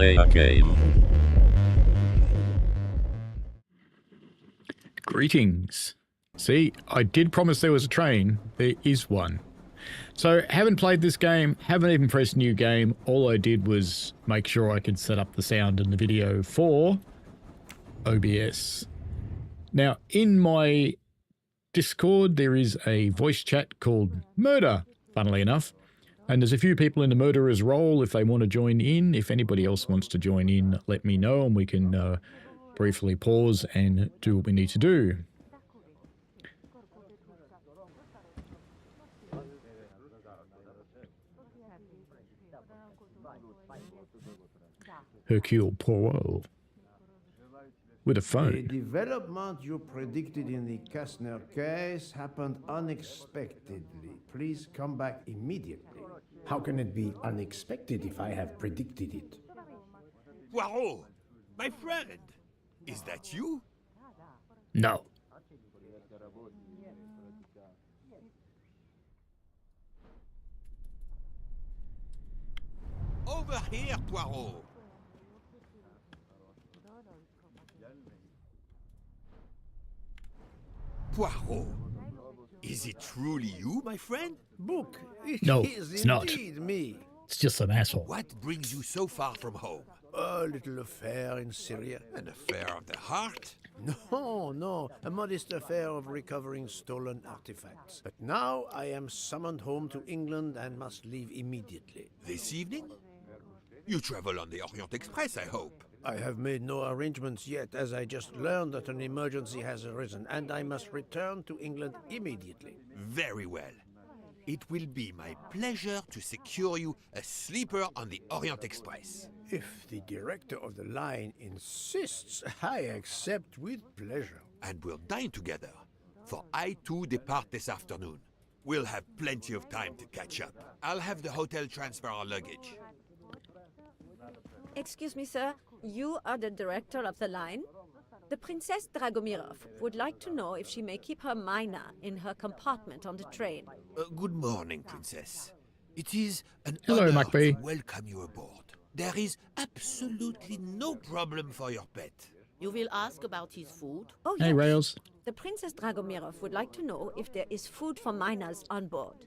play a game. Greetings. See, I did promise there was a train. There is one. So, haven't played this game, haven't even pressed new game. All I did was make sure I could set up the sound and the video for OBS. Now, in my Discord, there is a voice chat called Murder, funnily enough. And there's a few people in the murderer's role if they want to join in. If anybody else wants to join in, let me know and we can briefly pause and do what we need to do. Hercule Poirot with a phone. The development you predicted in the Kastner case happened unexpectedly. Please come back immediately. How can it be unexpected if I have predicted it? Poirot, my friend, is that you? No. Over here, Poirot. Poirot, is it truly you, my friend? Book, No, is it's not. indeed me. It's just an asshole. What brings you so far from home? A little affair in Syria. An affair of the heart? No, a modest affair of recovering stolen artifacts. But now I am summoned home to England and must leave immediately. This evening? You travel on the Orient Express, I hope. I have made no arrangements yet, as I just learned that an emergency has arisen, and I must return to England immediately. Very well. It will be my pleasure to secure you a sleeper on the Orient Express. If the director of the line insists, I accept with pleasure. And we'll dine together, for I too depart this afternoon. We'll have plenty of time to catch up. I'll have the hotel transfer our luggage. Excuse me, sir. You are the director of the line? The Princess Dragomirov would like to know if she may keep her mina in her compartment on the train. Good morning, Princess. It is an Hello, honor MacBee. to welcome you aboard. There is absolutely no problem for your pet. You will ask about his food? Oh, Hey, yes. Rails. The Princess Dragomirov would like to know if there is food for miners on board.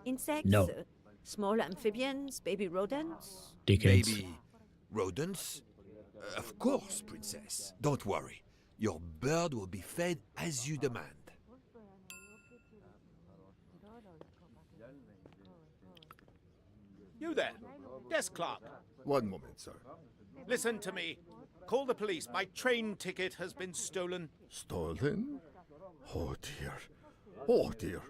Insects? No. Small amphibians? Baby rodents? Dickheads. Maybe rodents? Of course, Princess. Don't worry. Your bird will be fed as you demand. You there, desk clerk. One moment, sir. Listen to me. Call the police. My train ticket has been stolen. Stolen? Oh dear. Oh dear.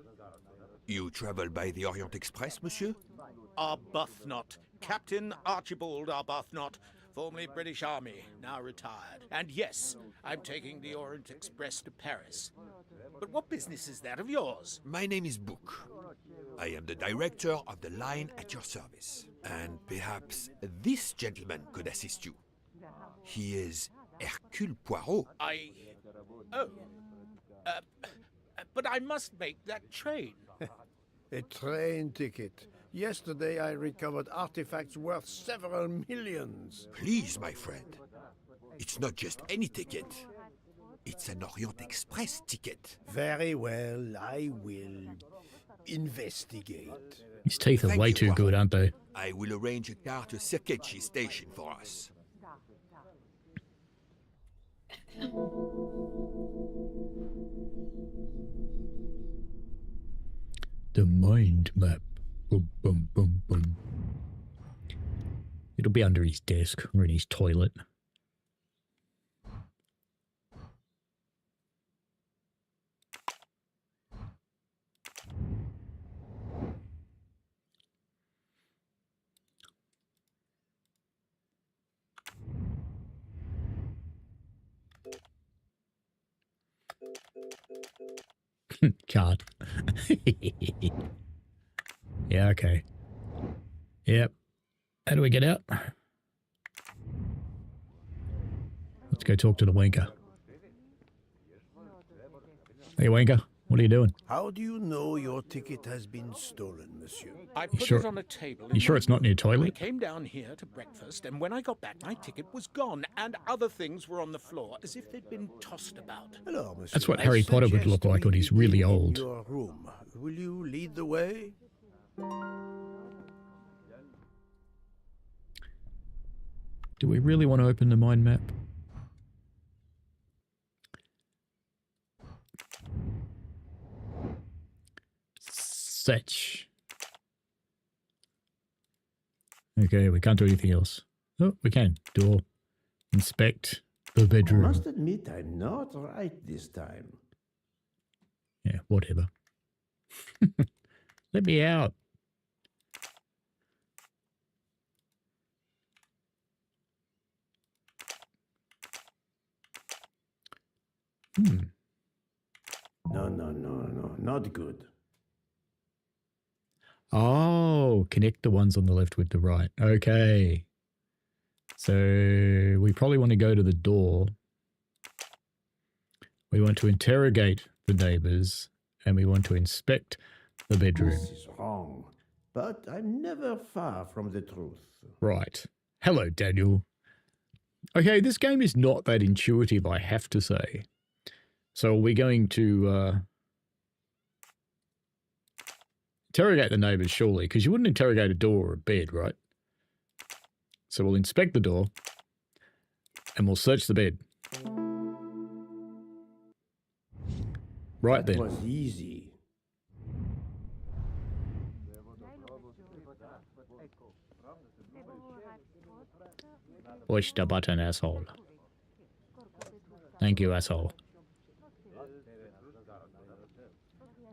You travel by the Orient Express, monsieur? Arbuthnot. Captain Archibald Arbuthnot, formerly British Army, now retired. And yes, I'm taking the Orient Express to Paris. But what business is that of yours? My name is Book. I am the director of the line at your service. And perhaps this gentleman could assist you. He is Hercule Poirot. But I must make that train. A train ticket. Yesterday I recovered artifacts worth several millions. Please, my friend. It's not just any ticket. It's an Orient Express ticket. Very well, I will investigate. His teeth are Thank way you, too Poirot. good, aren't they? I will arrange a car to Cirkeci station for us. The mind map. Boom, boom, boom, boom. It'll be under his desk or in his toilet. Can't. Yeah, okay. Yep. How do we get out? Let's go talk to the wanker. Hey, wanker. What are you doing? How do you know your ticket has been stolen, monsieur? I put sure- it on a table. You sure it's not in your I toilet? came down here to breakfast, and when I got back, my ticket was gone, and other things were on the floor, as if they'd been tossed about. Hello, monsieur. That's what I Harry Potter would suggest look like we when he's really begin in old. your room. Will you lead the way? Do we really want to open the mind map? Search. Okay, we can't do anything else. Oh, we can. Door. Inspect the I bedroom. must admit I'm not right this time. Yeah, whatever. Let me out. No, not good. Oh, connect the ones on the left with the right. Okay. So we probably want to go to the door. We want to interrogate the neighbors and we want to inspect the bedroom. This is wrong, but I'm never far from the truth. Right. Hello, Daniel. Okay, this game is not that intuitive, I have to say. So are we going to interrogate the neighbors, surely? Because you wouldn't interrogate a door or a bed, right? So we'll inspect the door and we'll search the bed. Right That then. was easy. Push the button, asshole. Thank you, asshole.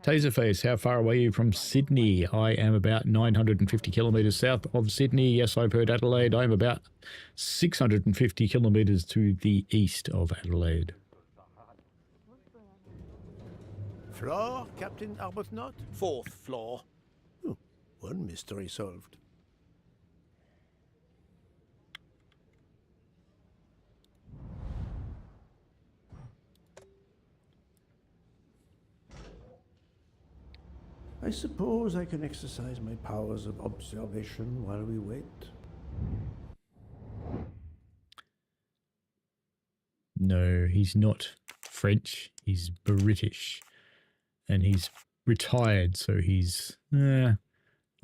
Taserface, how far away are you from Sydney? I am about 950 kilometres south of Sydney. Yes, I've heard Adelaide. I am about 650 kilometres to the east of Adelaide. Floor, Captain Arbuthnot? 4th floor. Oh, one mystery solved. I suppose I can exercise my powers of observation while we wait. No, he's not French. He's British. And he's retired, so he's, I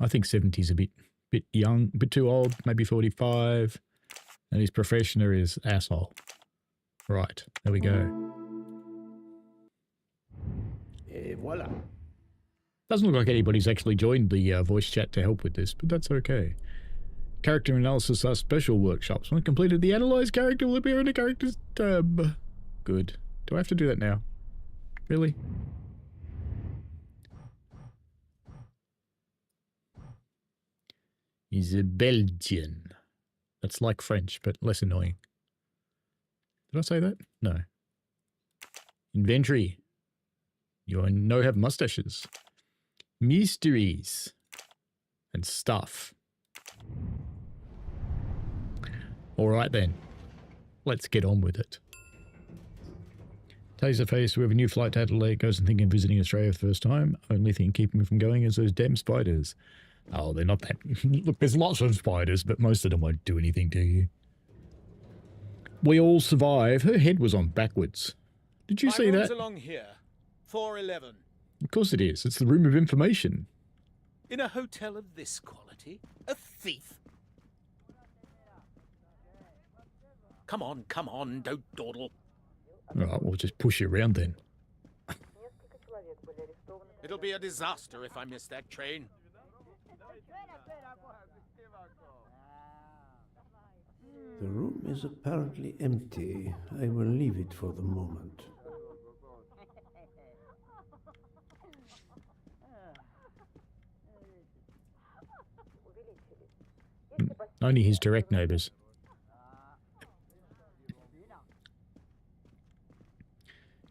think 70's a bit young, a bit too old, maybe 45. And his profession is asshole. Right, there we go. Et voila. Doesn't look like anybody's actually joined the voice chat to help with this, but that's okay. Character analysis are special workshops. When completed, the analyzed character will appear in a character's tab. Good. Do I have to do that now? Really? He's a Belgian. That's like French, but less annoying. Did I say that? No. Inventory. You know have mustaches. Mysteries. And stuff. Alright then. Let's get on with it. Taserface, we have a new flight to Adelaide. Goes and thinking of visiting Australia for the first time. Only thing keeping me from going is those damn spiders. Oh, they're not that... Look, there's lots of spiders, but most of them won't do anything to you. We all survive. Her head was on backwards. Did you My see room's that? along here. 411. Of course it is. It's the room of information. In a hotel of this quality? A thief? Come on, don't dawdle. Alright, we'll just push you around then. It'll be a disaster if I miss that train. The room is apparently empty. I will leave it for the moment. Only his direct neighbours.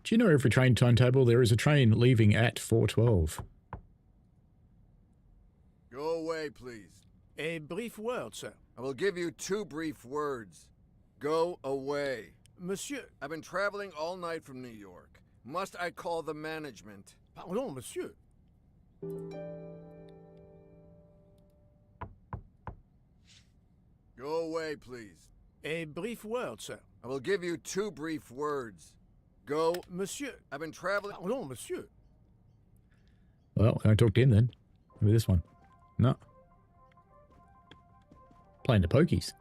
Do you know every train timetable? There is a train leaving at 4:12. Go away, please. A brief word, sir. I will give you 2 brief words. Go away. Monsieur, I've been traveling all night from New York. Must I call the management? Pardon, monsieur. Go away, please. A brief word, sir. I will give you 2 brief words. Go. Monsieur. I've been traveling. Pardon, monsieur. Well, can I talk to him then? Maybe this one. No. Playing the pokies.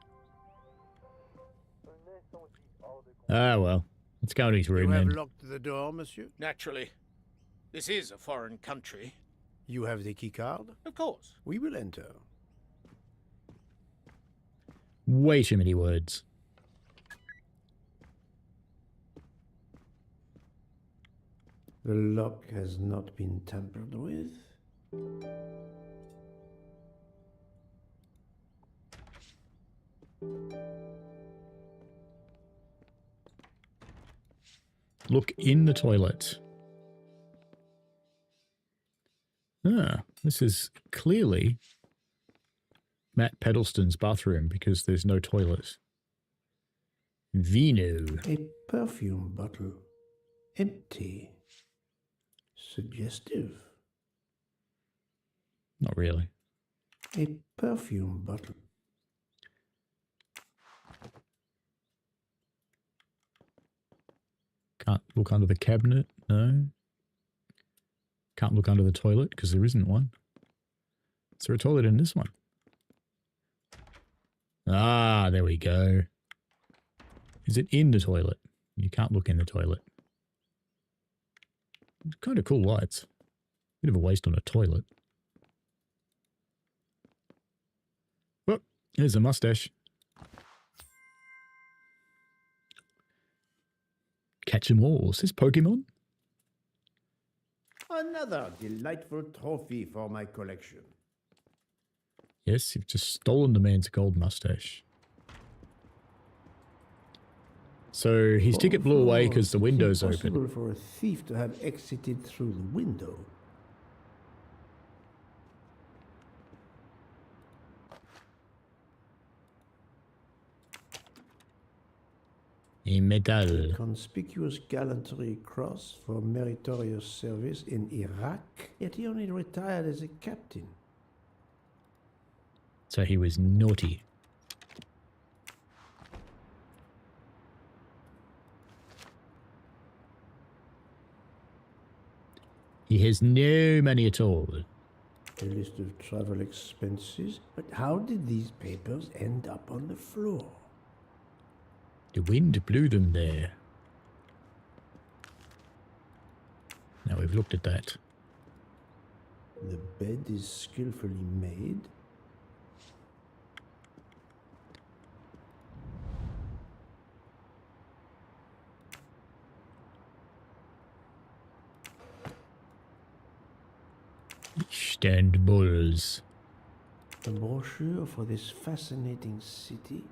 Ah, well. Let's go to his You room have then. locked the door, monsieur? Naturally. This is a foreign country. You have the key card? Of course. We will enter. Way too many words. The lock has not been tampered with. Look in the toilet. Ah, this is clearly Matt Peddleston's bathroom because there's no toilet. Vino. A perfume bottle. Empty. Suggestive. Not really. A perfume bottle. Can't look under the cabinet. No. Can't look under the toilet because there isn't one. Is there a toilet in this one? Ah, there we go. Is it in the toilet? You can't look in the toilet. Kind of cool lights. Bit of a waste on a toilet. Whoop, here's a mustache. Catch 'em all. Is this Pokemon? Another delightful trophy for my collection. Yes, you've just stolen the man's gold mustache. So his ticket blew away because the window's It's impossible open. for a thief to have exited through the window. A medal. Conspicuous gallantry cross for meritorious service in Iraq, yet he only retired as a captain. So he was naughty. He has no money at all. A list of travel expenses, but how did these papers end up on the floor? The wind blew them there. Now we've looked at that. The bed is skillfully made. Stand bulls. A brochure for this fascinating city.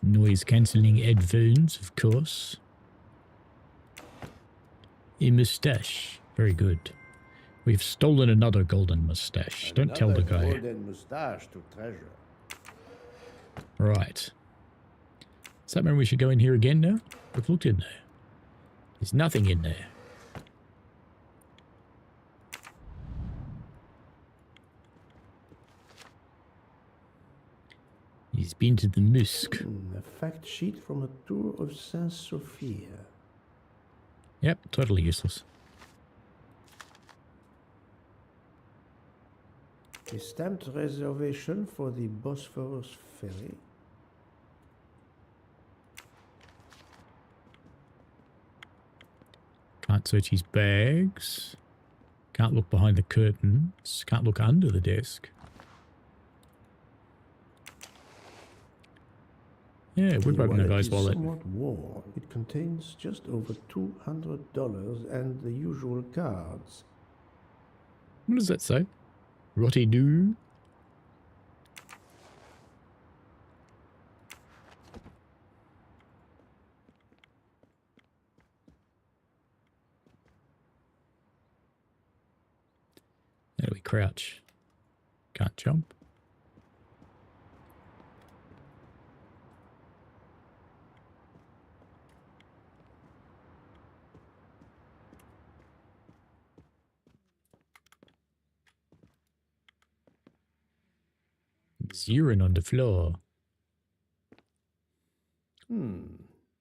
Noise cancelling headphones, of course. A moustache. Very good. We've stolen another golden moustache. Don't tell the Another guy. golden moustache to treasure. Right. Does that mean we should go in here again now? We've looked in there. There's nothing in there. He's been to the Musk. A fact sheet from a tour of Saint Sophia. Yep, totally useless. A stamped reservation for the Bosphorus ferry. Can't search his bags. Can't look behind the curtains. Can't look under the desk. Yeah, we've The opened the guy's is wallet. somewhat worn. It contains just over $200 and the usual cards. What does that say? Rotty-doo? crouch? Can't jump. There's urine on the floor.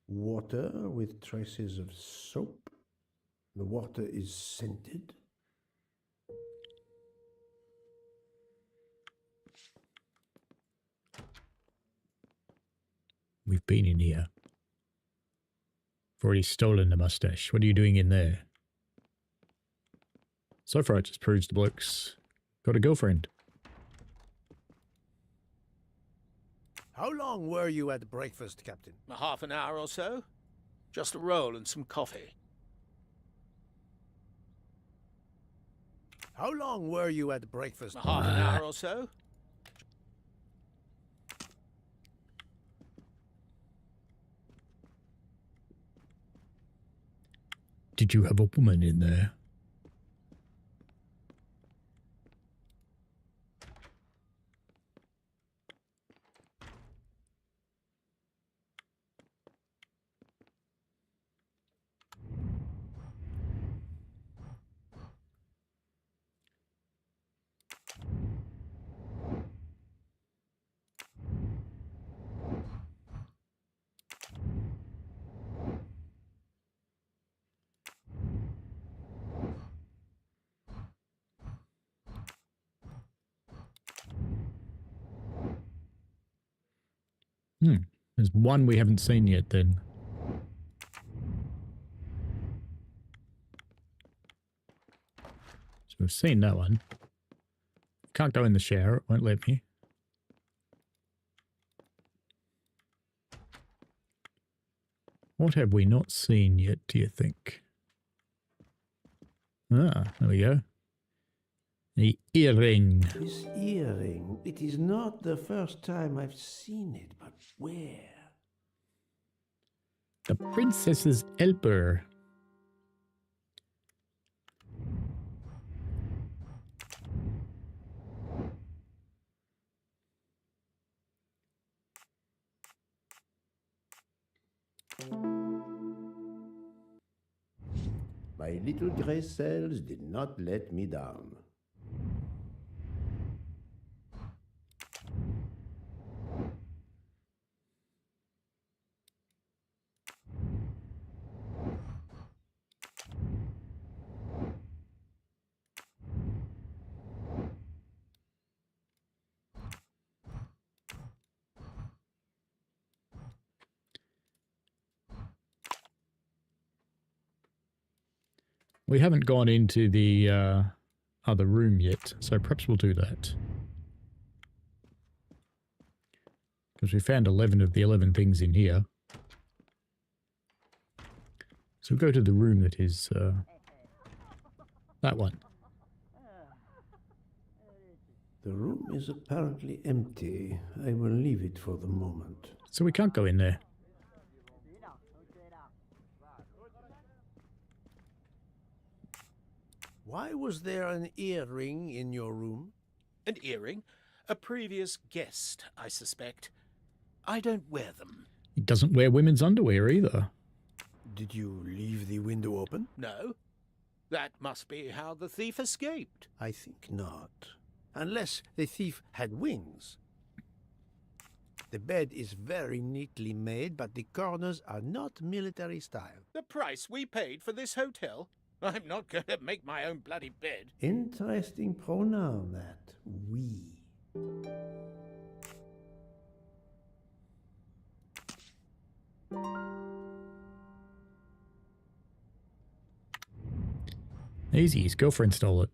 Water with traces of soap. The water is scented. We've been in here. I've already stolen the mustache. What are you doing in there? So far, it just proves the bloke's got a girlfriend. How long were you at breakfast, Captain? A half an hour or so. Just a roll and some coffee. How long were you at breakfast? A half an hour or so. Did you have a woman in there? There's one we haven't seen yet then. So we've seen that one. Can't go in the shower, it won't let me. What have we not seen yet, do you think? Ah, there we go. The earring. This earring, it is not the first time I've seen it, but where? The princess's helper. My little grey cells did not let me down. We haven't gone into the other room yet, so perhaps we'll do that. Because we found 11 of the 11 things in here. So we'll go to the room that is that one. The room is apparently empty. I will leave it for the moment. So we can't go in there. Why was there an earring in your room? An earring? A previous guest, I suspect. I don't wear them. He doesn't wear women's underwear either. Did you leave the window open? No. That must be how the thief escaped. I think not. Unless the thief had wings. The bed is very neatly made, but the corners are not military style. The price we paid for this hotel? I'm not going to make my own bloody bed. Interesting pronoun, that. We. Easy, his girlfriend stole it.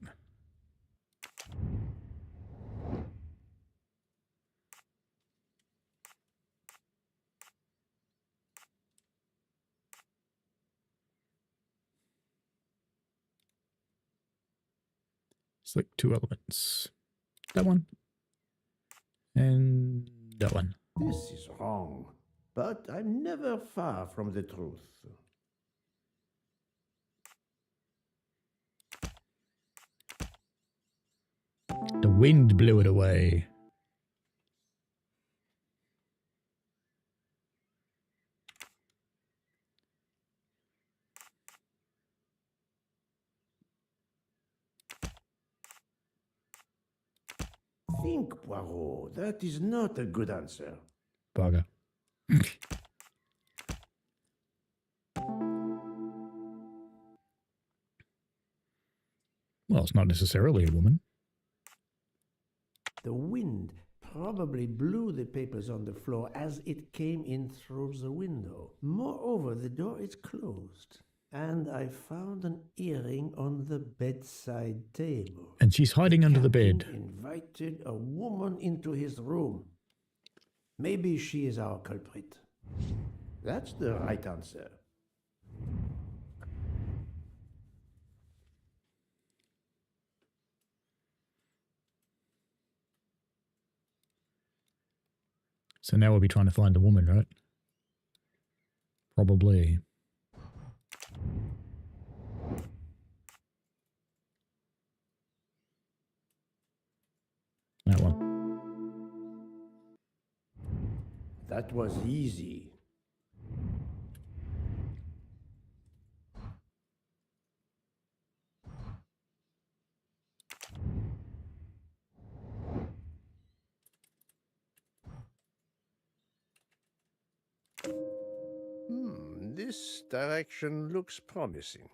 Select two elements. That one. And that one. This is wrong, but I'm never far from the truth. The wind blew it away. Think, Poirot. That is not a good answer. Bugger. Well, it's not necessarily a woman. The wind probably blew the papers on the floor as it came in through the window. Moreover, the door is closed. And I found an earring on the bedside table. And she's hiding under the bed. Captain invited a woman into his room. Maybe she is our culprit. That's the right answer. So now we'll be trying to find the woman, right? Probably. That one. That was easy. This direction looks promising.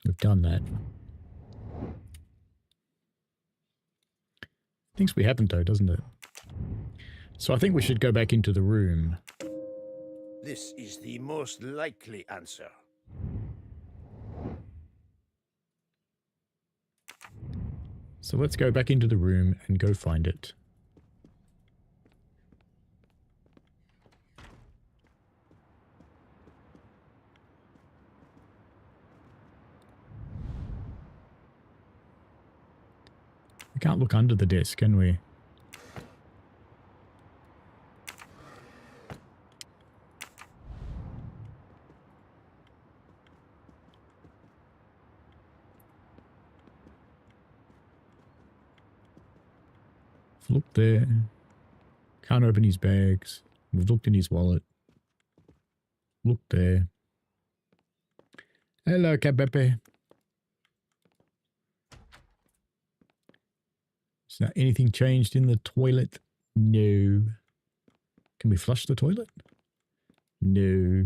We've done that. Thinks we haven't though, doesn't it? So I think we should go back into the room. This is the most likely answer. So let's go back into the room and go find it. We can't look under the desk, can we? Look there. Can't open his bags. We've looked in his wallet. Look there. Hello, Cabepe. Is now anything changed in the toilet? No. Can we flush the toilet? No.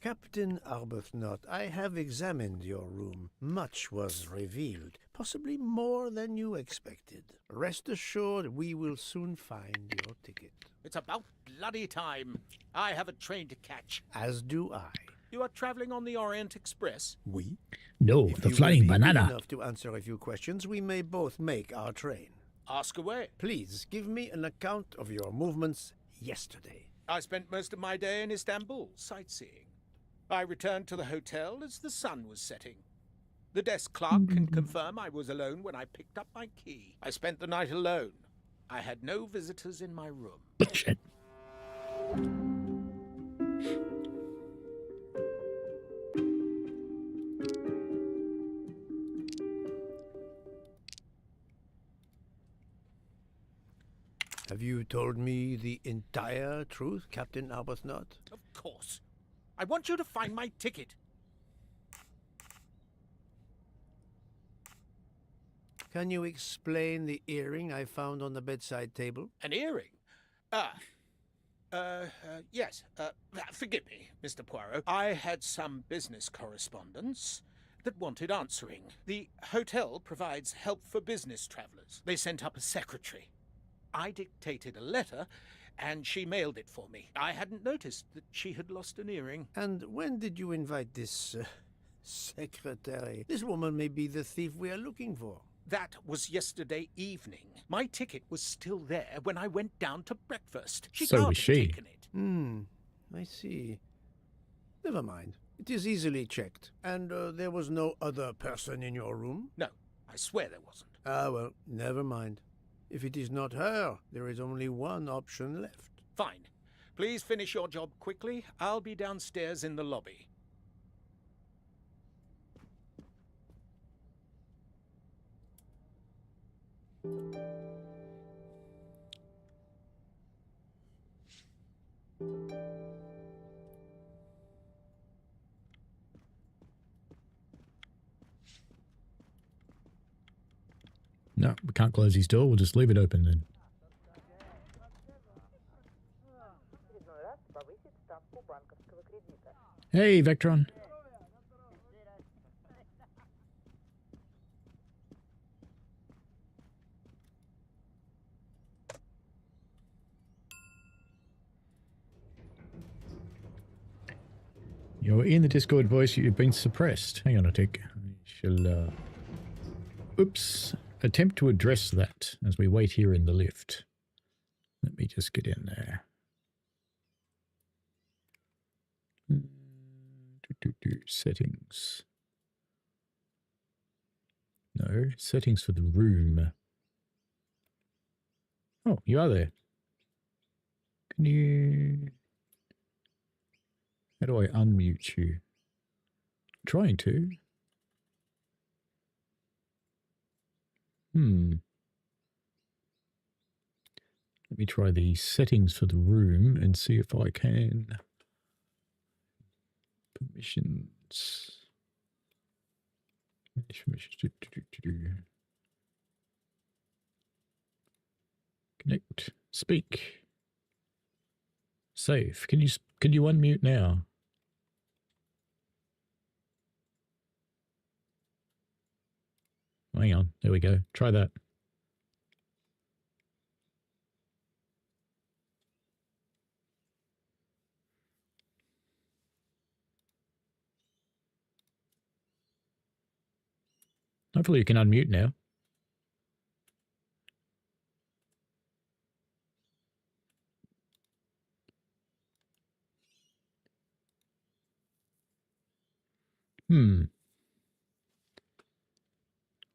Captain Arbuthnot, I have examined your room. Much was revealed, possibly more than you expected. Rest assured we will soon find your ticket. It's about bloody time. I have a train to catch. As do I. You are traveling on the Orient Express? We? No, If the you will flying be good banana. enough to answer a few questions, we may both make our train. Ask away. Please give me an account of your movements yesterday. I spent most of my day in Istanbul, sightseeing. I returned to the hotel as the sun was setting. The desk clerk can confirm I was alone when I picked up my key. I spent the night alone. I had no visitors in my room. Shit. Have you told me the entire truth, Captain Arbuthnot? Of course. I want you to find my ticket. Can you explain the earring I found on the bedside table? An earring? Yes. Forgive me, Mr. Poirot. I had some business correspondence that wanted answering. The hotel provides help for business travelers. They sent up a secretary. I dictated a letter, and she mailed it for me. I hadn't noticed that she had lost an earring. And when did you invite this secretary? This woman may be the thief we are looking for. That was yesterday evening. My ticket was still there when I went down to breakfast. She So can't was have she. taken it. I see. Never mind. It is easily checked. And there was no other person in your room? No, I swear there wasn't. Ah, well, never mind. If it is not her, there is only one option left. Fine. Please finish your job quickly. I'll be downstairs in the lobby. No, we can't close his door. We'll just leave it open then. Hey, Vectron. You're in the Discord voice. You've been suppressed. Hang on a tick. I shall, oops. Attempt to address that as we wait here in the lift. Let me just get in there. Settings. No, settings for the room. Oh, you are there. Can you... How do I unmute you? Trying to. Let me try the settings for the room and see if I can. Permissions. Connect. Speak. Safe. Can you unmute now? Hang on. There we go. Try that. Hopefully you can unmute now.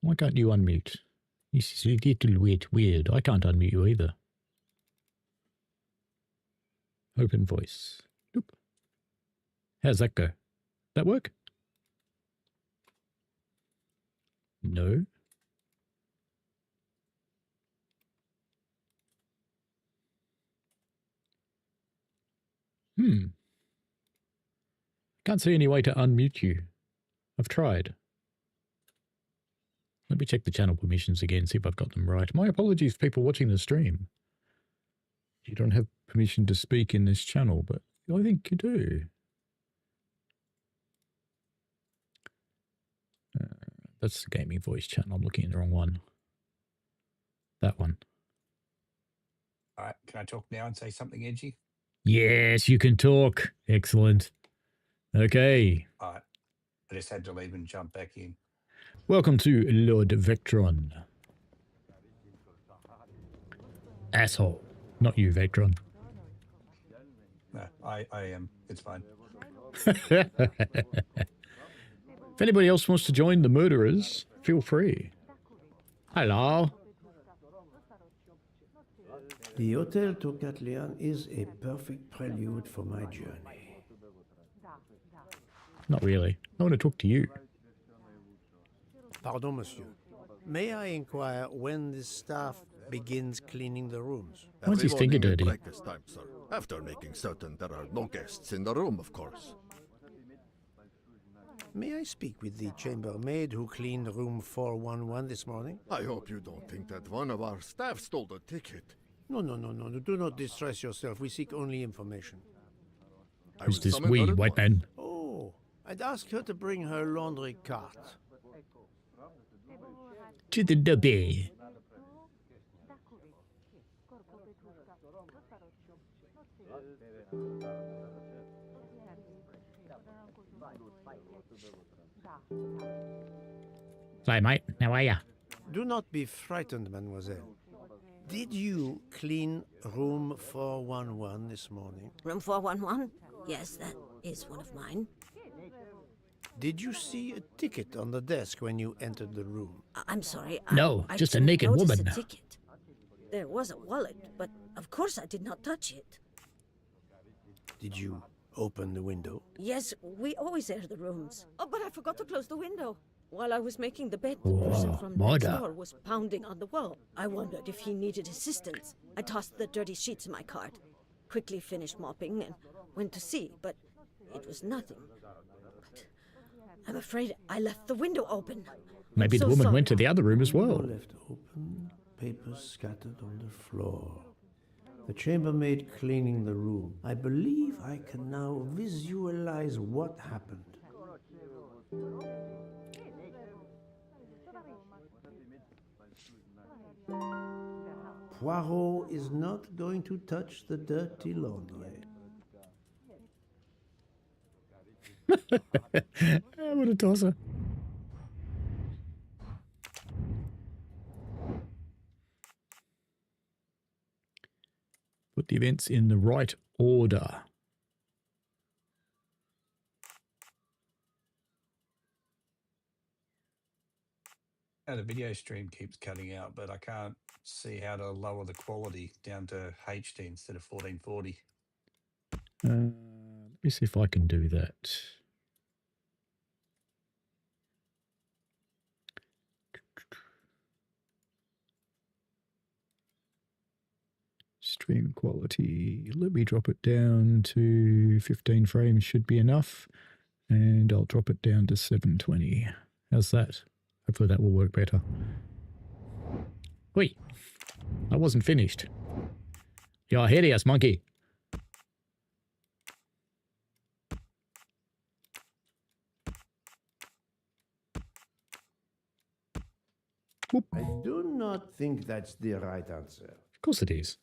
Why can't you unmute? This is a little weird. I can't unmute you either. Open voice. Nope. How's that go? That work? No. Can't see any way to unmute you. I've tried. Let me check the channel permissions again, see if I've got them right. My apologies, people watching the stream. You don't have permission to speak in this channel, but I think you do. That's the gaming voice channel. I'm looking at the wrong one. That one. All right, can I talk now and say something edgy? Yes, you can talk. Excellent. Okay. All right, I just had to leave and jump back in. Welcome to Lord Vectron. Asshole. Not you, Vectron. No, I am. It's fine. If anybody else wants to join the murderers, feel free. Hello. The Hotel Tocatlian is a perfect prelude for my journey. Not really. I want to talk to you. Pardon, monsieur. May I inquire when the staff begins cleaning the rooms? Why's his finger dirty? Breakfast time, sir. After making certain there are no guests in the room, of course. May I speak with the chambermaid who cleaned room 411 this morning? I hope you don't think that one of our staff stole the ticket. No. Do not distress yourself. We seek only information. Who's this wee white man? Oh, I'd ask her to bring her laundry cart. To the lobby. Hi, mate. How are ya? Do not be frightened, mademoiselle. Did you clean room 411 this morning? Room 411? Yes, that is one of mine. Did you see a ticket on the desk when you entered the room? I'm sorry. No, I just a didn't naked notice woman. a ticket. There was a wallet, but of course I did not touch it. Did you open the window? Yes, we always air the rooms. Oh, but I forgot to close the window. While I was making the bed, the Oh, person from next murder. door was pounding on the wall. I wondered if he needed assistance. I tossed the dirty sheets in my cart, quickly finished mopping, and went to see, but it was nothing. But I'm afraid I left the window open. Maybe the So woman sorry. went to the other room as Window well. left open, papers scattered on the floor. The chambermaid cleaning the room. I believe I can now visualize what happened. Poirot is not going to touch the dirty laundry. What a tosser. Put the events in the right order. The video stream keeps cutting out, but I can't see how to lower the quality down to HD instead of 1440. Let me see if I can do that. Stream quality. Let me drop it down to 15 frames should be enough. And I'll drop it down to 720. How's that? Hopefully that will work better. Wait, I wasn't finished. You're hideous, monkey. Whoop. I do not think that's the right answer. Of course it is.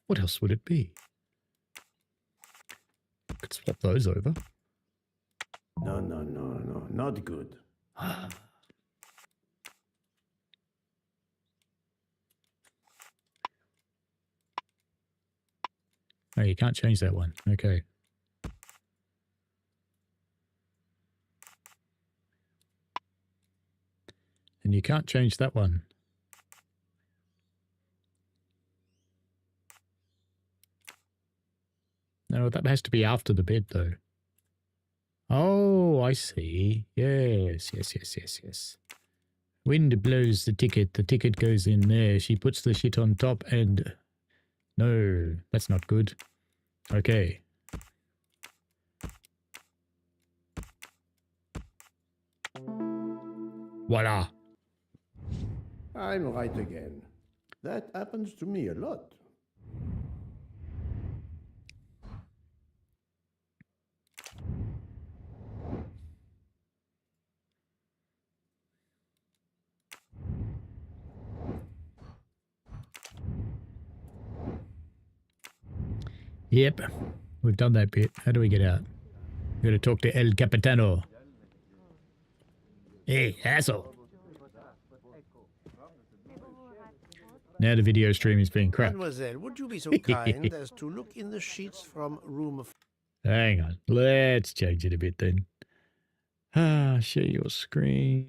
What else would it be? Could swap those over. No, not good. Oh, you can't change that one. Okay. And you can't change that one. No, that has to be after the bed, though. Oh, I see. Yes. Wind blows the ticket goes in there. She puts the shit on top and... No, that's not good. Okay. Voila. I'm right again. That happens to me a lot. Yep, we've done that bit. How do we get out? We've got to talk to El Capitano. Hey, asshole. Now the video stream is being cracked. Mademoiselle, would you be so kind as to look in the sheets from room... Hang on. Let's change it a bit then. Share your screen.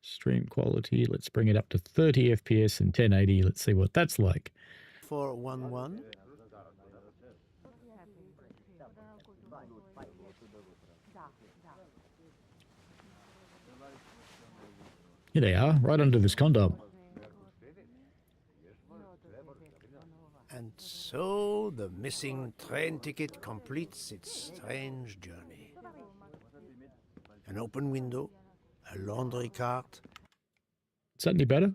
Stream quality. Let's bring it up to 30 FPS and 1080. Let's see what that's like. 411? Here they are, right under this condom. And so the missing train ticket completes its strange journey. An open window, a laundry cart, Is that any better?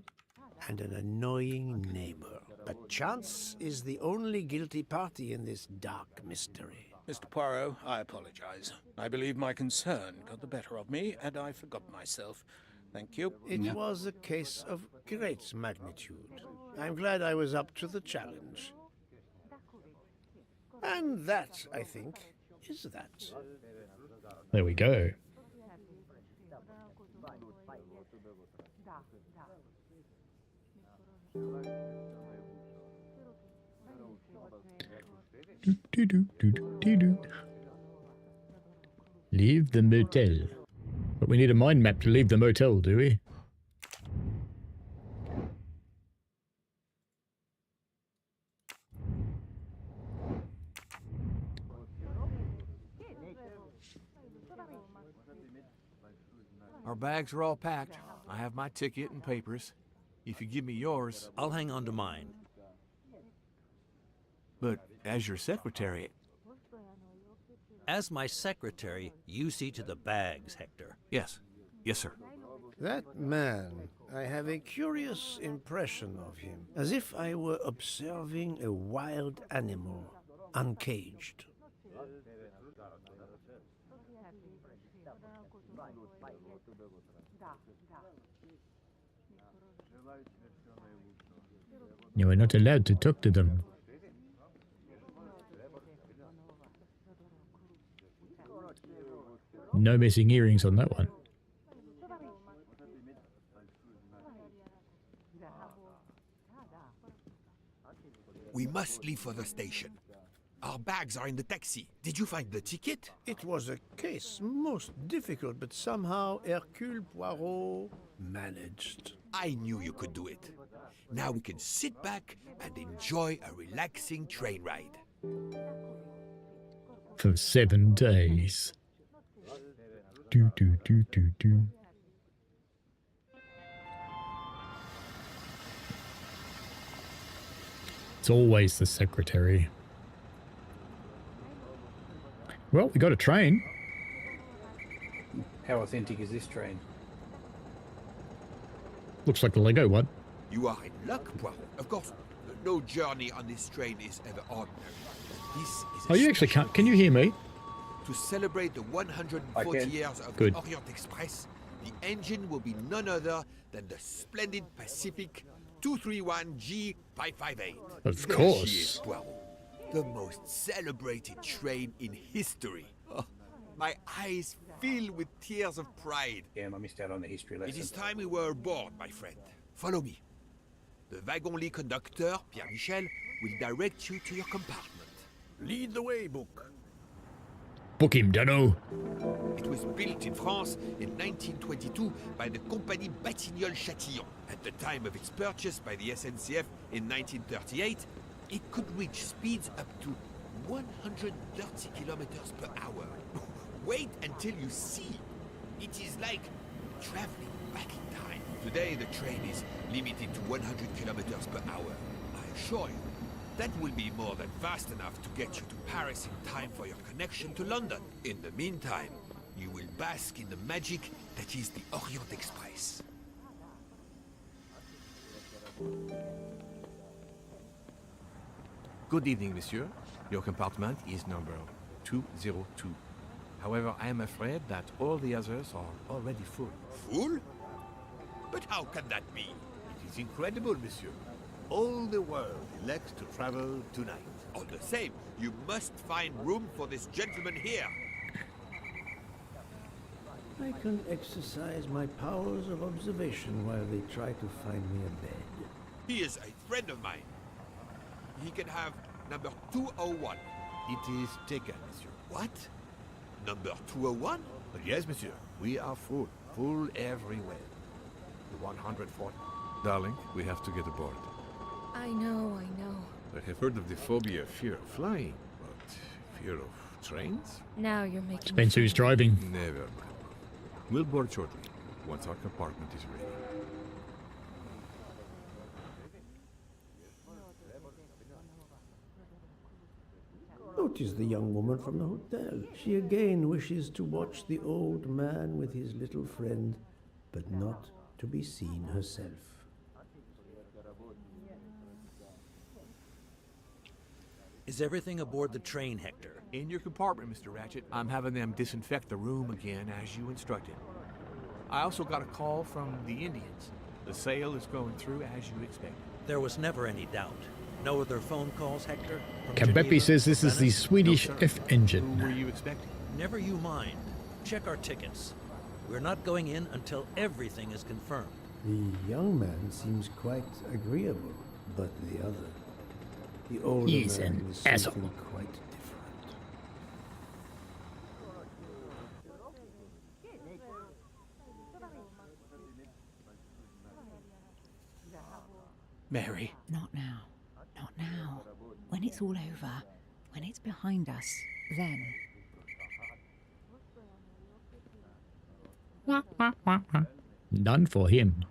and an annoying neighbor. But chance is the only guilty party in this dark mystery. Mr. Poirot, I apologize. I believe my concern got the better of me, and I forgot myself. Thank you. It was a case of great magnitude. I'm glad I was up to the challenge. And that, I think, is that. There we go. Leave the motel. But we need a mind map to leave the motel, do we? Our bags are all packed. I have my ticket and papers. If you give me yours, I'll hang on to mine. but as your secretary... As my secretary, you see to the bags, Hector. Yes. Yes, sir. That man, I have a curious impression of him, as if I were observing a wild animal, uncaged. You are not allowed to talk to them. No missing earrings on that one. We must leave for the station. Our bags are in the taxi. Did you find the ticket? It was a case most difficult, but somehow Hercule Poirot managed. I knew you could do it. Now we can sit back and enjoy a relaxing train ride. For 7 days. Do, do, do, do, do. It's always the secretary. Well, we got a train. How authentic is this train? Looks like the Lego one. You are in luck, Poirot. Of course, no journey on this train is ever ordinary. This is a Oh, you actually special can't. Can you hear me? To celebrate the 140 years of Good. the Orient Express, the engine will be none other than the splendid Pacific 231G558. Of There course. she is, Poirot. The most celebrated train in history. Oh, my eyes fill with tears of pride. Damn, I missed out on the history lesson. It is time we were aboard, my friend. Follow me. The wagon-lit conductor, Pierre Michel, will direct you to your compartment. Lead the way, Book. Book him, Dano. It was built in France in 1922 by the Compagnie Batignolles-Châtillon. At the time of its purchase by the SNCF in 1938, it could reach speeds up to 130 kilometers per hour. Wait until you see. It is like traveling back in time. Today, the train is limited to 100 kilometers per hour. I assure you, that will be more than fast enough to get you to Paris in time for your connection to London. In the meantime, you will bask in the magic that is the Orient Express. Good evening, monsieur. Your compartment is number 202. However, I am afraid that all the others are already full. Full? But how can that be? It is incredible, monsieur. All the world elects to travel tonight. All the same, you must find room for this gentleman here. I can exercise my powers of observation while they try to find me a bed. He is a friend of mine. He can have number 201. It is taken, monsieur. What? Number 201? But yes, monsieur. We are full. Full everywhere. The 140. Darling, we have to get aboard. I know. I have heard of the phobia fear of flying, but fear of trains? Now you're making Depends who's driving. Never mind. We'll board shortly, once our compartment is ready. Notice the young woman from the hotel. She again wishes to watch the old man with his little friend, but not to be seen herself. Is everything aboard the train, Hector? In your compartment, Mr. Ratchet. I'm having them disinfect the room again as you instructed. I also got a call from the Indians. The sale is going through as you expected. There was never any doubt. No other phone calls, Hector? From Kabepi Geneva, says this is the Venice? Swedish No, sir. F engine. Who were you expecting? Never you mind. Check our tickets. We're not going in until everything is confirmed. The young man seems quite agreeable, but the other, the older He's man, an is asshole. something quite different. Mary. Not now. Not now. When it's all over, when it's behind us, then. None for him.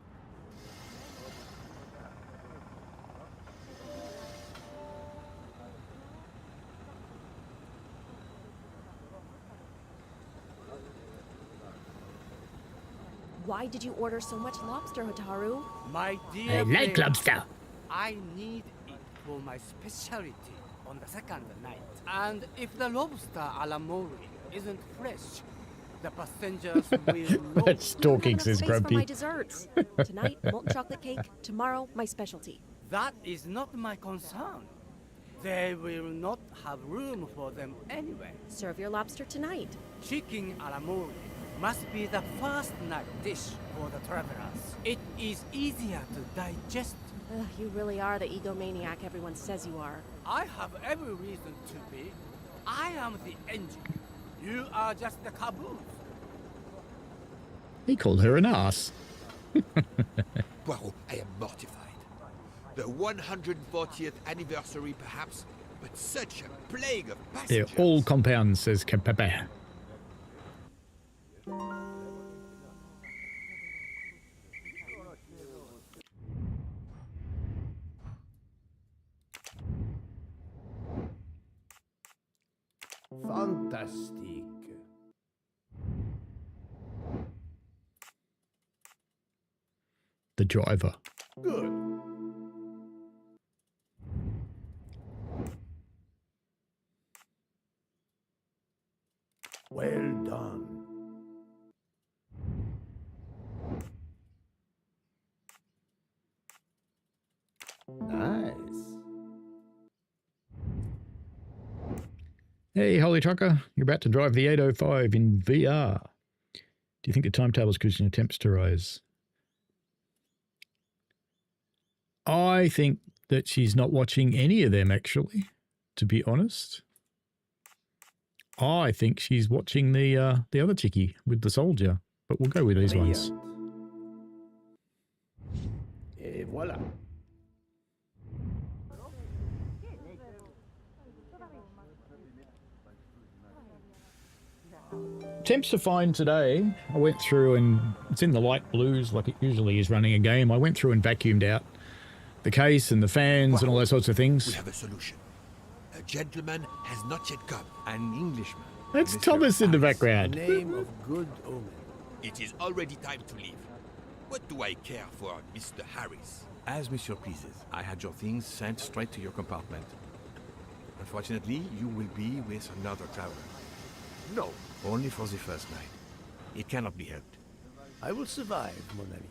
Why did you order so much lobster, Hotaru? My I dear like Freya, lobster. I need it for my specialty on the second night. And if the lobster a la mori isn't fresh, the passengers will know. That's talking, says Space for my Grumpy. desserts. Tonight, molten chocolate cake. Tomorrow, my specialty. That is not my concern. They will not have room for them anyway. Serve your lobster tonight. Chicken a la mori must be the first night dish for the travelers. It is easier to digest. Ugh, you really are the egomaniac everyone says you are. I have every reason to be. I am the engine. You are just the caboose. He called her an ass. Poirot, I am mortified. The 140th anniversary, perhaps, but such a plague of They're passengers. all compounds, says Capepe. Fantastic. The driver. Good. Well done. Nice. Hey, Holy Trucker, you're about to drive the 805 in VR. Do you think the timetable's causing attempts to rise? I think that she's not watching any of them, actually, to be honest. I think she's watching the other chickie with the soldier, but we'll go with these ones. Et voilà. Attempts to find today, I went through and it's in the light blues like it usually is running a game. I went through and vacuumed out the case and the fans and all those sorts of We things. have a solution. A gentleman has not yet come. An Englishman. That's Mr. Thomas in the background. Name of good omen. It is already time to leave. What do I care for Mr. Harris? As Monsieur pleases. I had your things sent straight to your compartment. Unfortunately, you will be with another traveler. No, only for the first night. It cannot be helped. I will survive, mon ami.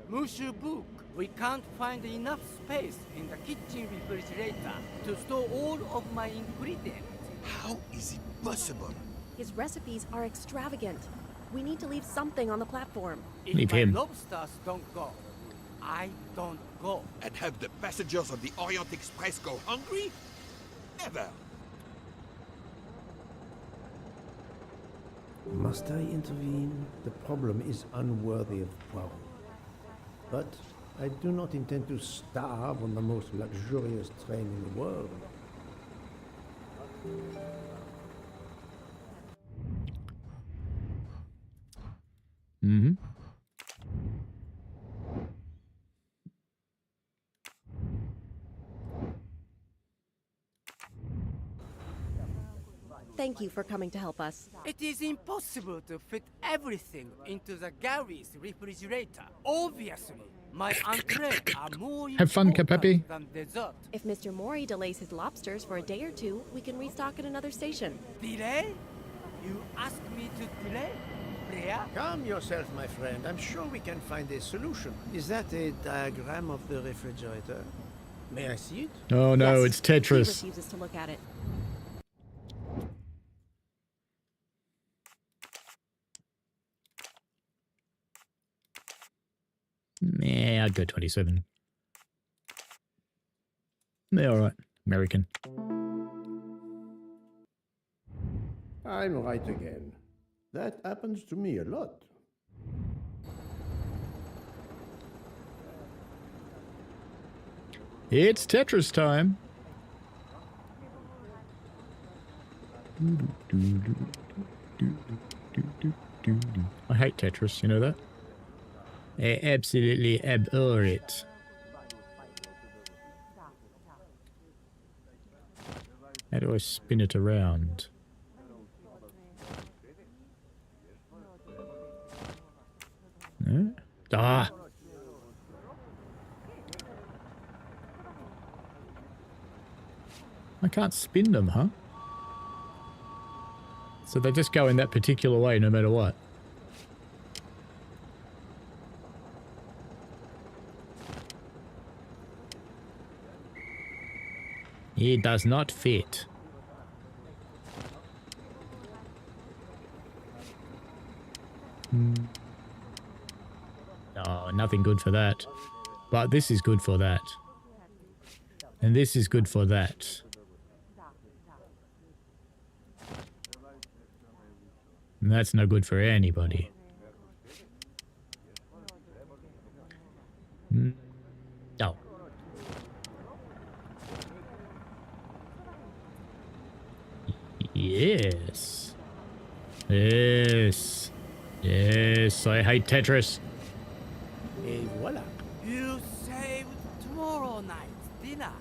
Monsieur Book, we can't find enough space in the kitchen refrigerator to store all of my ingredients. How is it possible? His recipes are extravagant. We need to leave something on the platform. If Leave my him. lobsters don't go, I don't go. And have the passengers of the Orient Express go hungry? Never. Must I intervene? The problem is unworthy of Poirot. But I do not intend to starve on the most luxurious train in the world. Mm-hmm. Thank you for coming to help us. It is impossible to fit everything into the Gary's refrigerator. Obviously, my entrees are more Have fun, important Capepe. than dessert. If Mr. Mori delays his lobsters for a day or two, we can restock at another station. Delay? You ask me to delay? Freya? Calm yourself, my friend. I'm sure we can find a solution. Is that a diagram of the refrigerator? May I see it? Oh no, Yes, it's He Tetris. refuses to look at it. Nah, I'd go 27. Yeah, all right. American. I'm right again. That happens to me a lot. It's Tetris time. I hate Tetris, you know that? I absolutely abhor it. How do I spin it around? No? Ah! I can't spin them, huh? So they just go in that particular way no matter what. It does not fit. Oh, nothing good for that. But this is good for that. And this is good for that. And that's no good for anybody. No. Yes. Yes. Yes, I hate Tetris. Et voilà. You saved tomorrow night's dinner.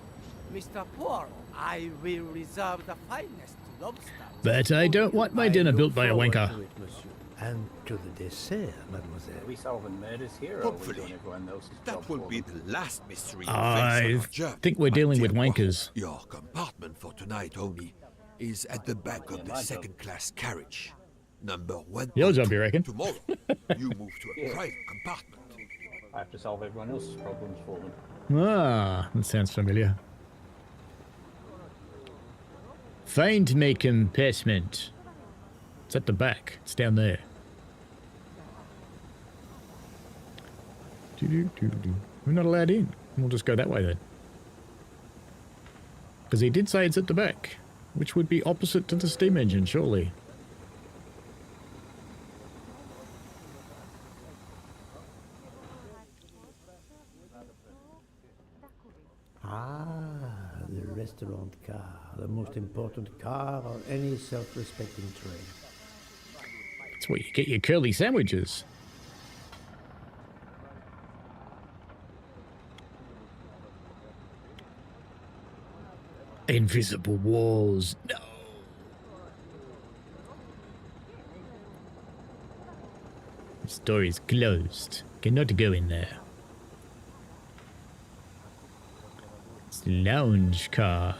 Mr. Poirot, I will reserve the finest lobster. But I don't want my dinner built by a wanker. To it, monsieur. And to the dessert, mademoiselle. Are we solving murders here, or are we Hopefully. doing everyone else's job That will for be them? the last mystery I think we're dealing with wankers. Your compartment for tonight, Oni, is at the back of the second-class carriage. Number 1. Your job, you reckon? Tomorrow, you move to a private compartment. I have to solve everyone else's problems for them. Ah, that sounds familiar. Find my compartment. It's at the back. It's down there. We're not allowed in. We'll just go that way then. Because he did say it's at the back, which would be opposite to the steam engine, surely. Ah, the restaurant car, the most important car of any self-respecting train. That's where you get your curly sandwiches. Invisible walls. No. This door is closed. Cannot go in there. It's the lounge car.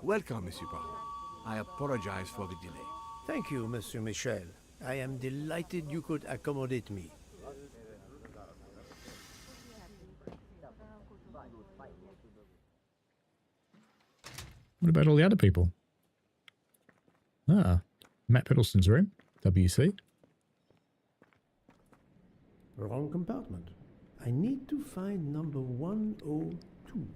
Welcome, Monsieur Poirot. I apologize for the delay. Thank you, Monsieur Michel. I am delighted you could accommodate me. What about all the other people? Ah, Matt Piddleston's room. WC. Wrong compartment. I need to find number 102.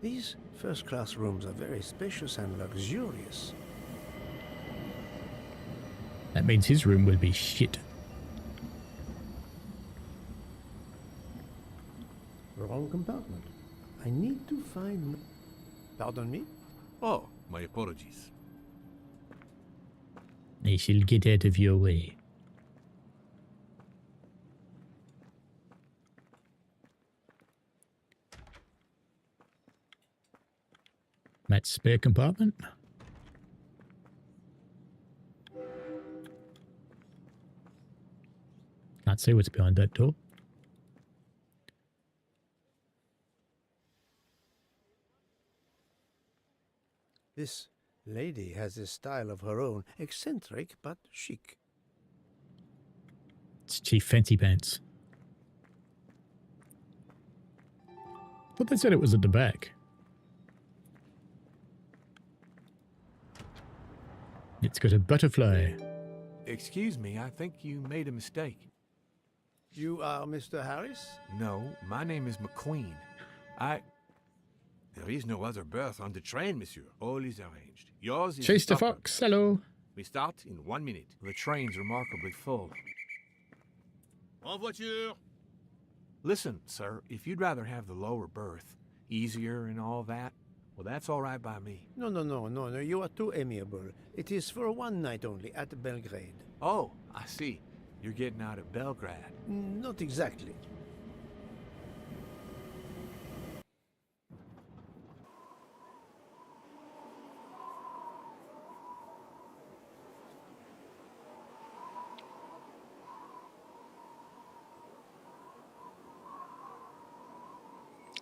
These first-class rooms are very spacious and luxurious. That means his room will be shit. Wrong compartment. I need to find... Pardon me? Oh, my apologies. I shall get out of your way. Matt's spare compartment. Can't see what's behind that door. This lady has a style of her own, eccentric but chic. It's Chief Fancy Pants. But they said it was at the back. It's got a butterfly. Excuse me, I think you made a mistake. You are Mr. Harris? No, my name is McQueen. There is no other berth on the train, monsieur. All is arranged. Yours is Chase the upper. Fox, hello. We start in 1 minute. The train's remarkably full. En voiture! Listen, sir, if you'd rather have the lower berth, easier and all that, well, that's all right by me. No. You are too amiable. It is for one night only at Belgrade. Oh, I see. You're getting out of Belgrade. Not exactly.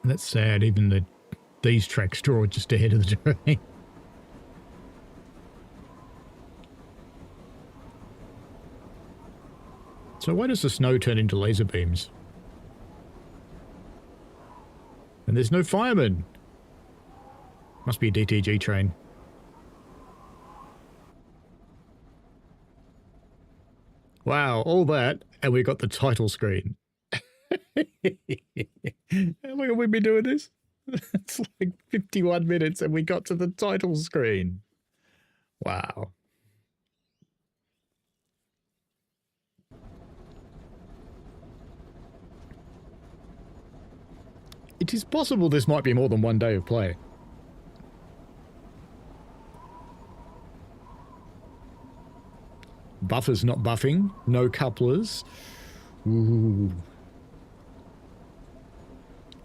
That's sad, even these tracks draw just ahead of the train. So why does the snow turn into laser beams? And there's no fireman. Must be a DTG train. Wow, all that, and we got the title screen. How long have we been doing this? It's like 51 minutes and we got to the title screen. Wow. It is possible this might be more than one day of play. Buffers not buffing. No couplers. Ooh.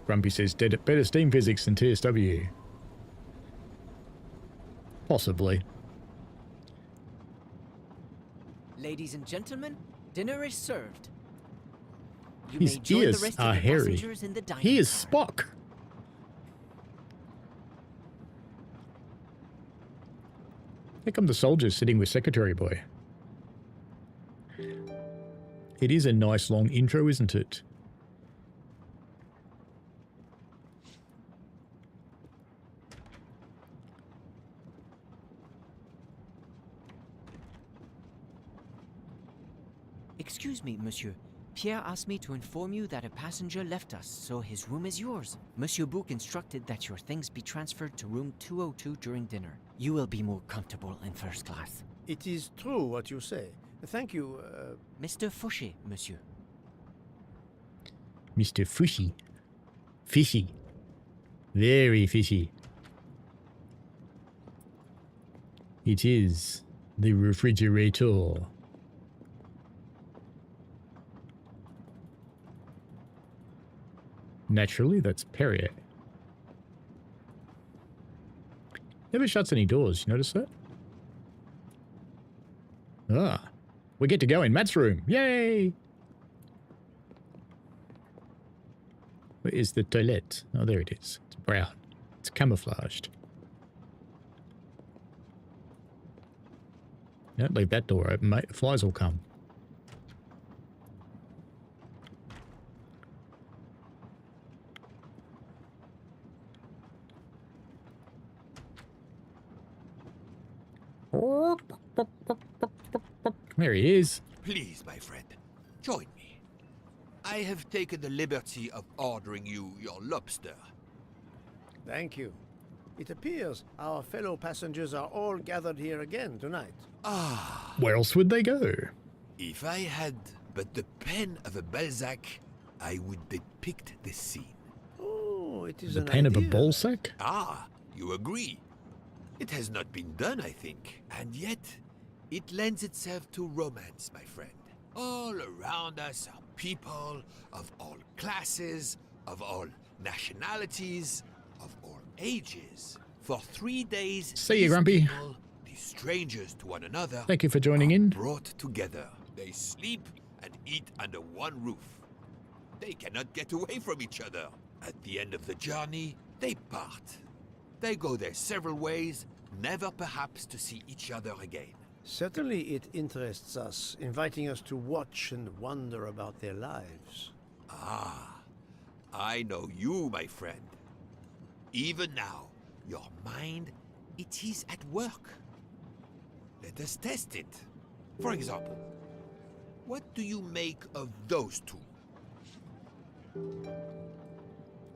Grumpy says, better steam physics than TSW. Possibly. Ladies and gentlemen, dinner is served. You His may join the ears rest are of the hairy. passengers in the dining He is car. Spock. Here come the soldiers sitting with Secretary Boy. It is a nice long intro, isn't it? Excuse me, monsieur. Pierre asked me to inform you that a passenger left us, so his room is yours. Monsieur Bouc instructed that your things be transferred to room 202 during dinner. You will be more comfortable in first class. It is true what you say. Thank you, Mr. Fouché, monsieur. Mr. Fishy. Fishy. Very fishy. It is the refrigerator. Naturally, that's Perrier. Never shuts any doors, you notice that? Ah, we get to go in Matt's room. Yay! Where is the toilet? Oh, there it is. It's brown. It's camouflaged. Don't leave that door open, mate. Flies will come. There he is. Please, my friend, join me. I have taken the liberty of ordering you your lobster. thank you. It appears our fellow passengers are all gathered here again tonight. Ah. Where else would they go? If I had but the pen of a Balzac, I would depict the scene. Oh, it is The an pen of a idea. ballsack? Ah, you agree. It has not been done, I think. And yet, it lends itself to romance, my friend. All around us are people of all classes, of all nationalities, of all ages. For 3 days, See you, these Grumpy. people, these strangers to one another, Thank you for joining in. brought together. They sleep and eat under one roof. They cannot get away from each other. At the end of the journey, they part. They go their several ways, never perhaps to see each other again. Certainly it interests us, inviting us to watch and wonder about their lives. Ah, I know you, my friend. Even now, your mind, it is at work. Let us test it. For example, what do you make of those two?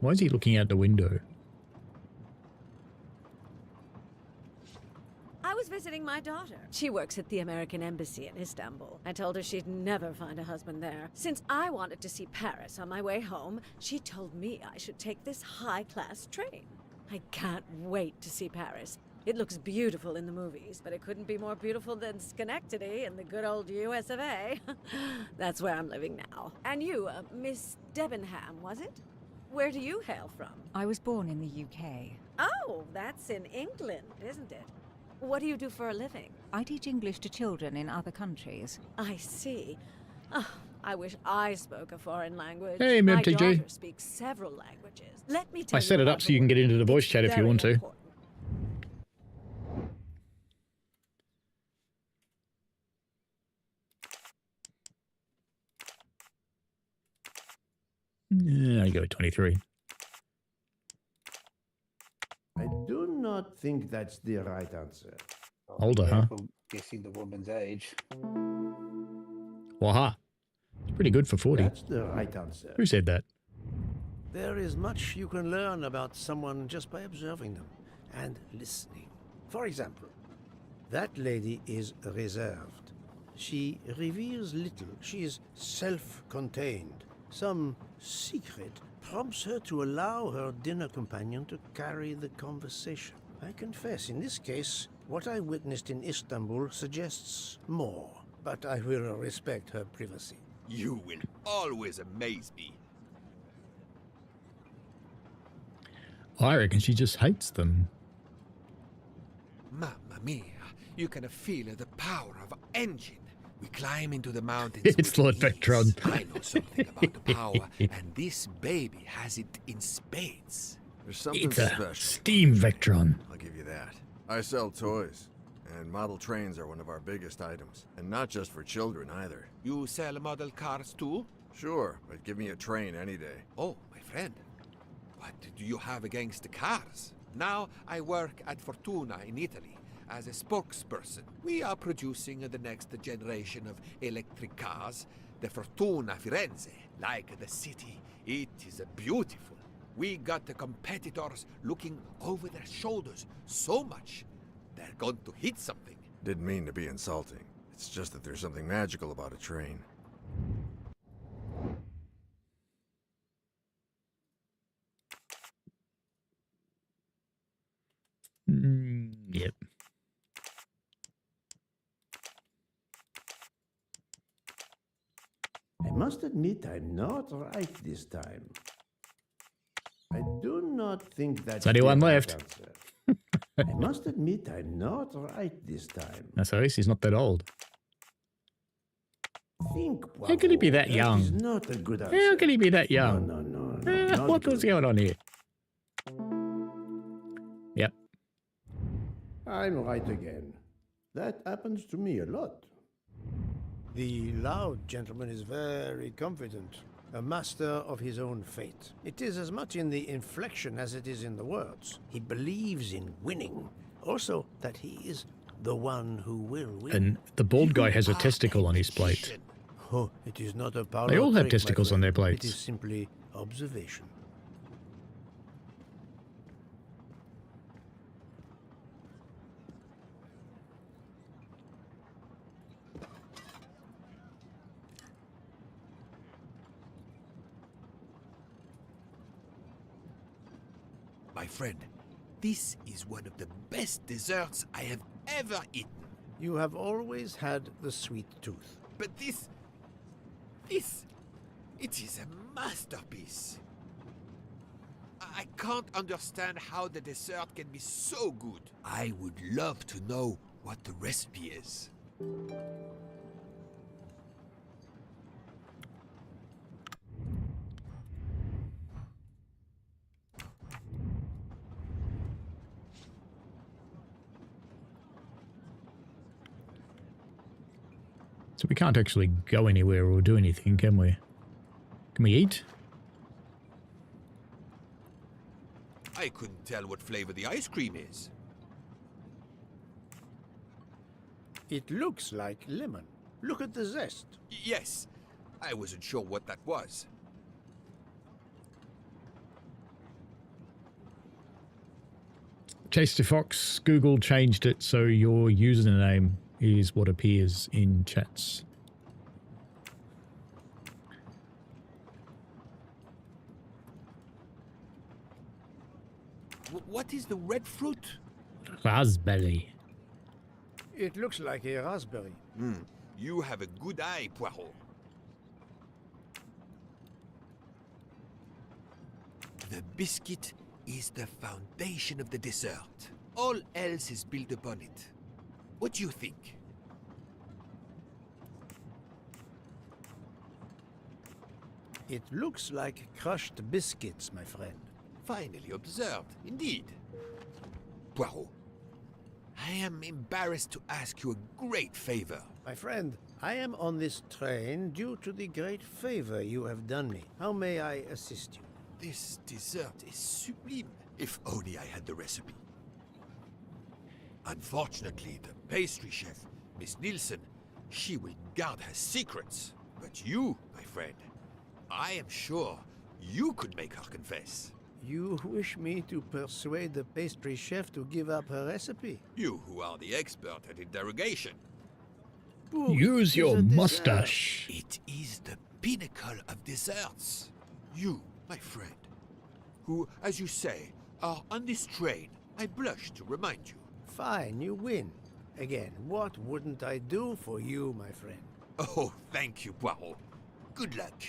Why is he looking out the window? I was visiting my daughter. She works at the American Embassy in Istanbul. I told her she'd never find a husband there. Since I wanted to see Paris on my way home, she told me I should take this high-class train. I can't wait to see Paris. It looks beautiful in the movies, but it couldn't be more beautiful than Schenectady in the good old US of A. That's where I'm living now. And you, Miss Debenham, was it? Where do you hail from? I was born in the UK. Oh, that's in England, isn't it? What do you do for a living? I teach English to children in other countries. I see. Oh, I wish I spoke a foreign language. Hey, My MTG. daughter speaks several languages. Let me tell I you set it about up so you can her get into the voice It's chat if you very want to. important. Yeah, I go with 23. I do not think that's the right answer. Older, huh? Guessing the woman's age. Waha. It's pretty good for 40. That's the right answer. Who said that? There is much you can learn about someone just by observing them and listening. For example, that lady is reserved. She reveals little. She is self-contained. Some secret prompts her to allow her dinner companion to carry the conversation. I confess, in this case, what I witnessed in Istanbul suggests more, but I will respect her privacy. You will always amaze me. I reckon she just hates them. Mamma mia, you can feel the power of engine. We climb into the mountains. It's with Lord ease. Vectron. I know something about the power, and this baby has it in spades. There's something It's a special. steam Vectron. I'll give you that. I sell toys, and model trains are one of our biggest items. And not just for children either. You sell model cars too? Sure, but give me a train any day. Oh, my friend. What do you have against the cars? Now I work at Fortuna in Italy as a spokesperson. We are producing the next generation of electric cars, the Fortuna Firenze. Like the city, it is beautiful. We got the competitors looking over their shoulders so much, they're going to hit something. Didn't mean to be insulting. It's just that there's something magical about a train. Yep. I must admit I'm not right this time. I do not think that's There's only one the right left. answer. I must admit I'm not right this time. That's at least he's not that old. Think, How could he be that That is young? not a good answer. How could he be that young? No, not What was good. going on here? Yep. I'm right again. That happens to me a lot. The loud gentleman is very confident, a master of his own fate. It is as much in the inflection as it is in the words. He believes in winning, also that he is the one who will win. And the bald guy has a testicle on his plate. Oh, it is not a power They all have trick, my testicles on friend. their plates. It is simply observation. My friend, this is one of the best desserts I have ever eaten. You have always had the sweet tooth. But this, it is a masterpiece. I can't understand how the dessert can be so good. I would love to know what the recipe is. So we can't actually go anywhere or do anything, can we? Can we eat? I couldn't tell what flavor the ice cream is. It looks like lemon. Look at the zest. Yes, I wasn't sure what that was. Chase Fox, Google changed it so your username is what appears in chats. What is the red fruit? Raspberry. It looks like a raspberry. You have a good eye, Poirot. The biscuit is the foundation of the dessert. All else is built upon it. What do you think? It looks like crushed biscuits, my friend. Finely observed, indeed. Poirot, I am embarrassed to ask you a great favor. My friend, I am on this train due to the great favor you have done me. How may I assist you? This dessert is sublime. If only I had the recipe. Unfortunately, the pastry chef, Miss Nielsen, she will guard her secrets. But you, my friend, I am sure you could make her confess. You wish me to persuade the pastry chef to give up her recipe? You who are the expert at interrogation. Book Use is your a dessert. mustache. It is the pinnacle of desserts. You, my friend, who, as you say, are on this train, I blush to remind you. Fine, you win. Again, what wouldn't I do for you, my friend? Oh, thank you, Poirot. Good luck.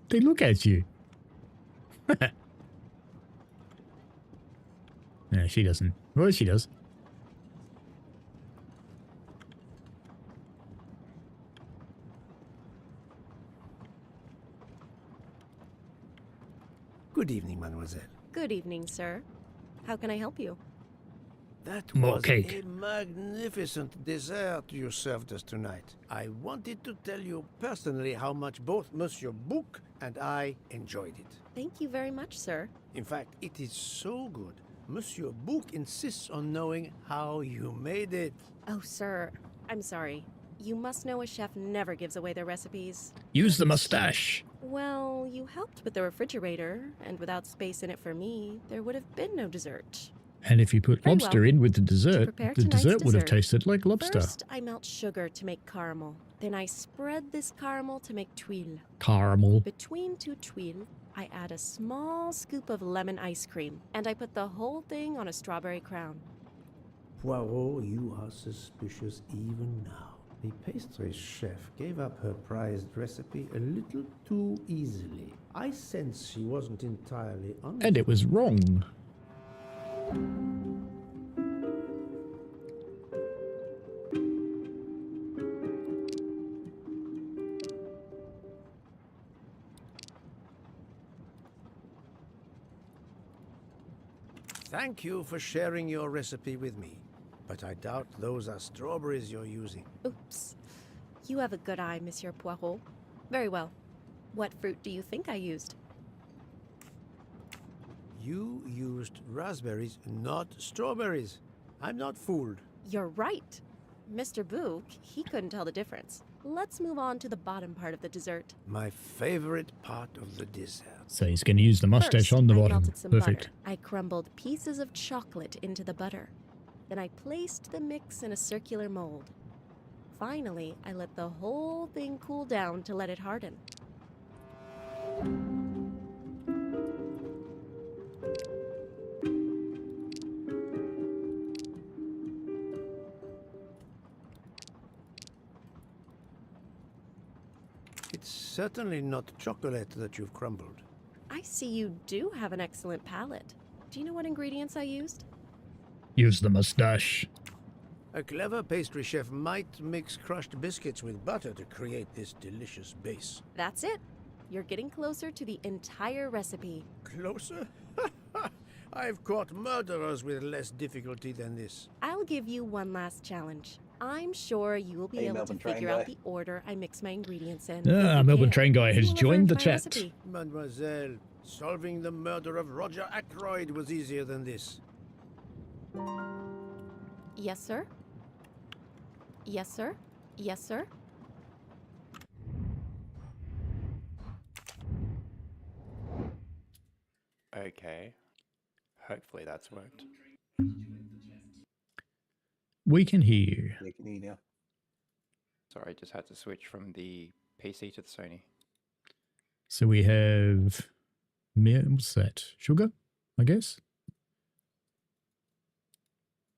They look at you. No, she doesn't. Well, she does. Good evening, mademoiselle. Good evening, sir. How can I help you? That More was cake. a magnificent dessert you served us tonight. I wanted to tell you personally how much both Monsieur Bouc and I enjoyed it. Thank you very much, sir. In fact, it is so good. Monsieur Bouc insists on knowing how you made it. Oh, sir, I'm sorry. You must know a chef never gives away their recipes. Use the mustache. Well, you helped with the refrigerator, and without space in it for me, there would have been no dessert. And if you put Very lobster well. in with the To dessert, prepare the tonight's dessert would have dessert, tasted like lobster. First, I melt sugar to make caramel. Then I spread this caramel to make tuiles. Caramel. Between two tuiles, I add a small scoop of lemon ice cream, and I put the whole thing on a strawberry crown. Poirot, you are suspicious even now. The pastry chef gave up her prized recipe a little too easily. I sense she wasn't entirely honest. And it was wrong. Thank you for sharing your recipe with me. But I doubt those are strawberries you're using. Oops. You have a good eye, Monsieur Poirot. Very well. What fruit do you think I used? You used raspberries, not strawberries. I'm not fooled. You're right. Mr. Bouc, he couldn't tell the difference. Let's move on to the bottom part of the dessert. My favorite part of the dessert. So he's going to use the mustache First, on the I bottom. melted some Perfect. butter. I crumbled pieces of chocolate into the butter. Then I placed the mix in a circular mold. Finally, I let the whole thing cool down to let it harden. It's certainly not chocolate that you've crumbled. I see you do have an excellent palate. Do you know what ingredients I used? Use the mustache. A clever pastry chef might mix crushed biscuits with butter to create this delicious base. That's it. You're getting closer to the entire recipe. Closer? I've caught murderers with less difficulty than this. I'll give you one last challenge. I'm sure you will be Hey, able Melbourne to train figure guy. out the order I mix my ingredients in. Ah, If you Melbourne can, Train Guy you has will have joined the learned my chat. recipe. Mademoiselle, solving the murder of Roger Ackroyd was easier than this. Yes, sir. Yes, sir. Yes, sir. Okay. Hopefully that's worked. We can hear you. You can hear now. Sorry, just had to switch from the PC to the Sony. So we have, what's that? Sugar, I guess?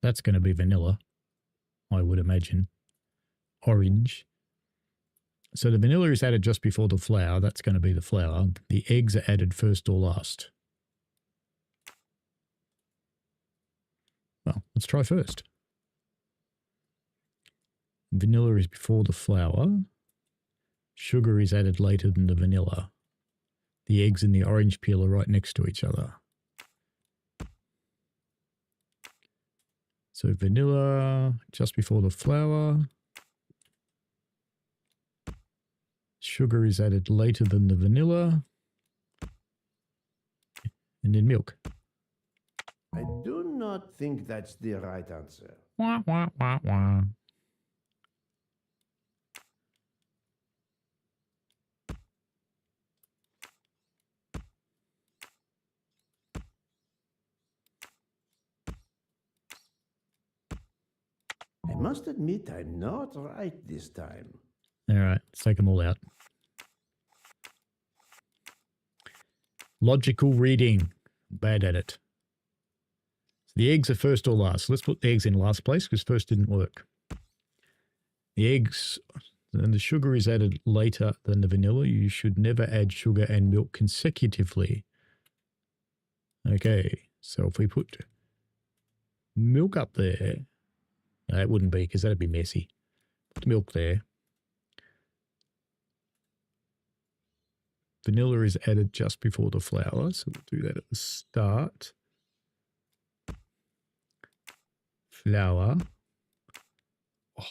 That's going to be vanilla, I would imagine. Orange. So the vanilla is added just before the flour. That's going to be the flour. The eggs are added first or last. Well, let's try first. Vanilla is before the flour. Sugar is added later than the vanilla. The eggs and the orange peel are right next to each other. So vanilla just before the flour. Sugar is added later than the vanilla. And then milk. I do not think that's the right answer. Wah, wah, wah, wah. I must admit I'm not right this time. All right, let's take them all out. Logical reading. Bad at it. So the eggs are first or last. Let's put the eggs in last place because first didn't work. The eggs and the sugar is added later than the vanilla. You should never add sugar and milk consecutively. Okay, so if we put milk up there, no, it wouldn't be because that'd be messy. Put milk there. Vanilla is added just before the flour, so we'll do that at the start. Flour.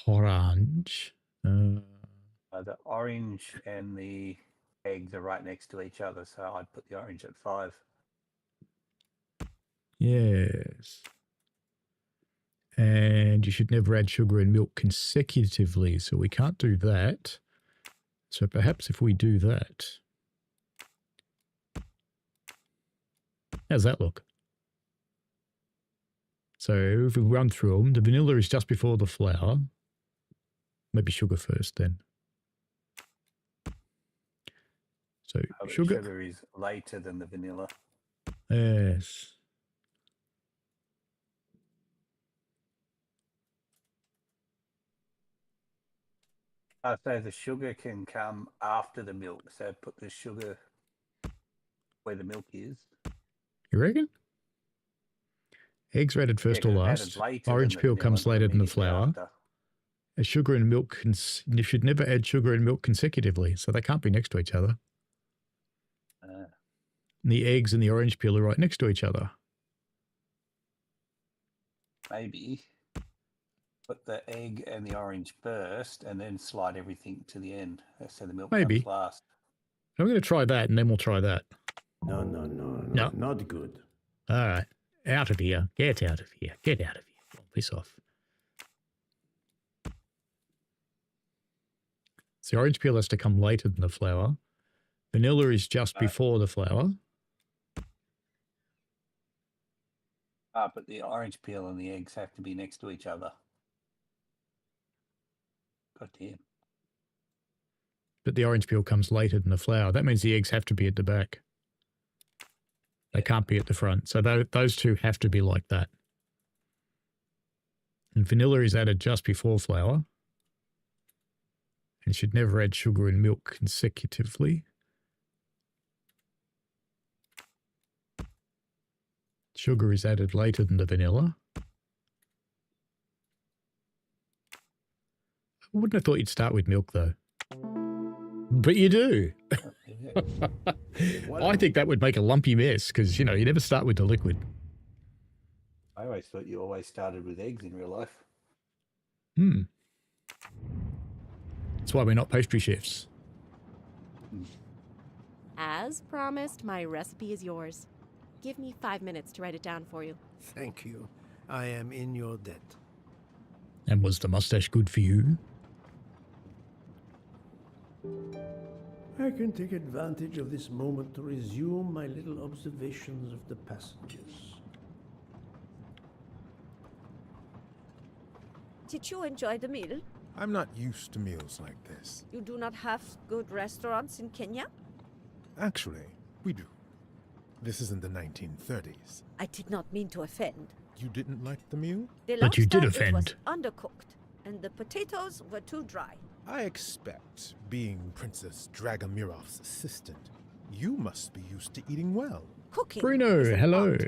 Orange. The orange and the eggs are right next to each other, so I'd put the orange at 5. Yes. And you should never add sugar and milk consecutively, so we can't do that. So perhaps if we do that. How's that look? So if we run through them, the vanilla is just before the flour. Maybe sugar first then. So sugar is later than the vanilla. Yes. So the sugar can come after the milk. So put the sugar where the milk is. You reckon? Eggs are added first or last. Orange peel comes later than the flour. Sugar and milk, you should never add sugar and milk consecutively, so they can't be next to each other. And the eggs and the orange peel are right next to each other. Maybe put the egg and the orange first and then slide everything to the end. So the milk comes last. I'm going to try that and then we'll try that. No, not good. All right. Out of here. Get out of here. Get out of here. Piss off. So the orange peel has to come later than the flour. Vanilla is just before the flour. But the orange peel and the eggs have to be next to each other. God damn. But the orange peel comes later than the flour. That means the eggs have to be at the back. They can't be at the front. So those two have to be like that. And vanilla is added just before flour. And you should never add sugar and milk consecutively. Sugar is added later than the vanilla. I wouldn't have thought you'd start with milk, though. But you do. I think that would make a lumpy mess because, you know, you never start with the liquid. I always thought you always started with eggs in real life. That's why we're not pastry chefs. As promised, my recipe is yours. Give me 5 minutes to write it down for you. Thank you. I am in your debt. And was the mustache good for you? I can take advantage of this moment to resume my little observations of the passengers. Did you enjoy the meal? I'm not used to meals like this. You do not have good restaurants in Kenya? Actually, we do. This isn't the 1930s. I did not mean to offend. You didn't like the meal? The But you did lobster, it was offend. undercooked, and the potatoes were too dry. I expect, being Princess Dragomirov's assistant, you must be used to eating well. Cooking Bruno, is an hello. art.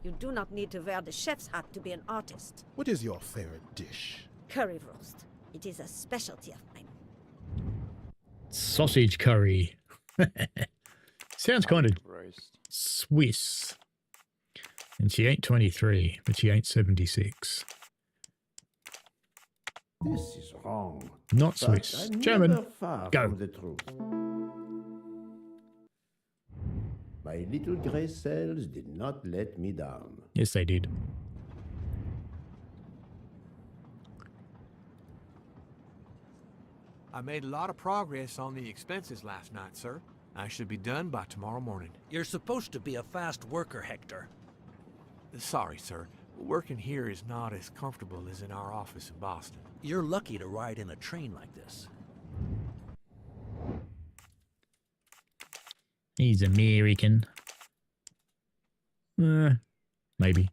You do not need to wear the chef's hat to be an artist. What is your favorite dish? Curry roast. It is a specialty of mine. Sausage curry. Sounds kind of Roast. Swiss. And she ain't 23, but she ain't 76. This is wrong. Not But Swiss. I'm German. never far Go. from the truth. My little grey cells did not let me down. Yes, they did. I made a lot of progress on the expenses last night, sir. I should be done by tomorrow morning. You're supposed to be a fast worker, Hector. Sorry, sir. Working here is not as comfortable as in our office in Boston. You're lucky to ride in a train like this. He's American. Maybe.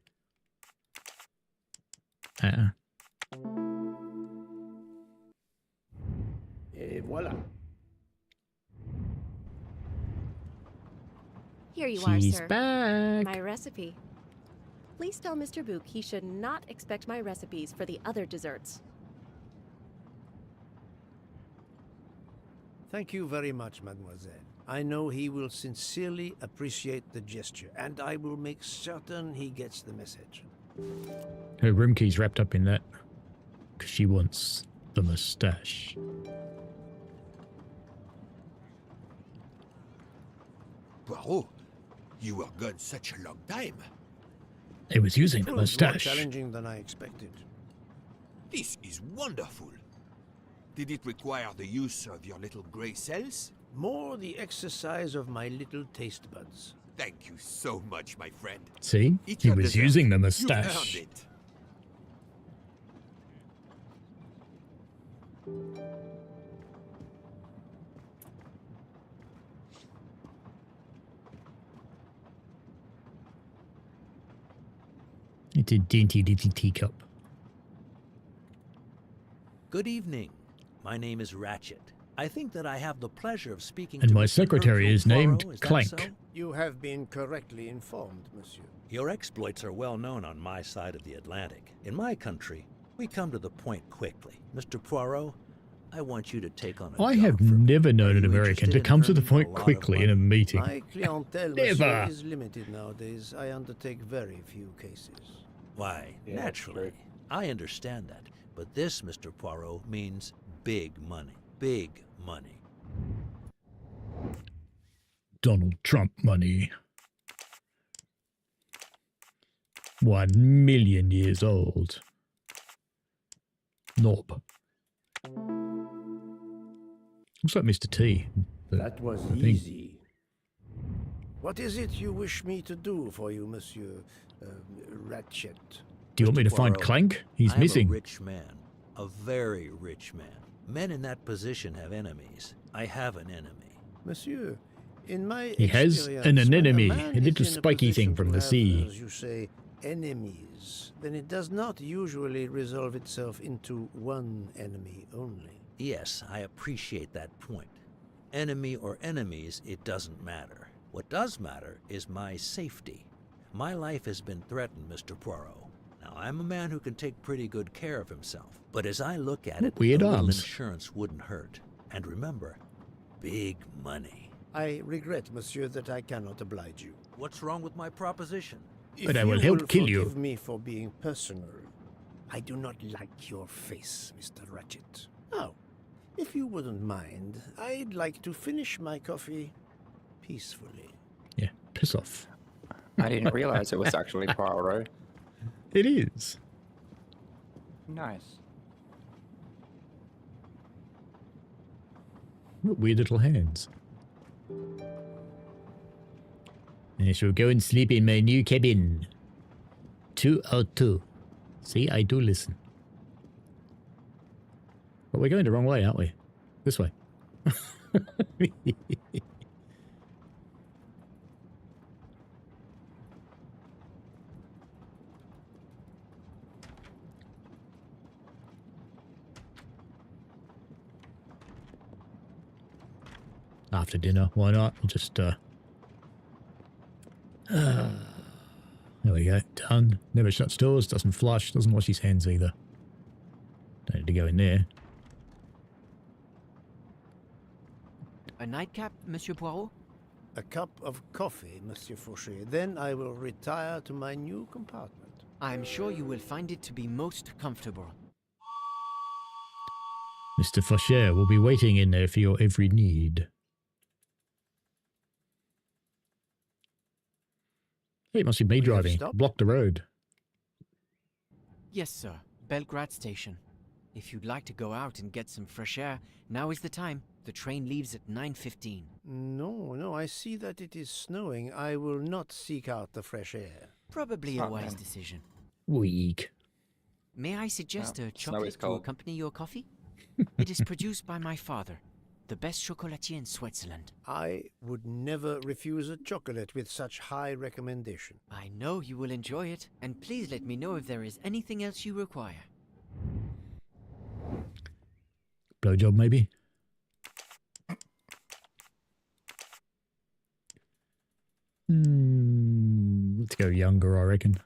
Et voilà. Here you are, She's sir. back. My recipe. Please tell Mr. Book he should not expect my recipes for the other desserts. Thank you very much, mademoiselle. I know he will sincerely appreciate the gesture, and I will make certain he gets the message. Her room key's wrapped up in that. Because she wants the mustache. Poirot, you were gone such a long time. It was using It the was more mustache. challenging than I expected. This is wonderful. Did it require the use of your little grey cells? More the exercise of my little taste buds. Thank you so much, my friend. See? It's He your was dessert. using the You've mustache. earned it. It's a dainty little teacup. Good evening. My name is Ratchet. I think that I have the pleasure of speaking And to my Mr. secretary Hercule is named Poirot. Is that Clank. so? You have been correctly informed, monsieur. Your exploits are well known on my side of the Atlantic. In my country, we come to the point quickly. Mr. Poirot, I want you to take on a I job have for me. never known Are an you American to interested in come to the earning a point lot of quickly in a money? meeting. My clientele, Never. monsieur, is limited nowadays. I undertake very few cases. Why, Yeah, that's naturally. I understand that. But this, Mr. Poirot, means big money. Big money. Donald Trump money. 1 million years old. Knob. Looks like Mr. T. but That was I think- easy. What is it you wish me to do for you, monsieur Ratchet? Do you want me to find Poirot, Clank? He's I'm missing. a rich man. A very rich man. Men in that position have enemies. I have an enemy. Monsieur, in my He has experience, an when enemy, man a little is in spiky position thing from to the have, sea. As you say, enemies, then it does not usually resolve itself into one enemy only. Yes, I appreciate that point. Enemy or enemies, it doesn't matter. What does matter is my safety. My life has been threatened, Mr. Poirot. Now, I'm a man who can take pretty good care of himself. But as I look at it, Weird a little arms. insurance wouldn't hurt. And remember, big money. I regret, monsieur, that I cannot oblige you. What's wrong with my proposition? But I will help kill you. Forgive me for being personal. I do not like your face, Mr. Ratchet. Oh, if you wouldn't mind, I'd like to finish my coffee peacefully. Yeah, piss off. I didn't realize it was actually Poirot. It is. Nice. Weird little hands. I shall go and sleep in my new cabin. 202. See, I do listen. But we're going the wrong way, aren't we? This way. After dinner, why not? We'll just, there we go. Done. Never shuts doors, doesn't flush, doesn't wash his hands either. Don't need to go in there. A nightcap, Monsieur Poirot? A cup of coffee, Monsieur Fauché. Then I will retire to my new compartment. I'm sure you will find it to be most comfortable. Mr. Fauché will be waiting in there for your every need. Hey, it must be me driving. Block the road. Yes, sir. Belgrade Station. If you'd like to go out and get some fresh air, now is the time. The train leaves at 9:15. No, I see that it is snowing. I will not seek out the fresh air. Probably a wise decision. Weak. May I suggest Well, a snow is chocolate to cold. accompany your coffee? It is produced by my father, the best chocolatier in Switzerland. I would never refuse a chocolate with such high recommendation. I know you will enjoy it, and please let me know if there is anything else you require. Blowjob, maybe? Let's go younger, I reckon.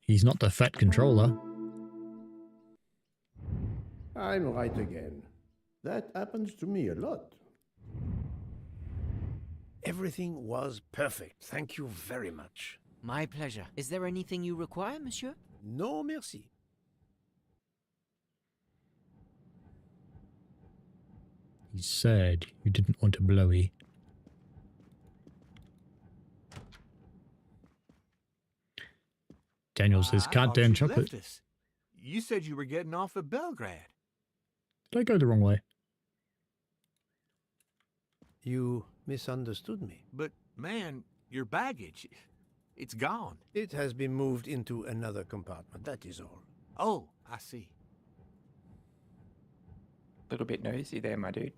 He's not the fat controller. I'm right again. That happens to me a lot. Everything was perfect. Thank you very much. My pleasure. Is there anything you require, monsieur? No, merci. He's sad you didn't want a blowy. Daniel says, can't damn chocolate. You said you were getting off at Belgrade. Did I go the wrong way? You misunderstood me. But, man, your baggage, it's gone. It has been moved into another compartment, that is all. Oh, I see. Little bit nosy there, my dude.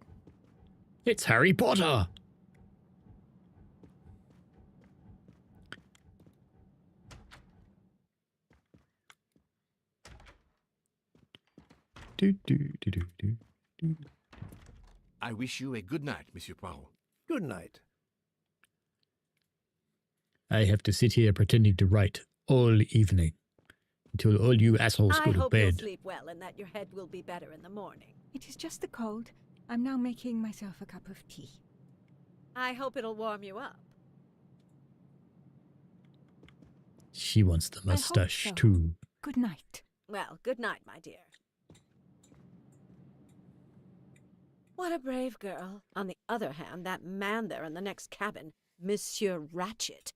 It's Harry Potter! I wish you a good night, Monsieur Poirot. Good night. I have to sit here pretending to write all evening until all you assholes go I to hope you'll bed. sleep well and that your head will be better in the morning. It is just the cold. I'm now making myself a cup of tea. I hope it'll warm you up. She wants the mustache so. too. Good night. Well, good night, my dear. What a brave girl. On the other hand, that man there in the next cabin, Monsieur Ratchet,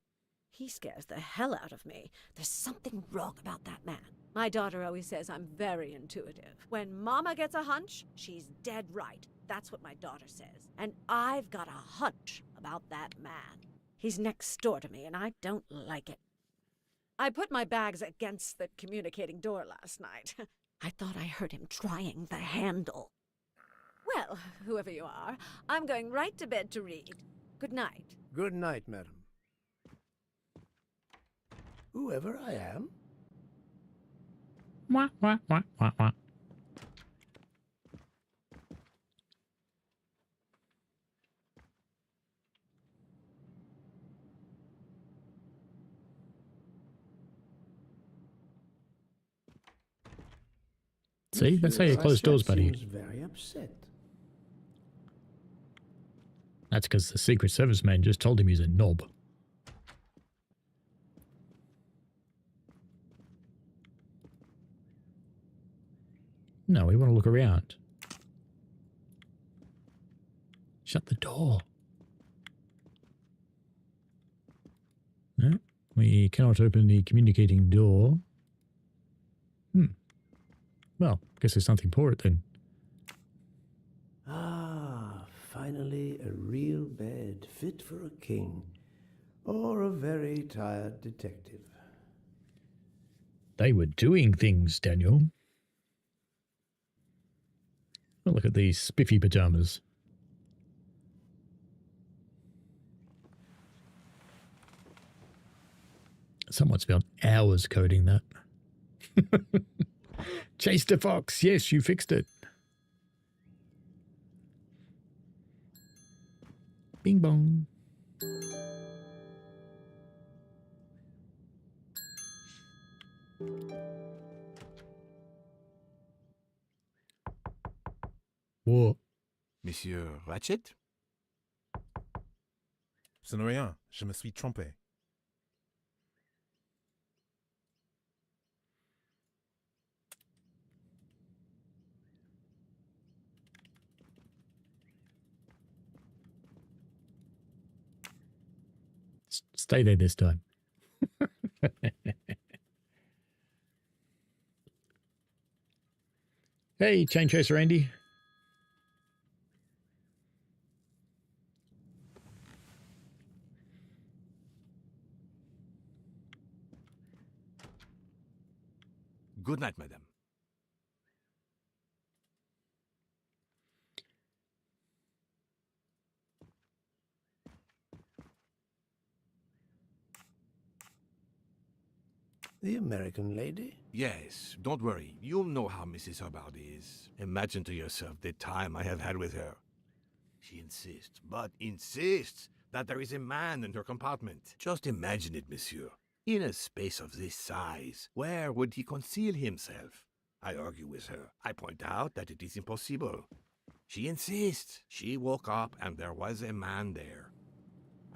he scares the hell out of me. There's something wrong about that man. My daughter always says I'm very intuitive. When Mama gets a hunch, she's dead right. That's what my daughter says. And I've got a hunch about that man. He's next door to me, and I don't like it. I put my bags against the communicating door last night. I thought I heard him trying the handle. Well, whoever you are, I'm going right to bed to read. Good night. Good night, madam. Whoever I am? Wah, wah, wah, wah, wah. See, that's how you close doors, buddy. Seems very upset. That's because the Secret Service man just told him he's a knob. No, we want to look around. Shut the door. No, we cannot open the communicating door. Well, I guess there's nothing for it then. finally a real bed fit for a king or a very tired detective. They were doing things, Daniel. Oh, look at these spiffy pajamas. Someone spent hours coding that. Chase the fox. Yes, you fixed it. Bing bong. What? Monsieur Ratchet? Ce n'est rien, je me suis trompé. Stay there this time. Hey, Chain Chaser Andy. Good night, madame. The American lady? Yes, don't worry. You'll know how Mrs. Hubbard is. Imagine to yourself the time I have had with her. She insists, but insists, that there is a man in her compartment. Just imagine it, monsieur. In a space of this size, where would he conceal himself? I argue with her. I point out that it is impossible. She insists. She woke up and there was a man there.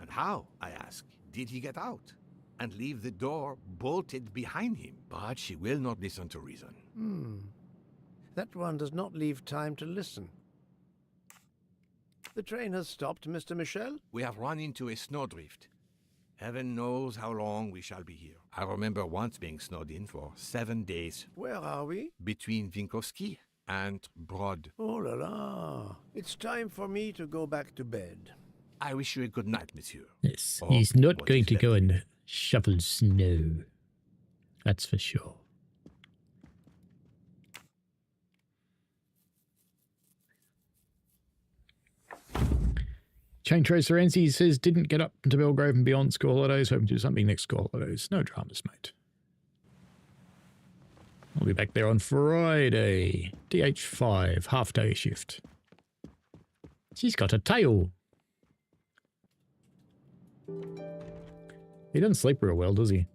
And how, I ask, did he get out? And leave the door bolted behind him? But she will not listen to reason. That one does not leave time to listen. The train has stopped, Mr. Michel? We have run into a snowdrift. Heaven knows how long we shall be here. I remember once being snowed in for 7 days. Where are we? Between Winkowski and Brod. Oh la la. It's time for me to go back to bed. I wish you a good night, monsieur. Yes, Or he's not what going is to left go of and it. shovel snow. That's for sure. Chain Tracer NC says, didn't get up to Belgrave and beyond school holidays. Hoping to do something next school holidays. No dramas, mate. I'll be back there on Friday. DH5, half-day shift. She's got a tail. He doesn't sleep real well, does he?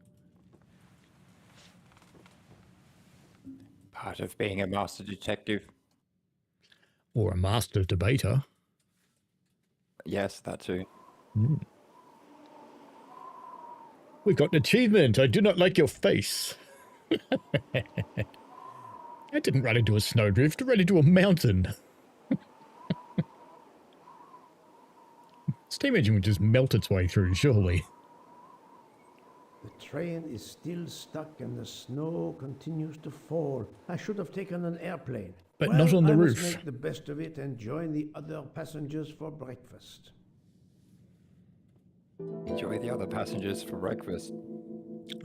Part of being a master detective. Or a master debater. Yes, that too. We've got an achievement. I do not like your face. I didn't run into a snowdrift. I ran into a mountain. Steam engine would just melt its way through, surely. The train is still stuck and the snow continues to fall. I should have taken an airplane. But Well, not on the I roof. must make the best of it and join the other passengers for breakfast. Enjoy the other passengers for breakfast.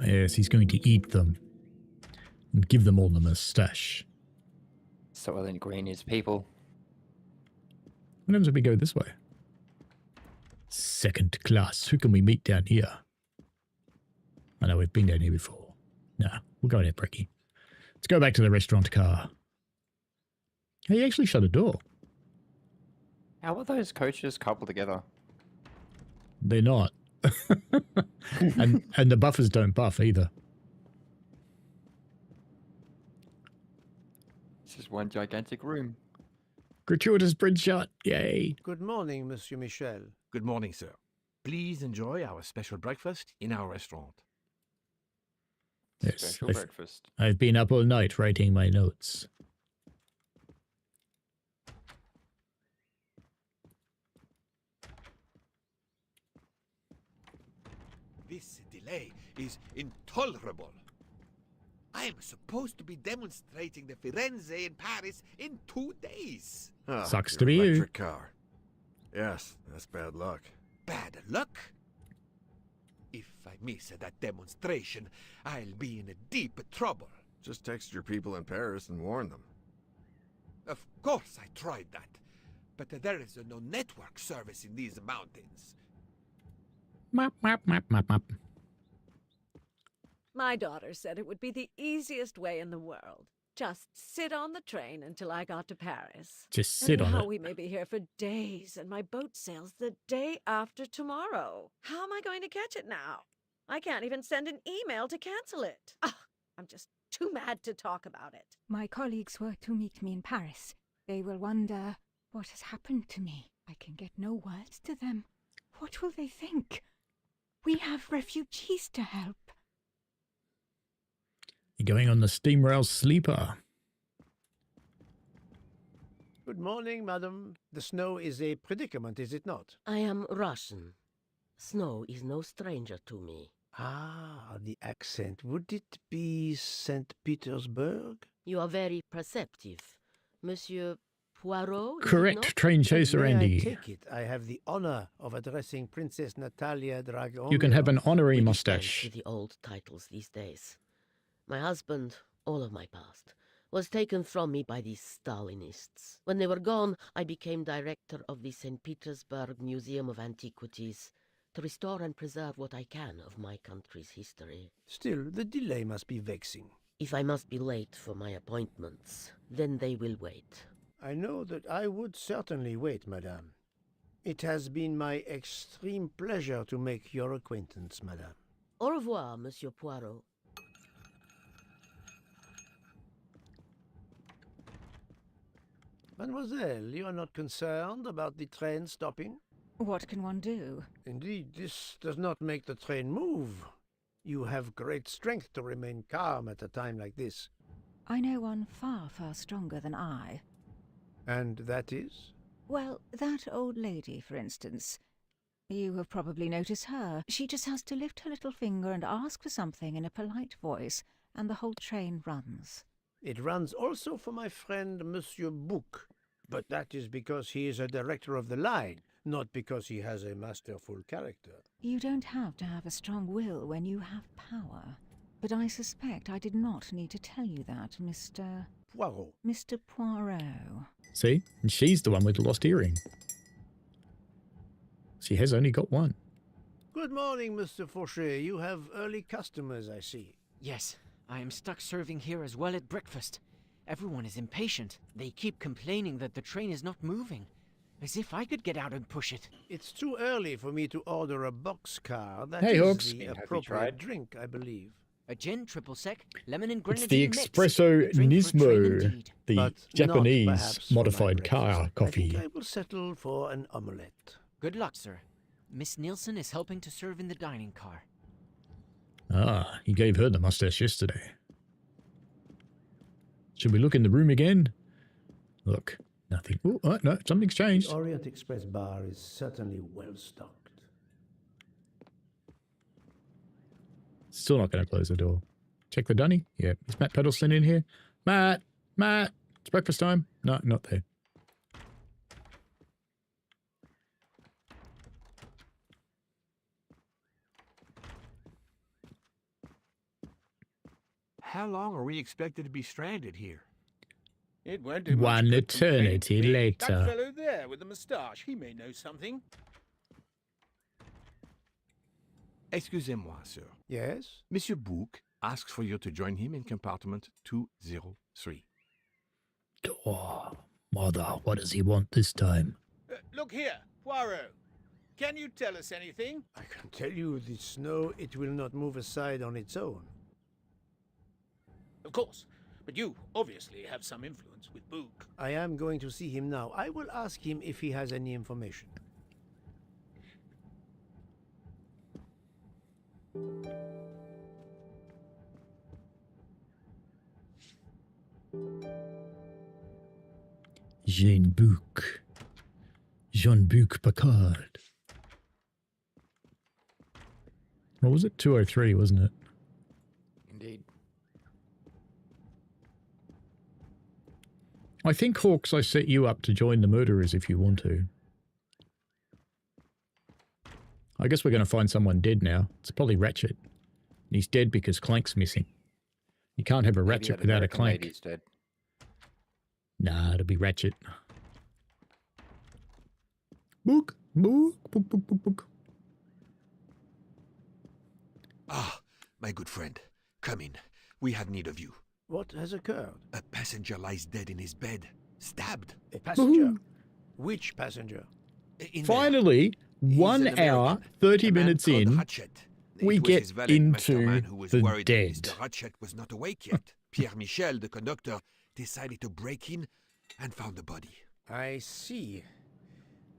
Yes, he's going to eat them. And give them all the moustache. Soylent Green is people. What happens if we go this way? Second class. Who can we meet down here? I know we've been down here before. Nah, we'll go there, Brecky. Let's go back to the restaurant car. Hey, he actually shut a door. How are those coaches coupled together? They're not. and the buffers don't buff either. It's just one gigantic room. Gratuitous bridge shot. Yay. Good morning, Monsieur Michel. Good morning, sir. Please enjoy our special breakfast in our restaurant. Yes, Special breakfast. I've been up all night writing my notes. This delay is intolerable. I am supposed to be demonstrating the Firenze in Paris in 2 days. Ah, Sucks your to be you. electric car. Yes, that's bad luck. Bad luck? If I miss that demonstration, I'll be in deep trouble. Just text your people in Paris and warn them. Of course I tried that, but there is no network service in these mountains. Map, map, map, map, map. My daughter said it would be the easiest way in the world. Just sit on the train until I got to Paris. Just sit and on now it. we may be here for days, and my boat sails the day after tomorrow. How am I going to catch it now? I can't even send an email to cancel it. I'm just too mad to talk about it. My colleagues were to meet me in Paris. They will wonder what has happened to me. I can get no words to them. What will they think? We have refugees to help. You're going on the steam rail sleeper. Good morning, madam. The snow is a predicament, is it not? I am Russian. Snow is no stranger to me. Ah, the accent. Would it be St. Petersburg? You are very perceptive. Monsieur Poirot? Correct, train chaser May Andy. I take it? I have the honor of addressing Princess Natalia Dragon. You can have an honorary We mustache. dispense with the old titles these days. My husband, all of my past, was taken from me by these Stalinists. When they were gone, I became director of the St. Petersburg Museum of Antiquities to restore and preserve what I can of my country's history. Still, the delay must be vexing. If I must be late for my appointments, then they will wait. I know that I would certainly wait, madame. It has been my extreme pleasure to make your acquaintance, madame. Au revoir, Monsieur Poirot. Mademoiselle, you are not concerned about the train stopping? What can one do? Indeed, this does not make the train move. You have great strength to remain calm at a time like this. I know one far, far stronger than I. And that is? Well, that old lady, for instance. You have probably noticed her. She just has to lift her little finger and ask for something in a polite voice, and the whole train runs. It runs also for my friend Monsieur Bouc, but that is because he is a director of the line, not because he has a masterful character. You don't have to have a strong will when you have power. But I suspect I did not need to tell you that, Mr. Poirot. Mr. Poirot. See? And she's the one with the lost earring. She has only got one. Good morning, Mr. Fauchet. You have early customers, I see. Yes, I am stuck serving here as well at breakfast. Everyone is impatient. They keep complaining that the train is not moving. As if I could get out and push it. It's too early for me to order a boxcar. That Hey, is Hawks. the Have you appropriate tried? drink, I believe. A gin, triple sec, lemon and It's grenadine the mix. Espresso A drink for a train Nismo, indeed. the But not Japanese perhaps for my modified breakfast. car I coffee. think I will settle for an omelette. Good luck, sir. Miss Nielsen is helping to serve in the dining car. Ah, he gave her the mustache yesterday. Should we look in the room again? Look, nothing. Oh, no, something's The changed. Orient Express bar is certainly well stocked. Still not going to close the door. Check the dunny. Yeah, is Matt Peddleston in here? Matt, it's breakfast time. No, not there. How long are we expected to be stranded here? It won't do much One good complaining eternity to me. later. That fellow there with the moustache, he may know something. Excusez-moi, sir. Yes? Monsieur Bouc asks for you to join him in compartment 203. Oh, mother, what does he want this time? Look here, Poirot. Can you tell us anything? I can tell you the snow, it will not move aside on its own. Of course. But you obviously have some influence with Bouc. I am going to see him now. I will ask him if he has any information. Jean-Bouc Picard. What was it? 203, wasn't it? Indeed. I think, Hawks, I set you up to join the murderers if you want to. I guess we're going to find someone dead now. It's probably Ratchet. He's dead because Clank's missing. You can't have a Maybe Ratchet that without a American Clank. lady's dead. Nah, it'll be Ratchet. Book, book, book, book, book, book. Ah, my good friend. Come in. We have need of you. What has occurred? A passenger lies dead in his bed. Stabbed. A passenger? Which passenger? In Finally, He's 1 an hour, American. 30 A man minutes called in, Ratchet. we It was get his valet, Master Man, into who was the worried that dead. Mr. Ratchet was not awake yet. Pierre Michel, the conductor, decided to break in and found the body. I see.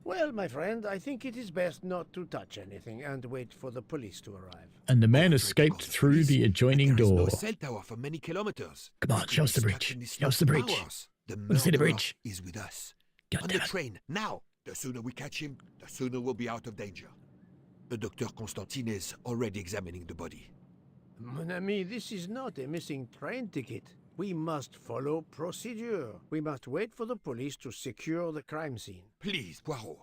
Well, my friend, I think it is best not to touch anything and wait for the police to arrive. And the man escaped through the adjoining There is door. no cell tower for many kilometers. Come on, We could show be us the stuck bridge. in this Show us the lot for bridge. hours. The Let us see the murderer bridge. is with us. God On damn the it. train, now. The sooner we catch him, the sooner we'll be out of danger. The Dr. Constantine is already examining the body. Mon ami, this is not a missing train ticket. We must follow procedure. We must wait for the police to secure the crime scene. Please, Poirot.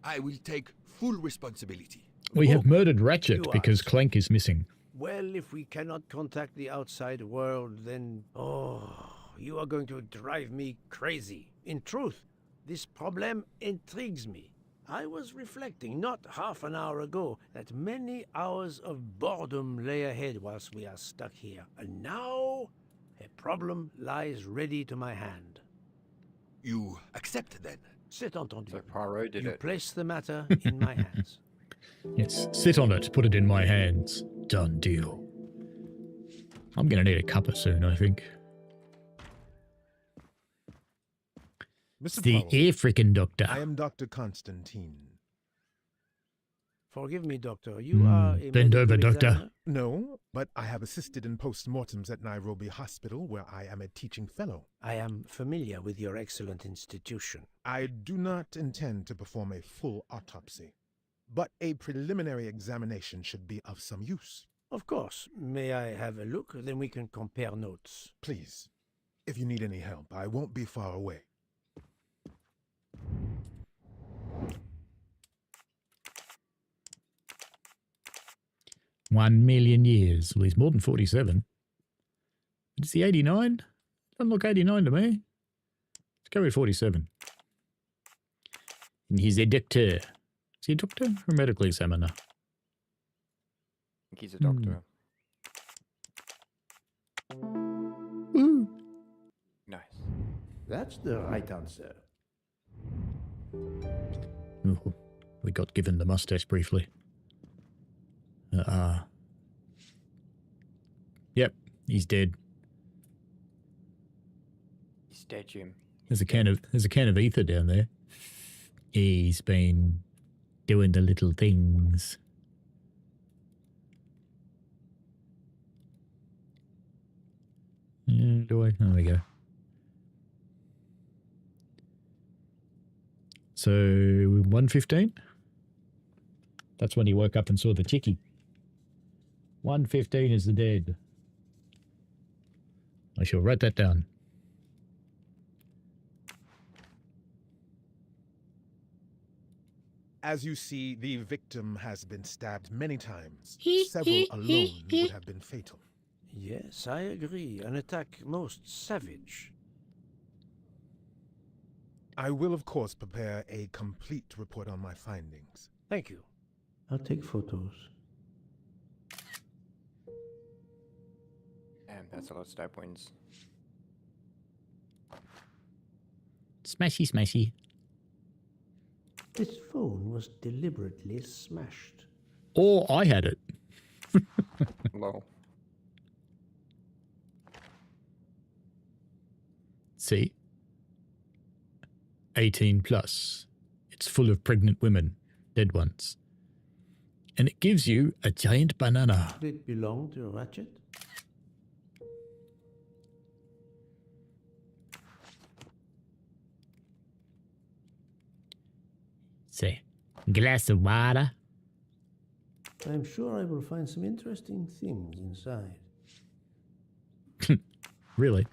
I will take full responsibility. We have murdered you Ratchet because asked. Clank is missing. Well, if we cannot contact the outside world, then... Oh, you are going to drive me crazy. In truth, this problem intrigues me. I was reflecting not half an hour ago that many hours of boredom lay ahead whilst we are stuck here. And now, a problem lies ready to my hand. You accept then? C'est entendu. So Poirot did You it. place the matter in my hands. Yes, sit on it, put it in my hands. Done deal. I'm going to need a cuppa soon, I think. It's Mr. the Poirot, African doctor. I am Dr. Constantine. Forgive me, Doctor. You are a bend over, medical Doctor. examiner? No, but I have assisted in post-mortems at Nairobi Hospital, where I am a teaching fellow. I am familiar with your excellent institution. I do not intend to perform a full autopsy, but a preliminary examination should be of some use. Of course. May I have a look? Then we can compare notes. Please, if you need any help, I won't be far away. One million years. Well, he's more than 47. Is he 89? Doesn't look 89 to me. Let's go with 47. And he's a doctor. Is he a doctor or a medical examiner? I think he's a doctor. Ooh. Nice. That's the right answer. Ooh, we got given the mustache briefly. Yep, he's dead. He's dead, Jim. There's a can of ether down there. He's been doing the little things. There we go. So 1:15. That's when he woke up and saw the chickie. 1:15 is the dead. I shall write that down. As you see, the victim has been stabbed many times. Several alone would have been fatal. Yes, I agree. An attack most savage. I will, of course, prepare a complete report on my findings. Thank you. I'll take photos. Damn, that's a lot of stab wounds. Smashy, smashy. This phone was deliberately smashed. Or I had it. Lol. See? 18 plus. It's full of pregnant women, dead ones. And it gives you a giant banana. Did it belong to Ratchet? Say, glass of water. I'm sure I will find some interesting things inside. Really?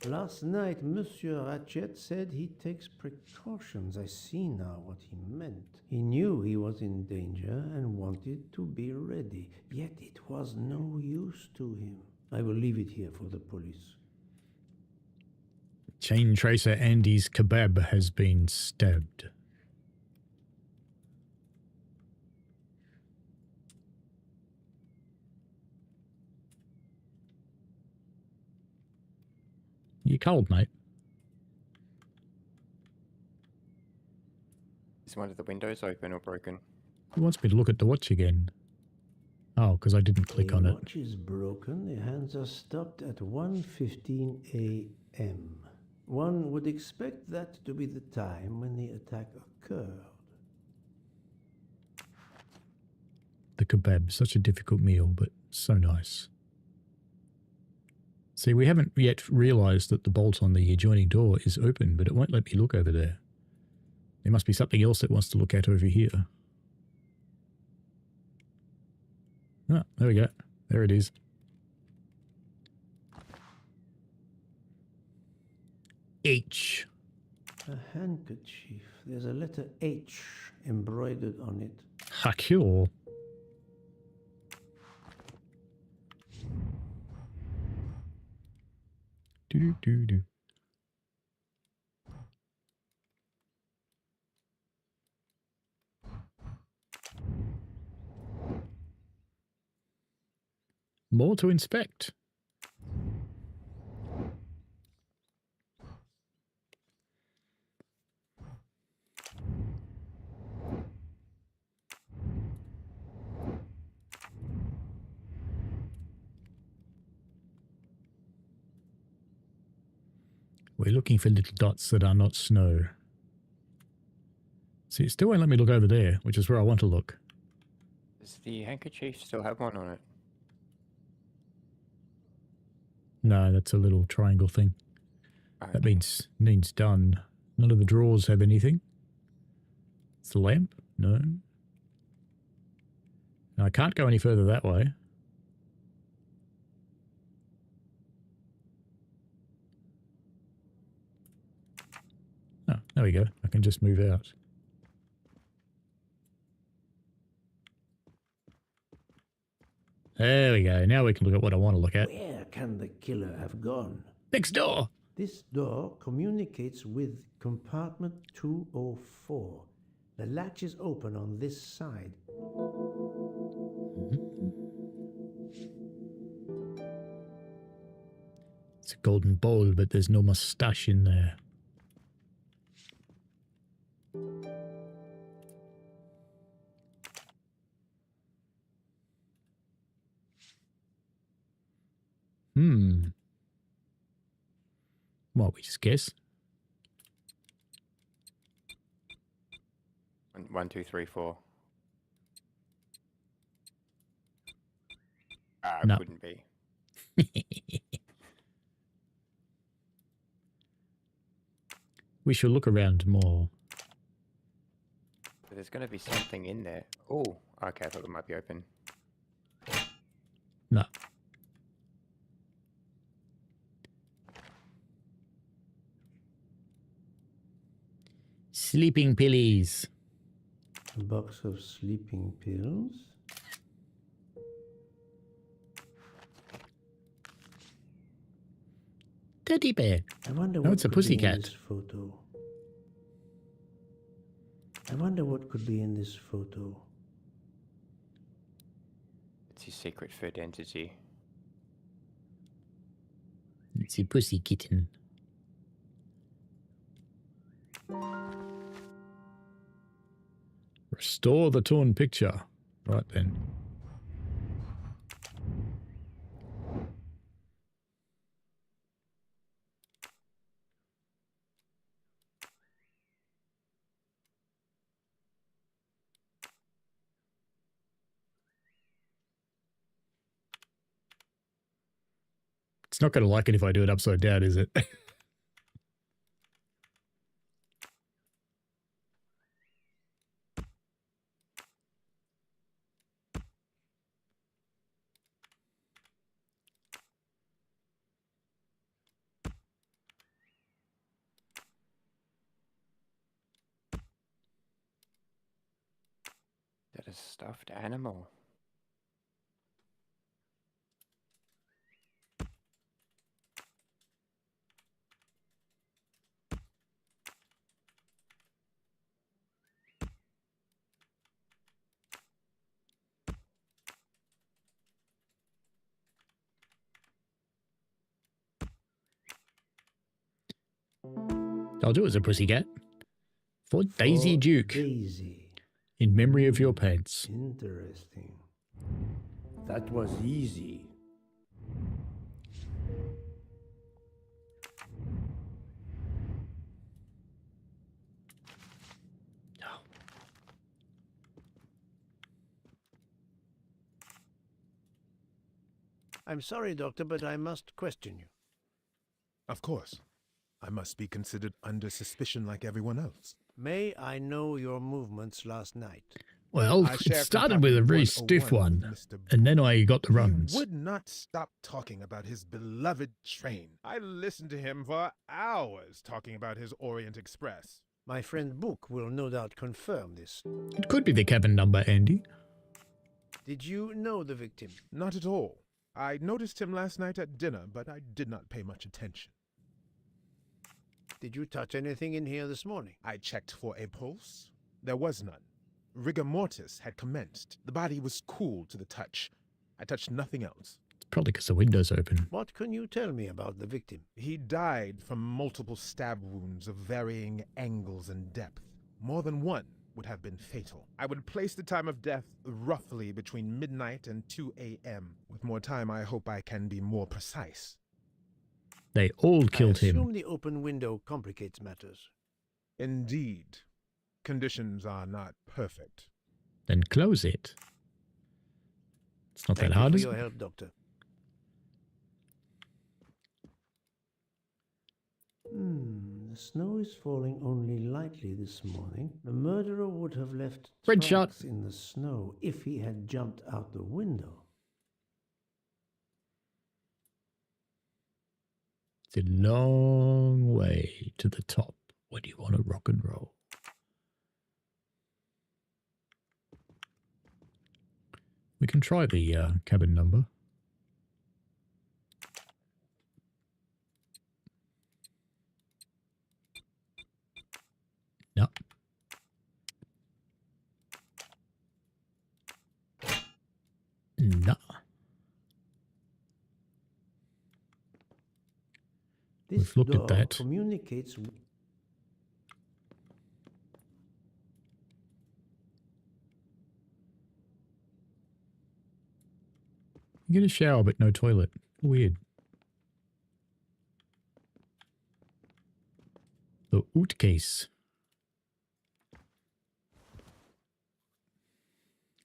Last night, Monsieur Ratchet said he takes precautions. I see now what he meant. He knew he was in danger and wanted to be ready, yet it was no use to him. I will leave it here for the police. Chain tracer Andy's kebab has been stabbed. You cold, mate? Is one of the windows open or broken? He wants me to look at the watch again. Oh, because I didn't click on it. The watch is broken. The hands are stopped at 1:15 a.m. One would expect that to be the time when the attack occurred. The kebab, such a difficult meal, but so nice. See, we haven't yet realised that the bolt on the adjoining door is open, but it won't let me look over there. There must be something else it wants to look at over here. Ah, there we go. There it is. H. A handkerchief. There's a letter H embroidered on it. Hakil. Do. More to inspect. We're looking for little dots that are not snow. See, it still won't let me look over there, which is where I want to look. Does the handkerchief still have one on it? No, that's a little triangle thing. Okay. That means done. None of the drawers have anything. It's the lamp? No. No, I can't go any further that way. Oh, there we go. I can just move out. There we go. Now we can look at what I want to look at. Where can the killer have gone? Next door. This door communicates with compartment 204. The latch is open on this side. It's a golden bowl, but there's no moustache in there. Well, we just guess. 1, 2, 3, 4. Ah, it No. couldn't be. We should look around more. But there's going to be something in there. Oh, okay, I thought it might be open. No. Sleeping pillies. A box of sleeping pills. Teddy bear. I wonder No, what it's a could be in pussycat. this photo. I wonder what could be in this photo. It's his secret for identity. It's a pussy kitten. Restore the torn picture. Right then. It's not going to like it if I do it upside down, is it? stuffed animal. I'll do as a pussycat. For Daisy Duke. Daisy. In memory of your pants. Interesting. That was easy. I'm sorry, Doctor, but I must question you. Of course. I must be considered under suspicion like everyone else. May I know your movements last night? Well, I it share started with a very compartment stiff 101 one, with Mr. and then I got the He runs. would not stop talking about his beloved train. I listened to him for hours talking about his Orient Express. My friend Book will no doubt confirm this. It could be the cabin number, Andy. Did you know the victim? Not at all. I noticed him last night at dinner, but I did not pay much attention. Did you touch anything in here this morning? I checked for a pulse. There was none. Rigor mortis had commenced. The body was cool to the touch. I touched nothing else. It's probably because the window's open. What can you tell me about the victim? He died from multiple stab wounds of varying angles and depth. More than one would have been fatal. I would place the time of death roughly between midnight and 2 a.m. With more time, I hope I can be more precise. They all killed I him. assume the open window complicates matters. Indeed. Conditions are not perfect. Then close it. It's not Thank that hard, you is for your it? help, Doctor. The snow is falling only lightly this morning. The murderer would have left Red shot. tracks in the snow if he had jumped out the window. It's a long way to the top when you want to rock and roll. We can try the cabin number. No. No. This We've looked at door that. communicates. You get a shower but no toilet. Weird. The oot case.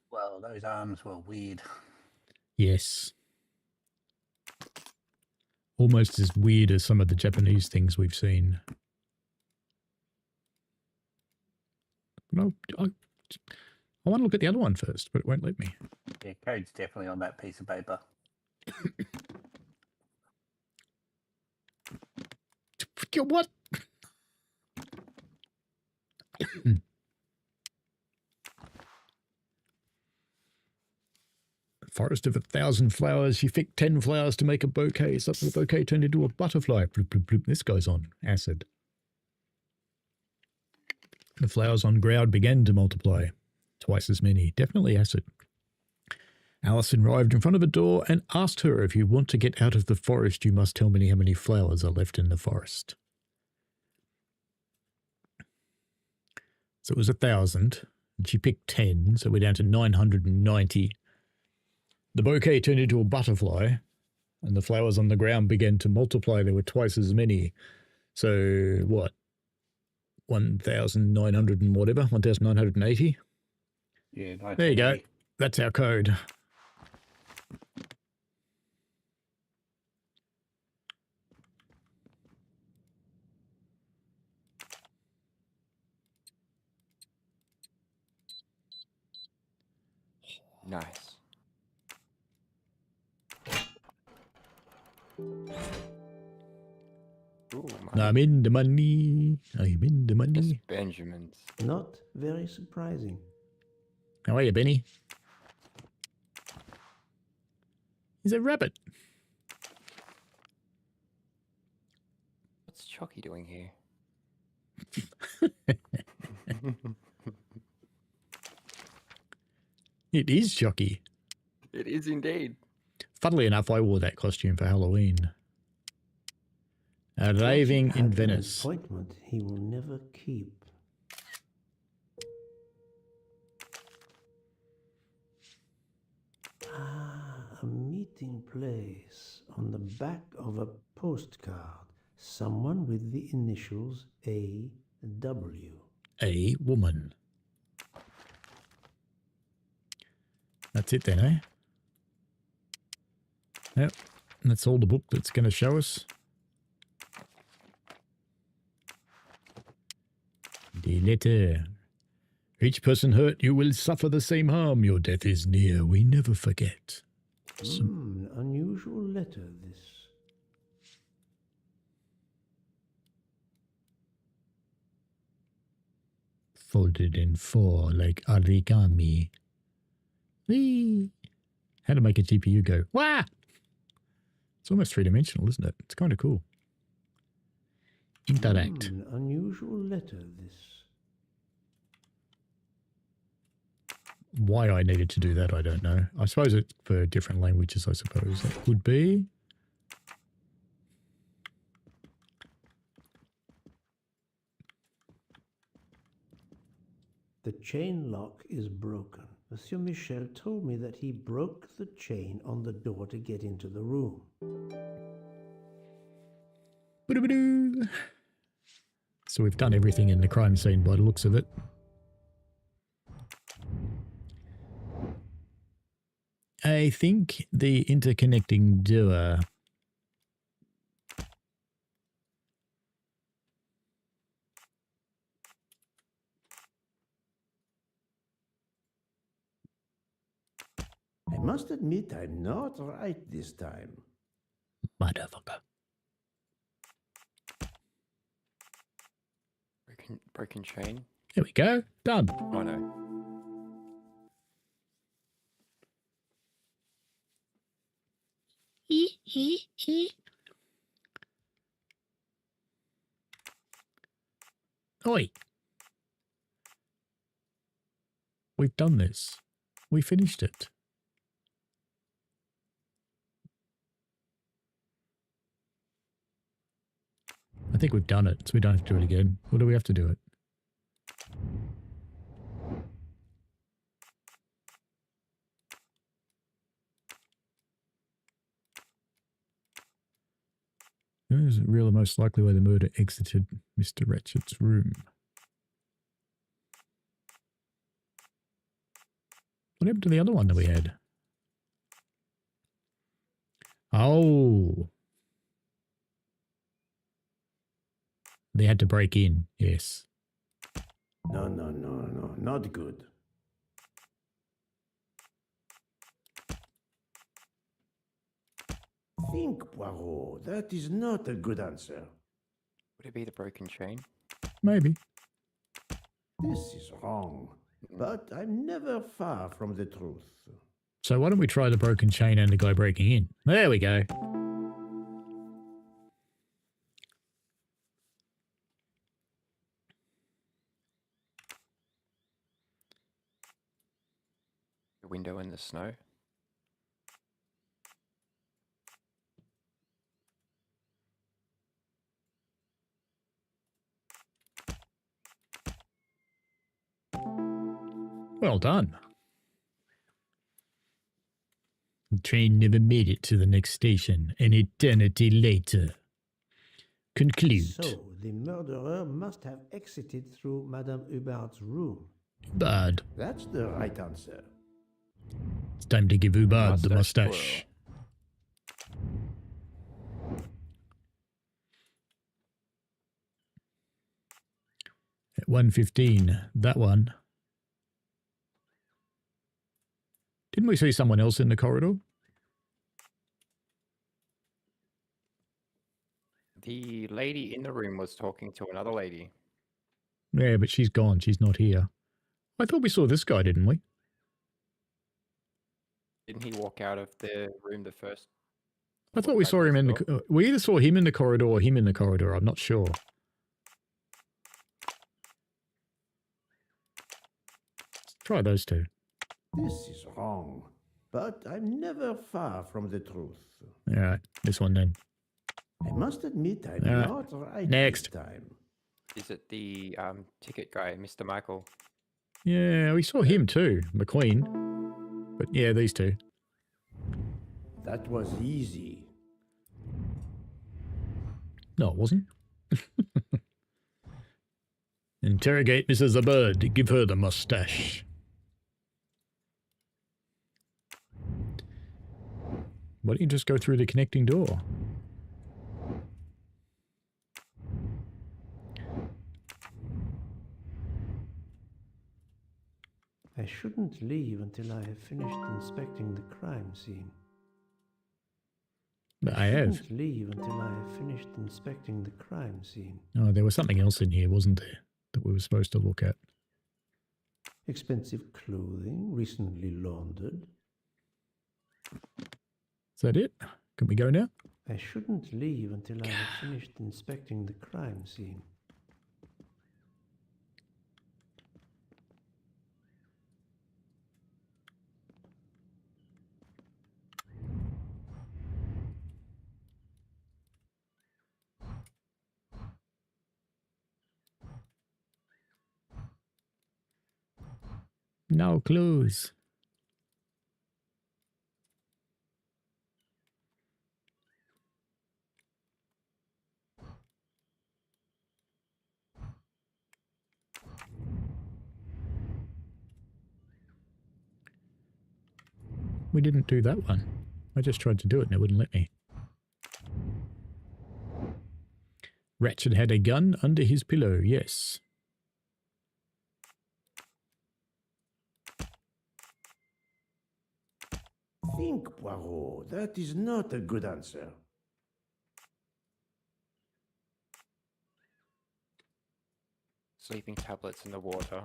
Well, those arms were weird. Yes. Almost as weird as some of the Japanese things we've seen. No, I want to look at the other one first, but it won't let me. Yeah, code's definitely on that piece of paper. What? Forest of 1,000 flowers. You pick 10 flowers to make a bouquet. Suddenly the bouquet turned into a butterfly. Bloop, bloop, bloop. This goes on. Acid. The flowers on ground began to multiply. Twice as many. Definitely acid. Alison arrived in front of a door and asked her, if you want to get out of the forest, you must tell me how many flowers are left in the forest. So it was 1,000. And she picked 10. So we're down to 990. The bouquet turned into a butterfly, and the flowers on the ground began to multiply. There were twice as many. So, what? 1,900 and whatever? 1,980? Yeah, There you go. That's our code. Nice. Ooh, I'm in the money. I'm in the money. Benjamins. Not very surprising. How are you, Benny? He's a rabbit. What's Chucky doing here? It is Chucky. It is indeed. Funnily enough, I wore that costume for Halloween. Arriving in Had an Venice. appointment he will never keep. A meeting place on the back of a postcard. Someone with the initials A.W. A woman. That's it then, eh? Yep. That's all the book that's going to show us. The letter. Each person hurt, you will suffer the same harm. Your death is near. We never forget. Unusual letter, this. Folded in four like origami. Whee! How to make a GPU go. Wah! It's almost three-dimensional, isn't it? It's kind of cool. Interact. Unusual letter, this. Why I needed to do that, I don't know. I suppose it's for different languages, I suppose. That would be. The chain lock is broken. Monsieur Michel told me that he broke the chain on the door to get into the room. So we've done everything in the crime scene by the looks of it. I think the interconnecting door. I must admit I'm not right this time. Motherfucker. Broken chain. There we go. Done. Oh no. Oi. We've done this. We finished it. I think we've done it, so we don't have to do it again. Or do we have to do it? Who is it really most likely where the murder exited Mr. Ratchet's room? What happened to the other one that we had? Oh. They had to break in, yes. No, not good. Think, Poirot. That is not a good answer. Would it be the broken chain? Maybe. This is wrong. But I'm never far from the truth. So why don't we try the broken chain and the guy breaking in? There we go. The window in the snow. Well done. The train never made it to the next station. An eternity later. Conclude. So, the murderer must have exited through Madame Hubbard's room. Bad. That's the right answer. It's time to give Hubbard the mustache. At 1:15, that one. Didn't we see someone else in the corridor? The lady in the room was talking to another lady. Yeah, but she's gone. She's not here. I thought we saw this guy, didn't we? Didn't he walk out of the room the first? I thought we saw him in the... We either saw him in the corridor or him in the corridor. I'm not sure. Let's try those two. This is wrong, but I'm never far from the truth. All right, this one then. I must admit I'm All right. not right Next. this time. Is it the ticket guy, Mr. Michael? Yeah, we saw him too, McQueen. But yeah, these two. That was easy. No, it wasn't. Interrogate Mrs. the Bird. Give her the mustache. Why don't you just go through the connecting door? I shouldn't leave until I have finished inspecting the crime scene. But I have. Shouldn't leave until I have finished inspecting the crime scene. Oh, there was something else in here, wasn't there, that we were supposed to look at? Expensive clothing, recently laundered. Is that it? Can we go now? I shouldn't leave until I have finished inspecting the crime scene. No clues. We didn't do that one. I just tried to do it and it wouldn't let me. Ratchet had a gun under his pillow, yes. Think, Poirot. That is not a good answer. Sleeping tablets in the water.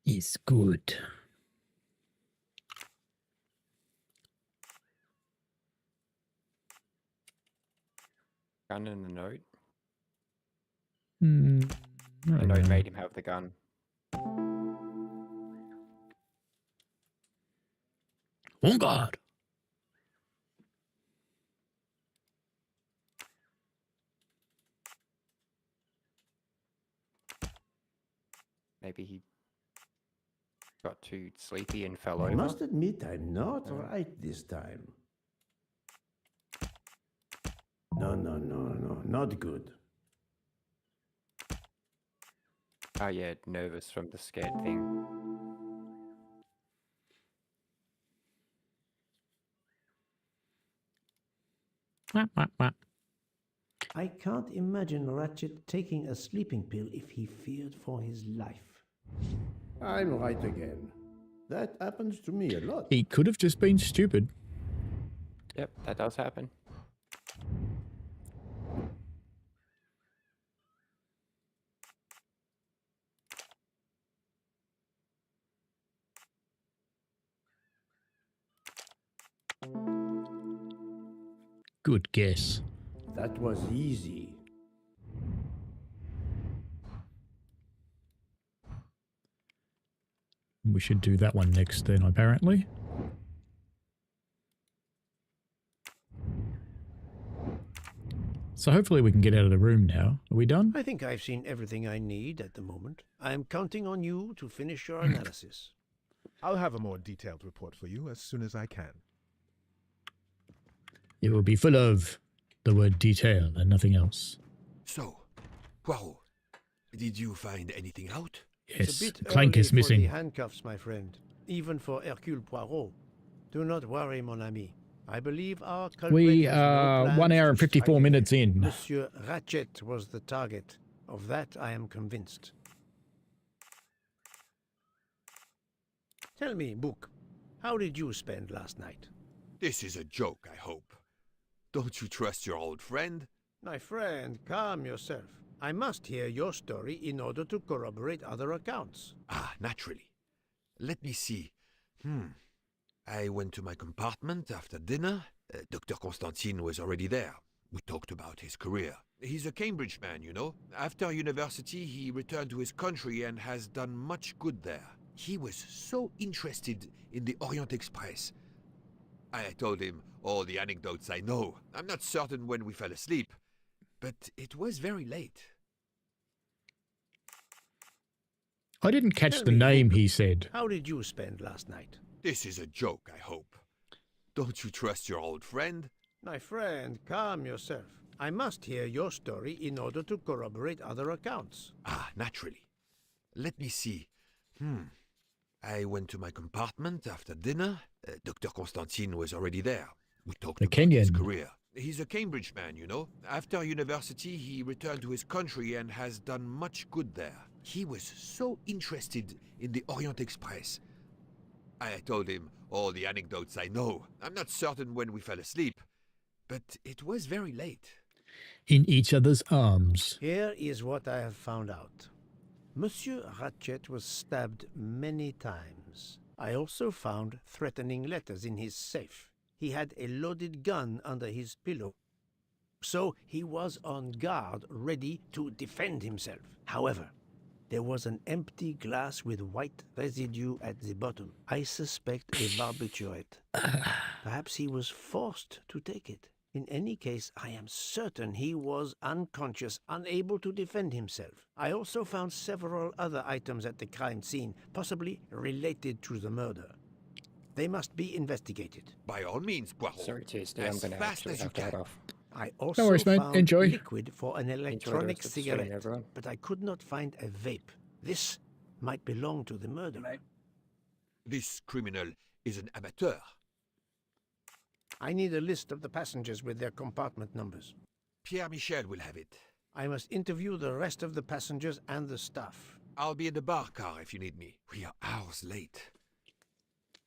Is good. Gun in the note. The note made him have the gun. On guard. Maybe he got too sleepy and fell I over. must admit I'm not right this time. No, not good. Oh yeah, nervous from the scared thing. I can't imagine Ratchet taking a sleeping pill if he feared for his life. I'm right again. That happens to me a lot. He could have just been stupid. Yep, that does happen. Good guess. That was easy. We should do that one next then, apparently. So hopefully we can get out of the room now. Are we done? I think I've seen everything I need at the moment. I'm counting on you to finish your analysis. I'll have a more detailed report for you as soon as I can. It will be full of the word detail and nothing else. So, Poirot, did you find anything out? It's a Yes, bit Clank early is missing. for the handcuffs, my friend. Even for Hercule Poirot. Do not worry, mon ami. I believe our culprit We has no are plans 1 hour to and 54 strike minutes in. Monsieur Ratchet was the target. Of that I am convinced. Tell me, Book, how did you spend last night? This is a joke, I hope. Don't you trust your old friend? My friend, calm yourself. I must hear your story in order to corroborate other accounts. Ah, naturally. Let me see. I went to my compartment after dinner. Dr. Constantine was already there. We talked about his career. He's a Cambridge man, you know. After university, he returned to his country and has done much good there. He was so interested in the Orient Express. I told him all the anecdotes I know. I'm not certain when we fell asleep, but it was very late. I didn't catch Tell the me, name Book, he said. How did you spend last night? This is a joke, I hope. Don't you trust your old friend? My friend, calm yourself. I must hear your story in order to corroborate other accounts. Ah, naturally. Let me see. I went to my compartment after dinner. Dr. Constantine was already there. We talked The about his Kenyan. career. He's a Cambridge man, you know. After university, he returned to his country and has done much good there. He was so interested in the Orient Express. I told him all the anecdotes I know. I'm not certain when we fell asleep, but it was very late. In each other's arms. Here is what I have found out. Monsieur Ratchet was stabbed many times. I also found threatening letters in his safe. He had a loaded gun under his pillow. So he was on guard, ready to defend himself. However, there was an empty glass with white residue at the bottom. I suspect a barbiturate. Perhaps he was forced to take it. In any case, I am certain he was unconscious, unable to defend himself. I also found several other items at the crime scene, possibly related to the murder. They must be investigated. By all means, Poirot. Sorry, TSD, I'm As going to fast actually as you have to head can. off. I also worries, mate. found Enjoy. liquid for an electronic rest of the stream, cigarette, everyone. but I could not find a vape. This might belong to the murderer. This criminal is an amateur. I need a list of the passengers with their compartment numbers. Pierre Michel will have it. I must interview the rest of the passengers and the staff. I'll be in the bar car if you need me. We are hours late.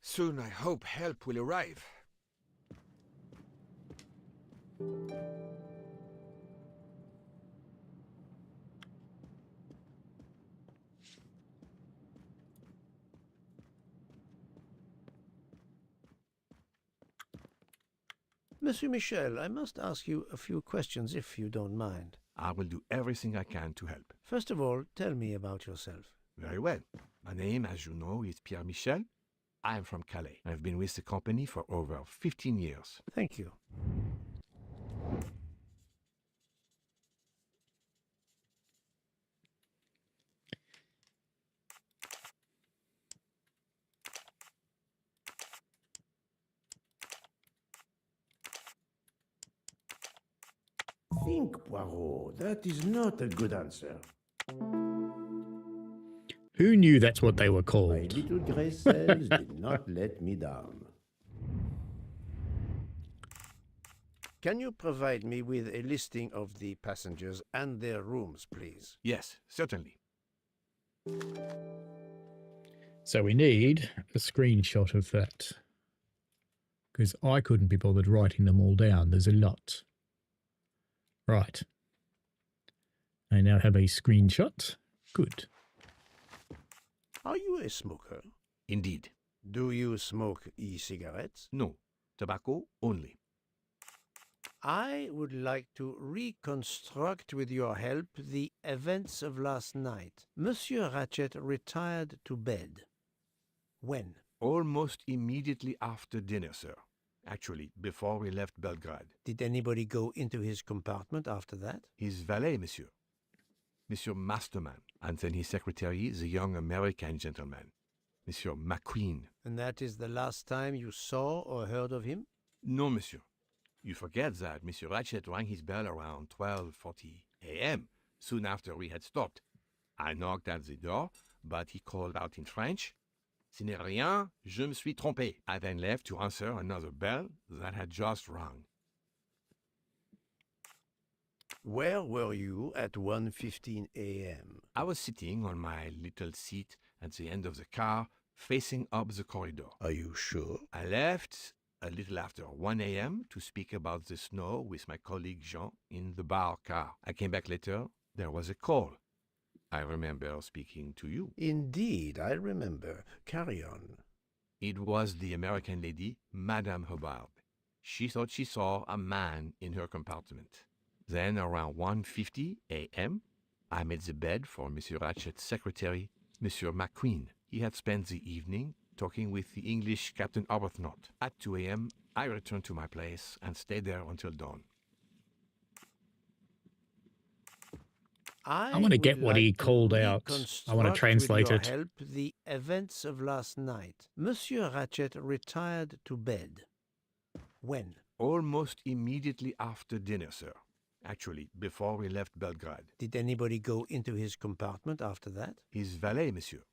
Soon I hope help will arrive. Monsieur Michel, I must ask you a few questions if you don't mind. I will do everything I can to help. First of all, tell me about yourself. Very well. My name, as you know, is Pierre Michel. I am from Calais. I've been with the company for over 15 years. Thank you. Think, Poirot. That is not a good answer. Who knew that's what they were My called? little grey cells did not let me down. Can you provide me with a listing of the passengers and their rooms, please? Yes, certainly. So we need a screenshot of that. Because I couldn't be bothered writing them all down. There's a lot. Right. I now have a screenshot. Good. Are you a smoker? Indeed. Do you smoke e-cigarettes? No. Tobacco only. I would like to reconstruct with your help the events of last night. Monsieur Ratchet retired to bed. When? Almost immediately after dinner, sir. Actually, before we left Belgrade. Did anybody go into his compartment after that? His valet, monsieur. Monsieur Masterman. And then his secretary, the young American gentleman. Monsieur McQueen. And that is the last time you saw or heard of him? No, monsieur. You forget that Monsieur Ratchet rang his bell around 12:40 a.m., soon after we had stopped. I knocked at the door, but he called out in French, "Ce n'est rien, je me suis trompé." I then left to answer another bell that had just rung. Where were you at 1:15 a.m.? I was sitting on my little seat at the end of the car, facing up the corridor. Are you sure? I left a little after 1 a.m. to speak about the snow with my colleague Jean in the bar car. I came back later there was a call. I remember speaking to you. Indeed, I remember. Carry on. It was the American lady, Madame Hubbard. She thought she saw a man in her compartment. Then, around 1:50 a.m., I made the bed for Monsieur Ratchet's secretary, Monsieur McQueen. He had spent the evening talking with the English Captain Arbuthnot. At 2 a.m., I returned to my place and stayed there until dawn. I want to get what he called out. I want to translate with it. your help the events of last night. Monsieur Ratchet retired to bed. When? Almost immediately after dinner, sir. Actually, before we left Belgrade. Did anybody go into his compartment after that? His valet, monsieur.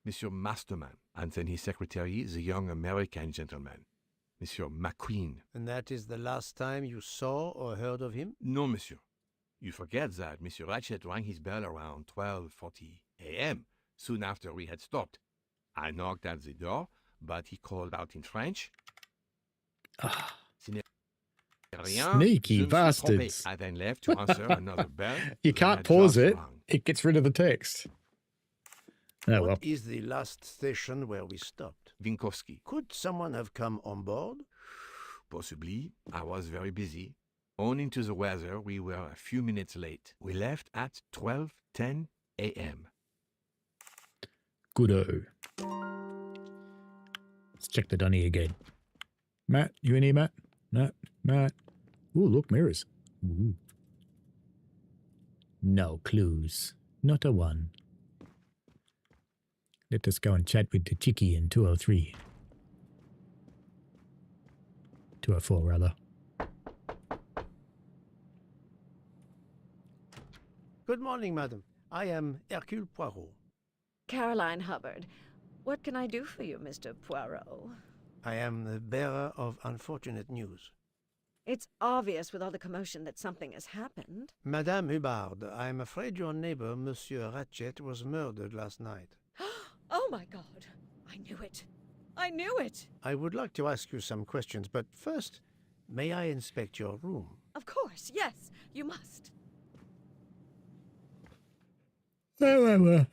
Monsieur Masterman. And then his secretary, the young American gentleman. Monsieur McQueen. And that is the last time you saw or heard of him? No, monsieur. You forget that Monsieur Ratchet rang his bell around 12:40 a.m., soon after we had stopped. I knocked at the door, but he called out in French. Sneaky bastards. I then left to answer another bell. You can't pause it. It gets rid of the text. Oh, well. What is the last station where we stopped? Vinkovsky. Could someone have come on board? Possibly. I was very busy. Owing to the weather, we were a few minutes late. We left at 12:10 a.m. Good-o. Let's check the dunny again. Matt, you in here, Matt? Matt. Ooh, look, mirrors. Ooh. No clues. Not a one. Let us go and chat with the chickie in 203. 204, rather. Good morning, madam. I am Hercule Poirot. Caroline Hubbard. What can I do for you, Mr. Poirot? I am the bearer of unfortunate news. It's obvious with all the commotion that something has happened. Madame Hubbard, I am afraid your neighbor, Monsieur Ratchet, was murdered last night. Oh my God! I knew it! I knew it! I would like to ask you some questions, but first, may I inspect your room? Of course, yes, you must. Well.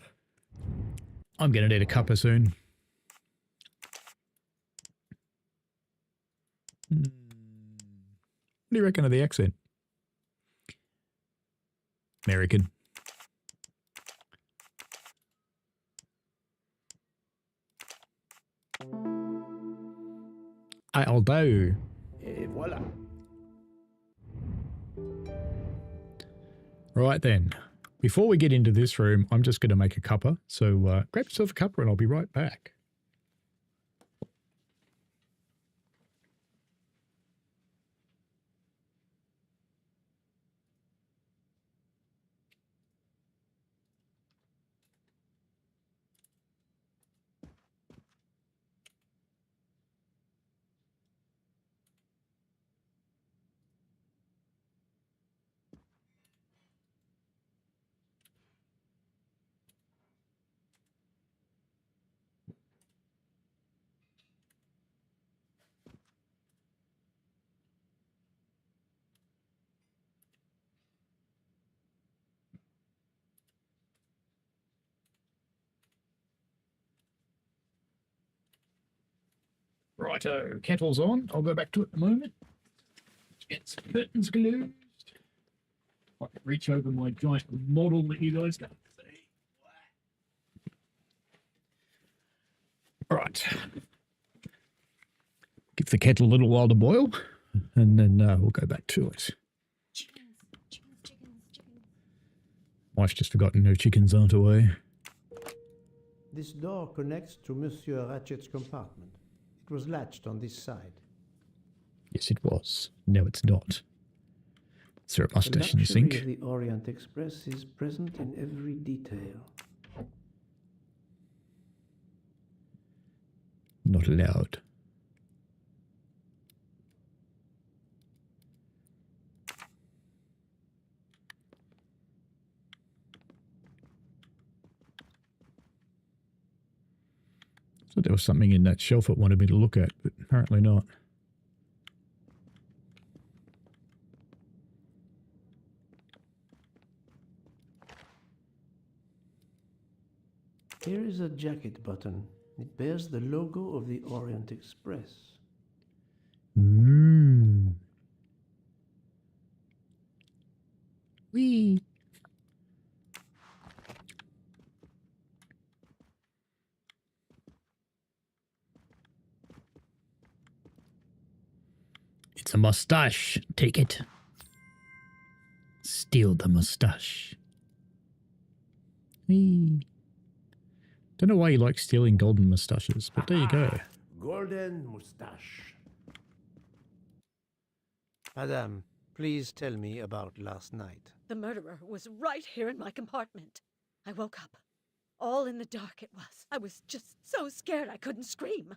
I'm going to need a cuppa soon. What do you reckon of the accent? American. I'll do. Et voilà. Right then. Before we get into this room, I'm just going to make a cuppa. So grab yourself a cuppa and I'll be right back. Righto, kettle's on. I'll go back to it in a moment. Get some curtains closed. I can reach over my giant model that you guys can't see. All right. Give the kettle a little while to boil, and then we'll go back to it. Wife's just forgotten no chickens aren't away. This door connects to Monsieur Ratchet's compartment. It was latched on this side. Yes, it was. No, it's not. Is there a mustache in the luxury sink? of the Orient Express is present in every detail. Not allowed. So there was something in that shelf it wanted me to look at, but apparently not. is a jacket button. It bears the logo of the Orient Express. Mmm. Wee. It's a mustache. Take it. Steal the mustache. Wee. Don't know why you like stealing golden mustaches, but there you go. Golden moustache. Madame, please tell me about last night. The murderer was right here in my compartment. I woke up. All in the dark it was. I was just so scared I couldn't scream.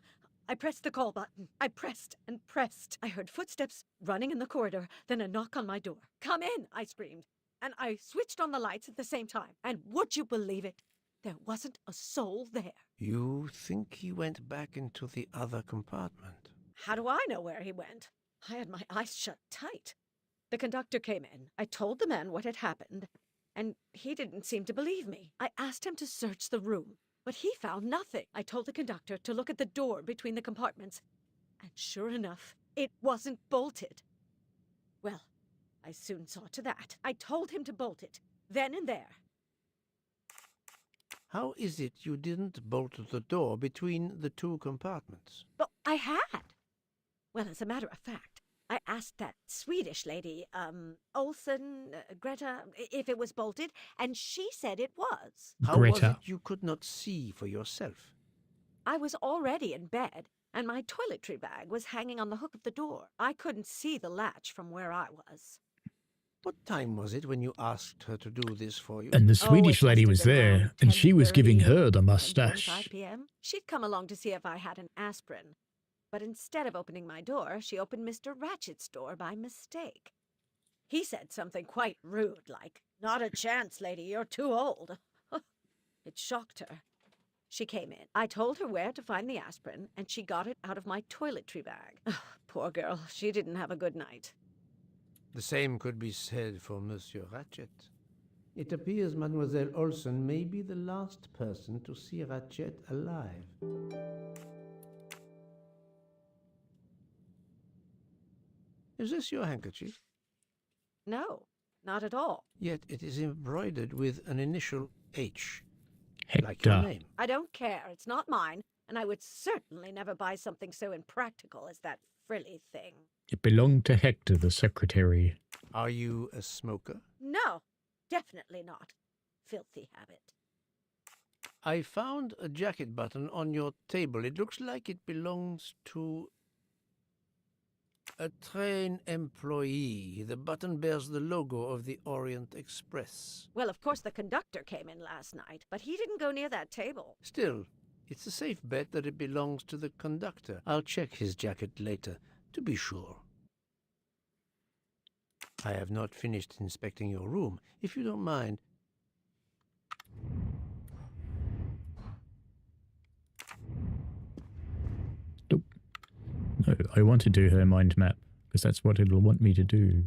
I pressed the call button. I pressed and pressed. I heard footsteps running in the corridor, then a knock on my door. "Come in," I screamed. And I switched on the lights at the same time. And would you believe it? There wasn't a soul there. You think he went back into the other compartment? How do I know where he went? I had my eyes shut tight. The conductor came in. I told the man what had happened, and he didn't seem to believe me. I asked him to search the room, but he found nothing. I told the conductor to look at the door between the compartments, and sure enough, it wasn't bolted. Well, I soon saw to that. I told him to bolt it, then and there. How is it you didn't bolt the door between the two compartments? But I had. Well, as a matter of fact, I asked that Swedish lady, Olsen, Greta, if it was bolted, and she said it was. How was it you could not see for yourself? I was already in bed, and my toiletry bag was hanging on the hook of the door. I couldn't see the latch from where I was. What time was it when you asked her to do this for you? And the Swedish lady was there, and she was giving her the mustache. 5 p.m. She'd come along to see if I had an aspirin. But instead of opening my door, she opened Mr. Ratchet's door by mistake. He said something quite rude, like, "Not a chance, lady, you're too old." It shocked her. She came in. I told her where to find the aspirin, and she got it out of my toiletry bag. Poor girl, she didn't have a good night. The same could be said for Monsieur Ratchet. It appears Mademoiselle Olsen may be the last person to see Ratchet alive. Is this your handkerchief? No, not at all. Yet it is embroidered with an initial H. Hector. Like your name. I don't care. It's not mine, and I would certainly never buy something so impractical as that frilly thing. It belonged to Hector, the secretary. Are you a smoker? No, definitely not. Filthy habit. I found a jacket button on your table. It looks like it belongs to a train employee. The button bears the logo of the Orient Express. Well, of course the conductor came in last night, but he didn't go near that table. Still, it's a safe bet that it belongs to the conductor. I'll check his jacket later, to be sure. I have not finished inspecting your room. If you don't mind, No, I want to do her mind map, because that's what it'll want me to do.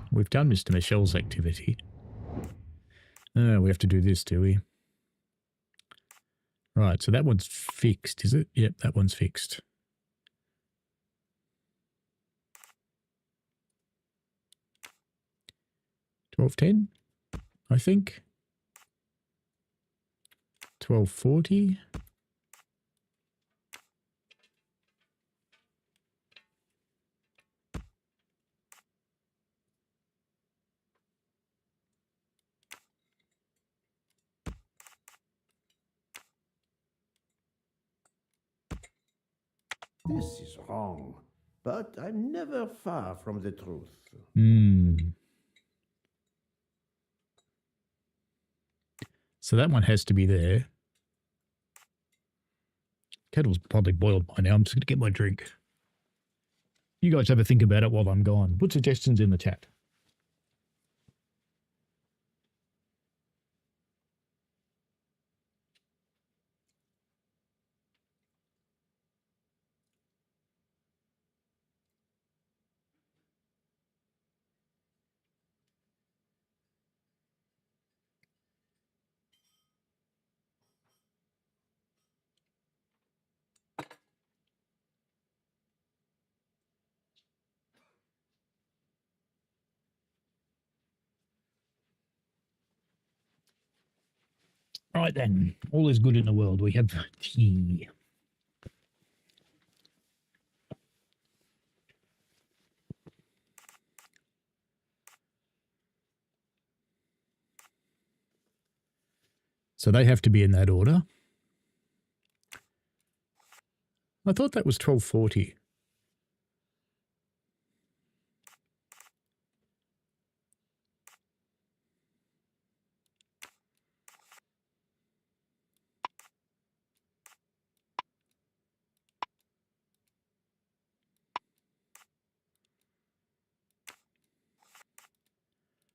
We've done Mr. Michel's activity. We have to do this, do we? Right, so that one's fixed, is it? Yep, that one's fixed. $12.10, I think. $12.40. This is wrong, but I'm never far from the truth. So that one has to be there. Kettle's probably boiled by now. I'm just going to get my drink. You guys have a think about it while I'm gone. Put suggestions in the chat. Right then, all is good in the world. We have tea. So they have to be in that order. I thought that was 12:40.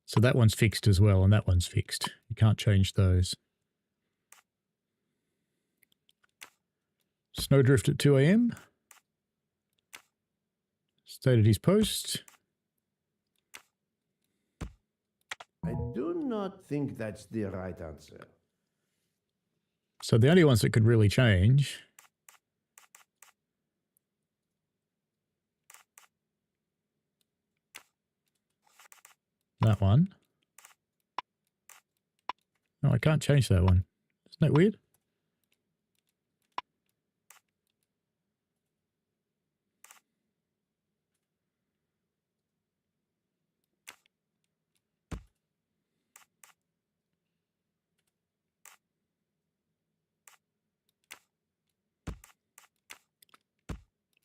So that one's fixed as well, and that one's fixed. You can't change those. Snowdrift at 2 a.m. Stayed at his post. I do not think that's the right answer. So the only ones that could really change that one. No, I can't change that one. Isn't that weird?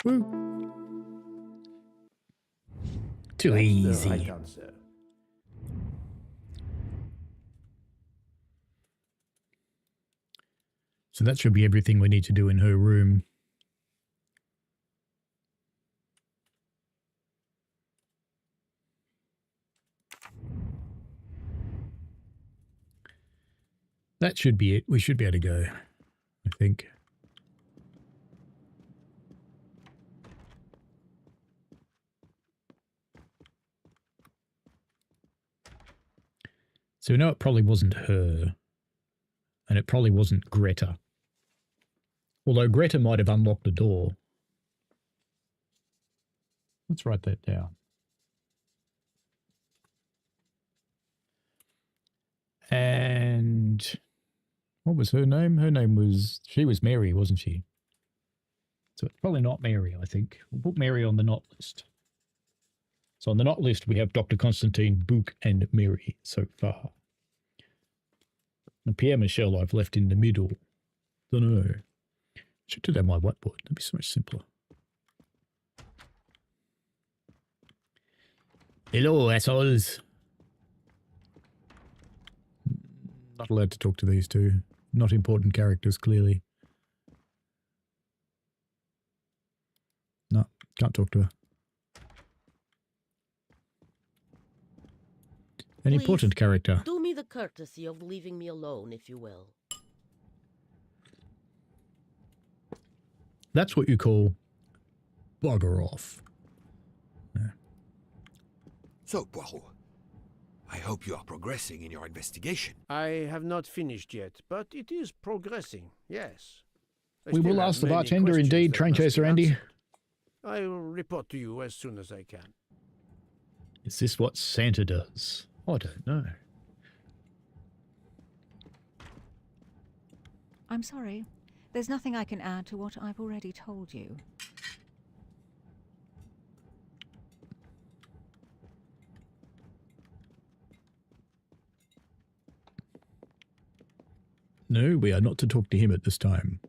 Woo. Too That's easy. the right answer. So that should be everything we need to do in her room. That should be it. We should be able to go, I think. So we know it probably wasn't her. And it probably wasn't Greta. Although Greta might have unlocked the door. Let's write that down. And what was her name? Her name was, she was Mary, wasn't she? So it's probably not Mary, I think. We'll put Mary on the not list. So on the not list, we have Dr. Constantine, Book, and Mary so far. And Pierre Michel I've left in the middle. Don't know. Should do that on my whiteboard. That'd be so much simpler. Hello, assholes. Not allowed to talk to these two. Not important characters, clearly. No, can't talk to her. An important character. Do me the courtesy of leaving me alone, if you will. That's what you call bugger off. Yeah. So, Poirot, I hope you are progressing in your investigation. I have not finished yet, but it is progressing, yes. We will ask the bartender, indeed, Train Chaser Andy. I will report to you as soon as I can. Is this what Santa does? I don't know. I'm sorry. There's nothing I can add to what I've already told you. No, we are not to talk to him at this time.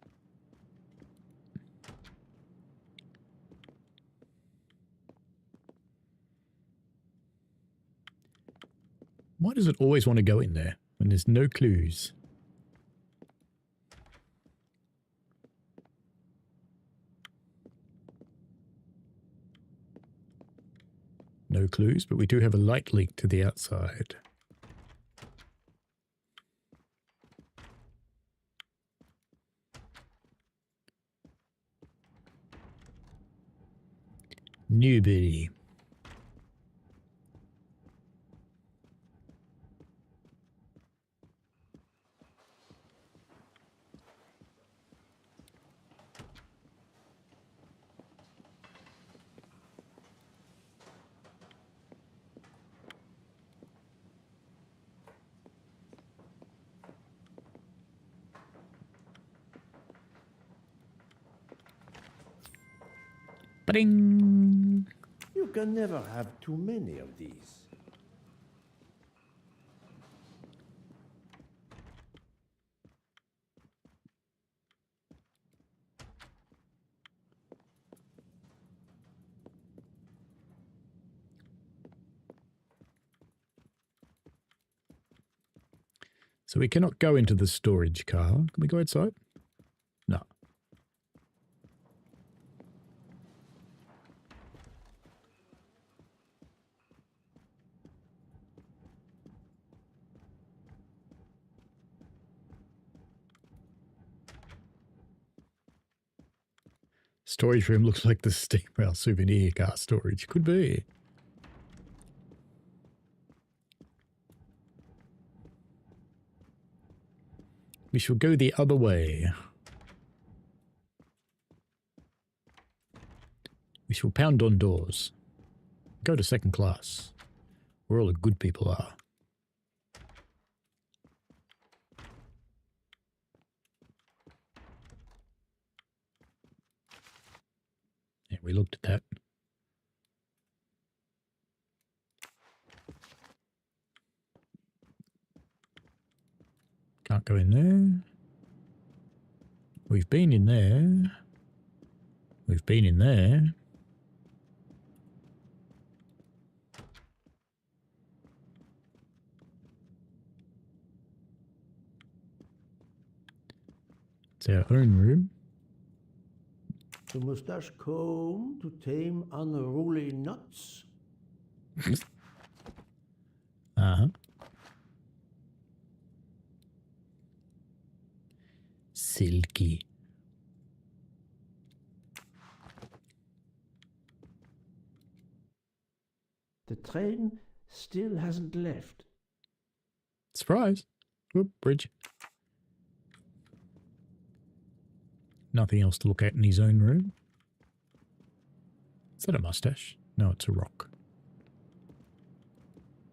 Why does it always want to go in there when there's no clues? No clues, but we do have a light leak to the outside. Newbie. Ba-ding! You can never have too many of these. So we cannot go into the storage car. Can we go outside? No. Storage room looks like the Steam Rail souvenir car storage. Could be. We shall go the other way. We shall pound on doors. Go to second class, where all the good people are. Yeah, we looked at that. Can't go in there. We've been in there. We've been in there. It's our own room. The mustache comb to tame unruly nuts. Uh-huh. Silky. The train still hasn't left. Surprise. Whoop, bridge. Nothing else to look at in his own room. Is that a mustache? No, it's a rock.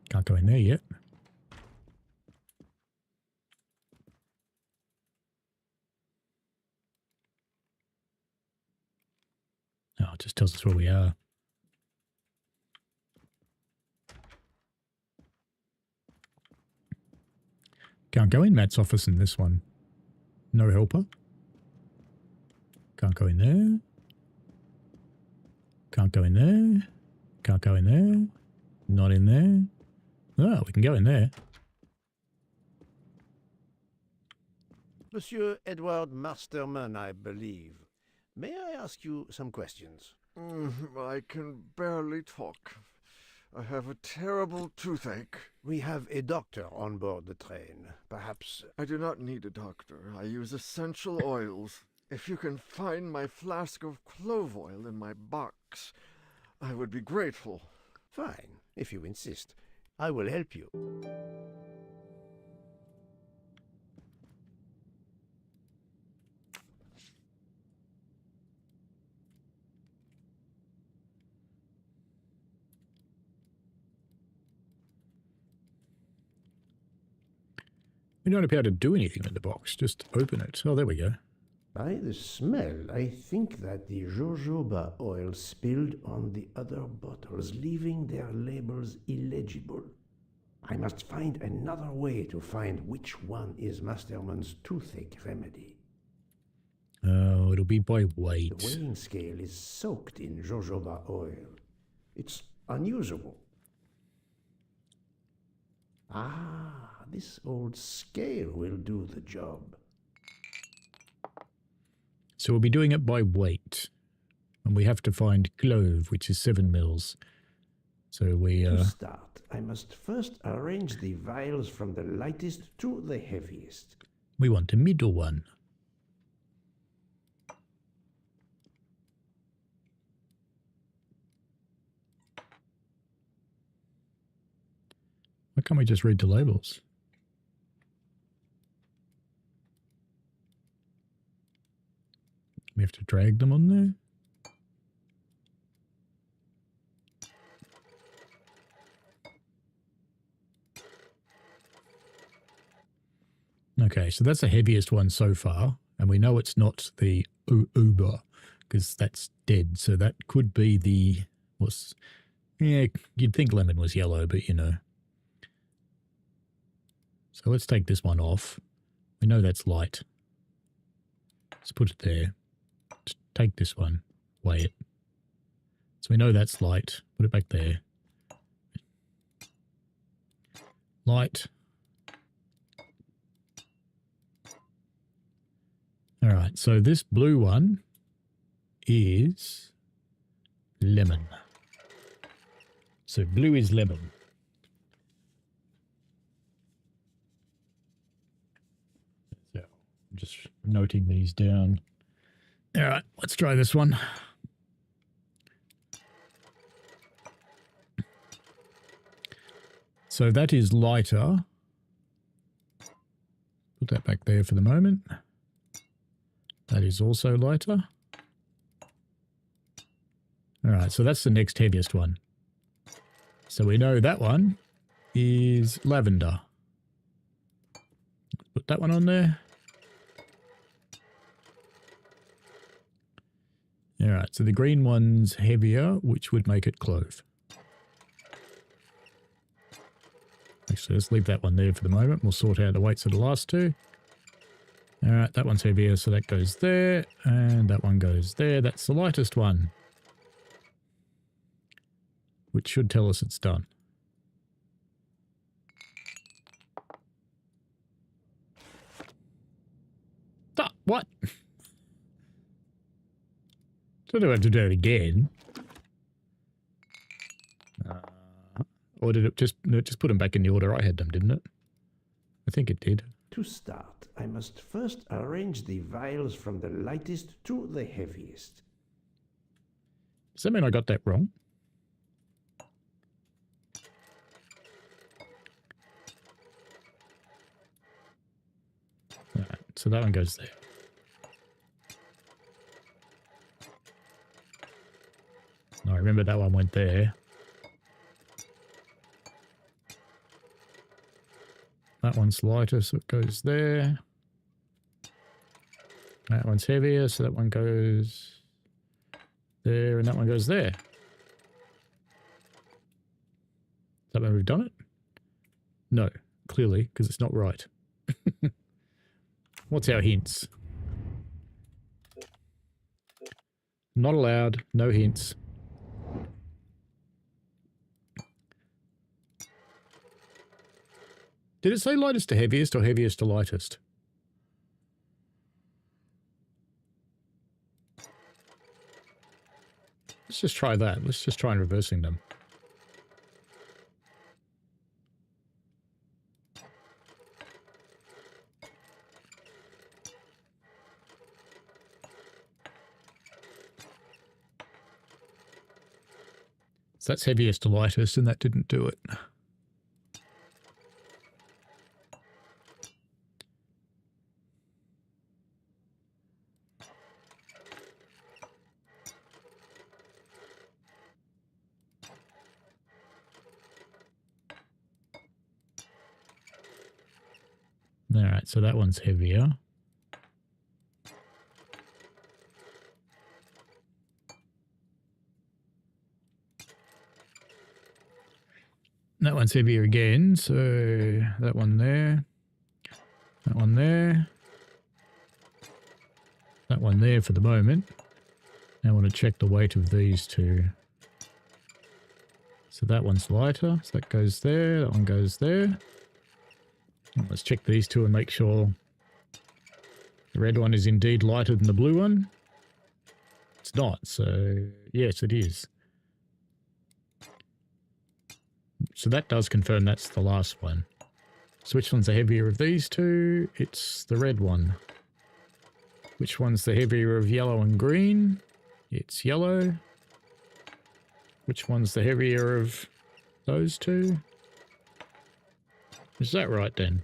Can't go in there yet. Oh, it just tells us where we are. Can't go in Matt's office in this one. No helper. Can't go in there. Can't go in there. Can't go in there. Not in there. Oh, we can go in there. Monsieur Edward Masterman, I believe. May I ask you some questions? I can barely talk. I have a terrible toothache. We have a doctor on board the train. Perhaps... I do not need a doctor. I use essential oils. If you can find my flask of clove oil in my box, I would be grateful. Fine, if you insist. I will help you. We don't appear to do anything with the box. Just open it. Oh, there we go. By the smell, I think that the jojoba oil spilled on the other bottles, leaving their labels illegible. I must find another way to find which one is Masterman's toothache remedy. Oh, it'll be by weight. The weighing scale is soaked in jojoba oil. It's unusable. Ah, this old scale will do the job. So we'll be doing it by weight. And we have to find clove, which is 7 mils. So we... To start, I must first arrange the vials from the lightest to the heaviest. We want a middle one. Why can't we just read the labels? We have to drag them on there? Okay, so that's the heaviest one so far, and we know it's not the uber because that's dead. So that could be the... Yeah, you'd think lemon was yellow, but you know. So let's take this one off. We know that's light. Let's put it there. Just take this one. Weigh it. So we know that's light. Put it back there. Light. All right, so this blue one is lemon. So blue is lemon. So I'm just noting these down. All right, let's try this one. So that is lighter. Put that back there for the moment. That is also lighter. All right, so that's the next heaviest one. So we know that one is lavender. Put that one on there. All right, so the green one's heavier, which would make it clove. Actually, let's leave that one there for the moment. We'll sort out the weights of the last two. All right, that one's heavier, so that goes there, and that one goes there. That's the lightest one, which should tell us it's done. Ah, what? So do I have to do it again? Or did it just put them back in the order I had them, didn't it? I think it did. To start, I must first arrange the vials from the lightest to the heaviest. Does that mean I got that wrong? All right, so that one goes there. I remember that one went there. That one's lighter, so it goes there. That one's heavier, so that one goes there, and that one goes there. Is that where we've done it? No, clearly, because it's not right. What's our hints? Not allowed, no hints. Did it say lightest to heaviest or heaviest to lightest? Let's just try that. Let's just try and reversing them. So that's heaviest to lightest, and that didn't do it. All right, so that one's heavier. That one's heavier again, so that one there. That one there. That one there for the moment. Now I want to check the weight of these two. So that one's lighter, so that goes there, that one goes there. Let's check these two and make sure the red one is indeed lighter than the blue one. It's not, so yes, it is. So that does confirm that's the last one. So which one's the heavier of these two? It's the red one. Which one's the heavier of yellow and green? It's yellow. Which one's the heavier of those two? Is that right then?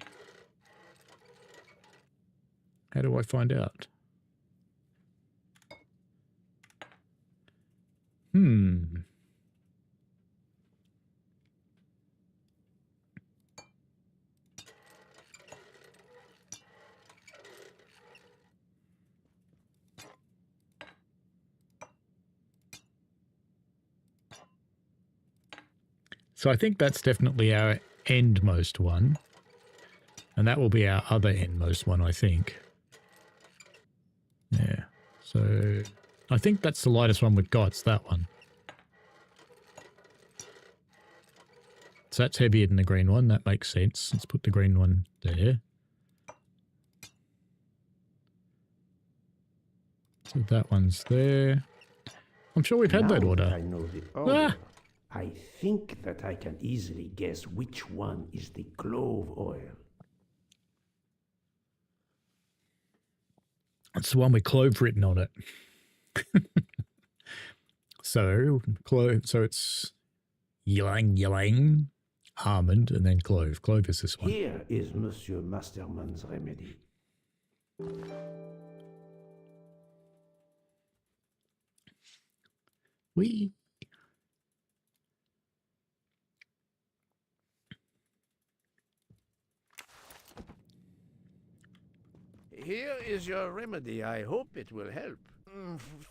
How do I find out? So I think that's definitely our endmost one. And that will be our other endmost one, I think. Yeah. So I think that's the lightest one we've got. It's that one. So that's heavier than the green one. That makes sense. Let's put the green one there. So that one's there. I'm sure we've had Now that order. I know the order. I think that I can easily guess which one is the clove oil. It's the one with clove written on it. So it's ylang, almond, and then clove. Clove is this one. Here is Monsieur Masterman's remedy. Wee. Here is your remedy. I hope it will help.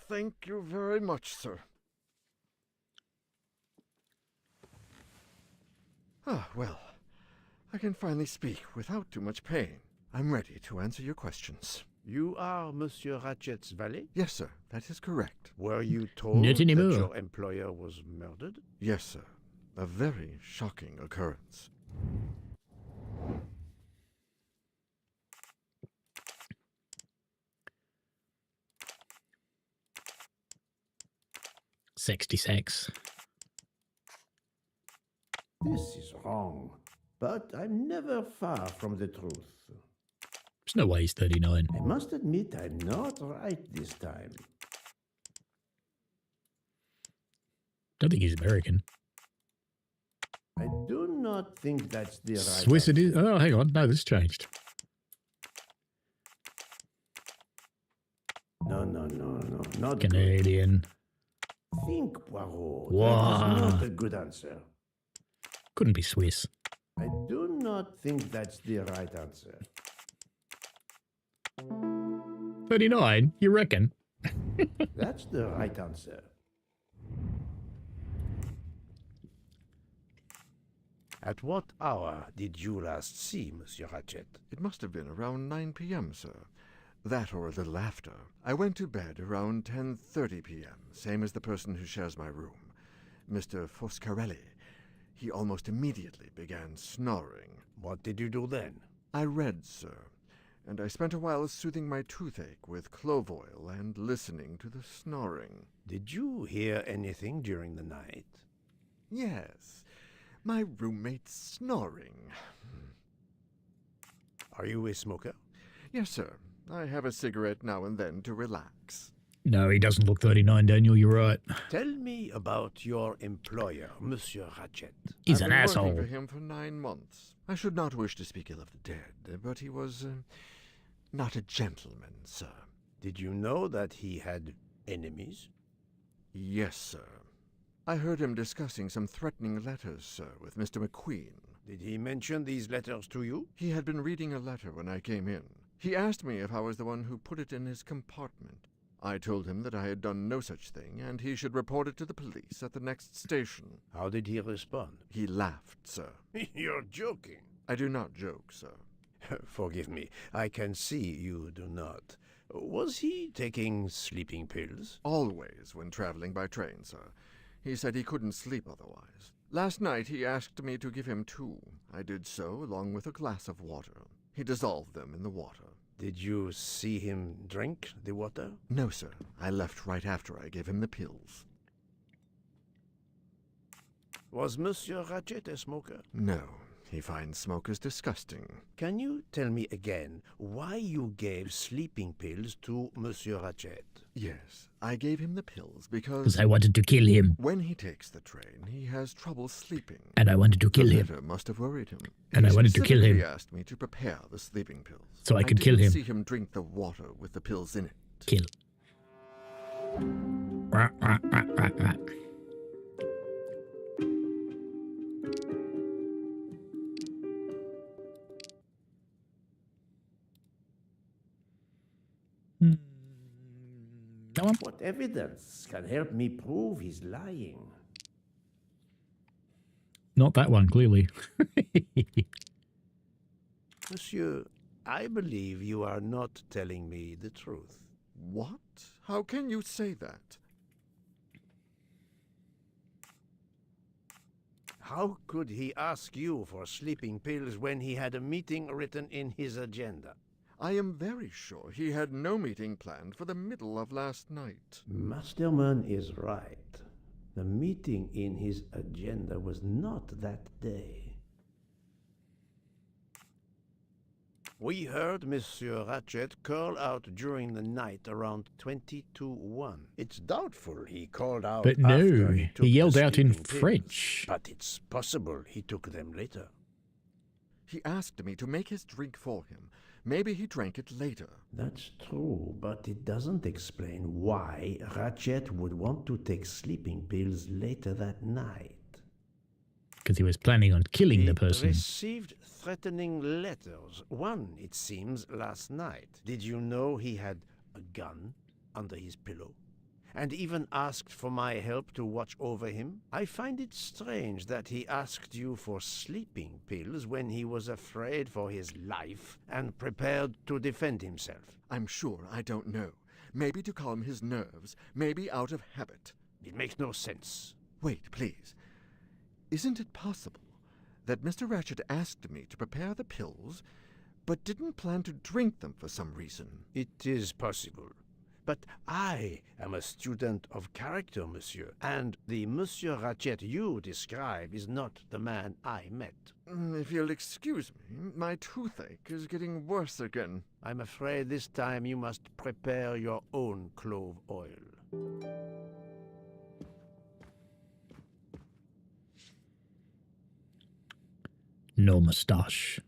Thank you very much, sir. Ah, well, I can finally speak without too much pain. I'm ready to answer your questions. You are Monsieur Ratchet's valet? Yes, sir, that is correct. Were you told Not that anymore. your employer was murdered? Yes, sir. A very shocking occurrence. $66. This is wrong, but I'm never far from the truth. There's no way he's 39. I must admit I'm not right this time. Don't think he's American. I do not think that's the right Swiss it is. Oh, hang on. No, this changed. No, not Canadian. good. Think, Poirot. Wow. That is not a good answer. Couldn't be Swiss. I do not think that's the right answer. 39? You reckon? That's the right answer. At what hour did you last see Monsieur Ratchet? It must have been around 9 p.m., sir. That or a little after. I went to bed around 10:30 p.m., same as the person who shares my room, Mr. Foscarelli. He almost immediately began snoring. What did you do then? I read, sir, and I spent a while soothing my toothache with clove oil and listening to the snoring. Did you hear anything during the night? Yes, my roommate's snoring. Are you a smoker? Yes, sir. I have a cigarette now and then to relax. No, he doesn't look 39, Daniel. You're right. Tell me about your employer, Monsieur Ratchet. He's I've an been asshole. working for him for 9 months. I should not wish to speak ill of the dead, but he was not a gentleman, sir. Did you know that he had enemies? Yes, sir. I heard him discussing some threatening letters, sir, with Mr. McQueen. Did he mention these letters to you? He had been reading a letter when I came in. He asked me if I was the one who put it in his compartment. I told him that I had done no such thing, and he should report it to the police at the next station. How did he respond? He laughed, sir. You're joking. I do not joke, sir. Forgive me, I can see you do not. Was he taking sleeping pills? Always when traveling by train, sir. He said he couldn't sleep otherwise. Last night he asked me to give him 2. I did so, along with a glass of water. He dissolved them in the water. Did you see him drink the water? No, sir. I left right after I gave him the pills. Was Monsieur Ratchet a smoker? No. He finds smokers disgusting. Can you tell me again why you gave sleeping pills to Monsieur Ratchet? Yes, I gave him the pills because I wanted to kill him. when he takes the train, he has trouble sleeping. And I wanted to kill The him. letter must have worried him. And I wanted to kill him. He asked me to prepare the sleeping pills. So I could kill didn't him. see him drink the water with the pills in it. Kill. Rah, rah, rah, rah, rah. Come on. What evidence can help me prove he's lying? Not that one, clearly. Monsieur, I believe you are not telling me the truth. What? How can you say that? How could he ask you for sleeping pills when he had a meeting written in his agenda? I am very sure he had no meeting planned for the middle of last night. Masterman is right. The meeting in his agenda was not that day. We heard Monsieur Ratchet call out during the night around 20 to 1. It's doubtful he called out But no, after he took he yelled the out in sleeping pills, French. but it's possible he took them later. He asked me to make his drink for him. Maybe he drank it later. That's true, but it doesn't explain why Ratchet would want to take sleeping pills later that night. Because he was planning on killing the He person. received threatening letters. One, it seems, last night. Did you know he had a gun under his pillow? And even asked for my help to watch over him? I find it strange that he asked you for sleeping pills when he was afraid for his life and prepared to defend himself. I'm sure I don't know. Maybe to calm his nerves, maybe out of habit. It makes no sense. Wait, please. Isn't it possible that Mr. Ratchet asked me to prepare the pills, but didn't plan to drink them for some reason? It is possible. But I am a student of character, monsieur, and the Monsieur Ratchet you describe is not the man I met. If you'll excuse me, my toothache is getting worse again. I'm afraid this time you must prepare your own clove oil. No mustache.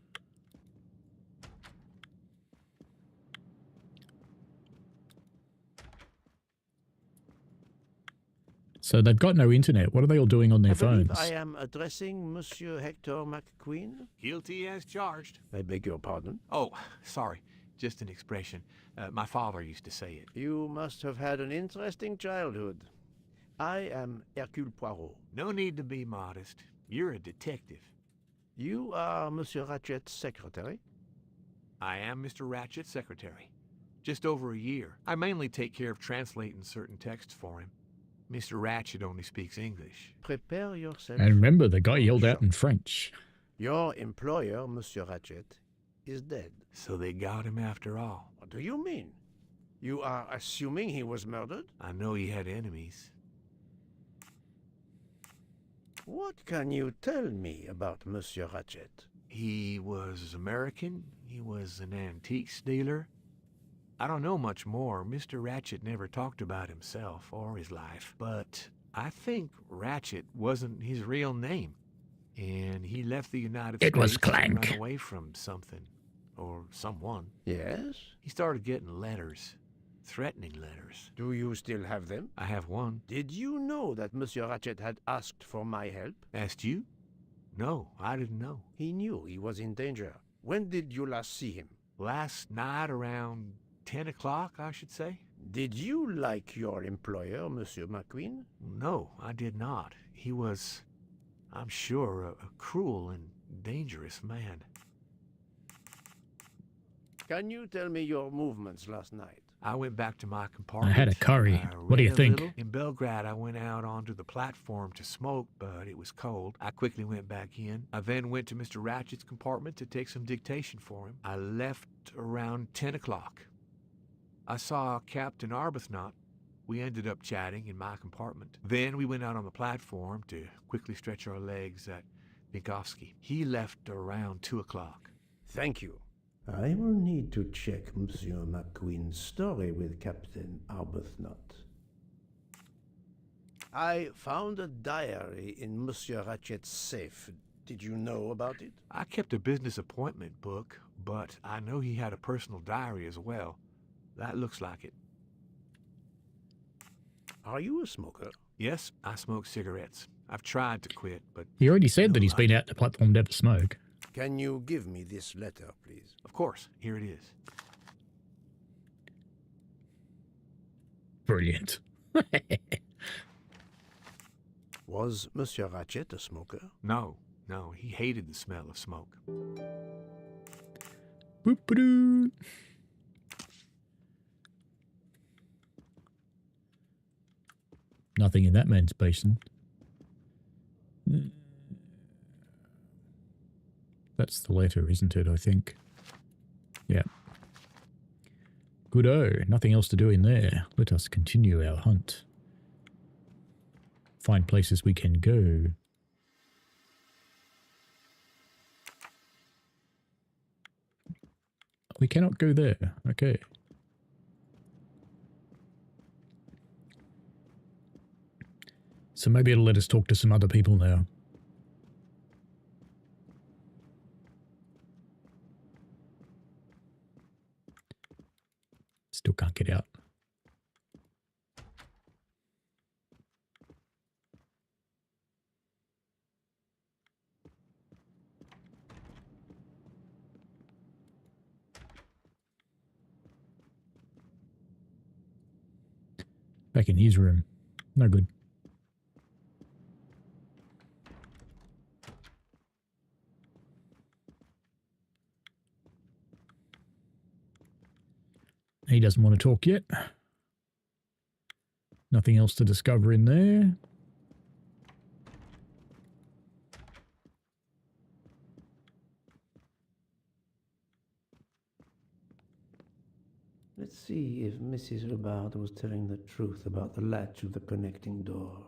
So they've got no internet. What are they all doing on their I believe phones? I am addressing Monsieur Hector McQueen. Guilty as charged. I beg your pardon. Oh, sorry. Just an expression. My father used to say it. You must have had an interesting childhood. I am Hercule Poirot. No need to be modest. You're a detective. You are Monsieur Ratchet's secretary? I am Mr. Ratchet's secretary. Just over a year. I mainly take care of translating certain texts for him. Mr. Ratchet only speaks English. Prepare yourself. And remember, the guy yelled out in French. Your employer, Monsieur Ratchet, is dead. So they got him after all. What do you mean? You are assuming he was murdered? I know he had enemies. What can you tell me about Monsieur Ratchet? He was American. He was an antiques dealer. I don't know much more. Mr. Ratchet never talked about himself or his life. But I think Ratchet wasn't his real name. And he left the United States was to Clank. run away from something. Or someone. Yes? He started getting letters. Threatening letters. Do you still have them? I have one. Did you know that Monsieur Ratchet had asked for my help? Asked you? No, I didn't know. He knew he was in danger. When did you last see him? Last night around 10 o'clock, I should say. Did you like your employer, Monsieur McQueen? No, I did not. He was, I'm sure, a cruel and dangerous man. Can you tell me your movements last night? I went back to my compartment. I had a curry. What do you read a think? little. In Belgrade, I went out onto the platform to smoke, but it was cold. I quickly went back in. I then went to Mr. Ratchet's compartment to take some dictation for him. I left around 10 o'clock. I saw Captain Arbuthnot. We ended up chatting in my compartment. Then we went out on the platform to quickly stretch our legs at Vinkovsky. He left around 2 o'clock. Thank you. I will need to check Monsieur McQueen's story with Captain Arbuthnot. I found a diary in Monsieur Ratchet's safe. Did you know about it? I kept a business appointment book, but I know he had a personal diary as well. That looks like it. Are you a smoker? Yes, I smoke cigarettes. I've tried to quit, but... He already said that he's been out the platform to never smoke. Can you give me this letter, please? Of course. Here it is. Brilliant. Was Monsieur Ratchet a smoker? No, no, he hated the smell of smoke. Boop-a-doo. Nothing in that man's basin. That's the letter, isn't it, I think? Yeah. Good-o. Nothing else to do in there. Let us continue our hunt. Find places we can go. We cannot go there. Okay. So maybe it'll let us talk to some other people now. Still can't get out. Back in his room. No good. He doesn't want to talk yet. Nothing else to discover in there. Let's see if Mrs. Hubbard was telling the truth about the latch of the connecting door.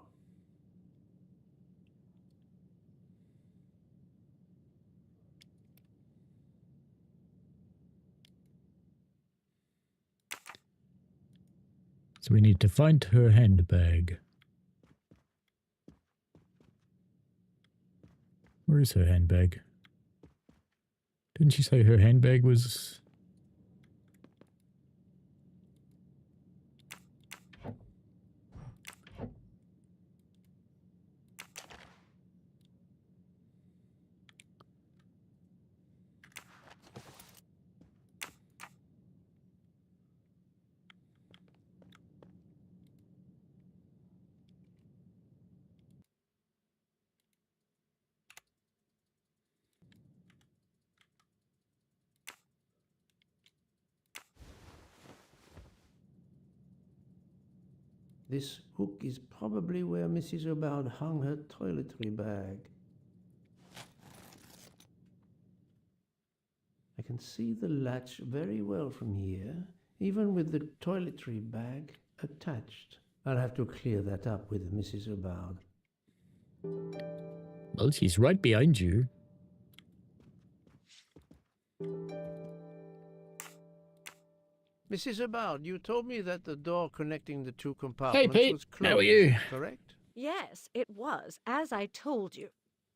So we need to find her handbag. Where is her handbag? Didn't she say her handbag was... This hook is probably where Mrs. Hubbard hung her toiletry bag. I can see the latch very well from here, even with the toiletry bag attached. I'll have to clear that up with Mrs. Hubbard. Well, she's right behind you. Mrs. Hubbard, you told me that the door connecting the two compartments Pete. was closed. How are you? Correct? Yes, it was, as I told you.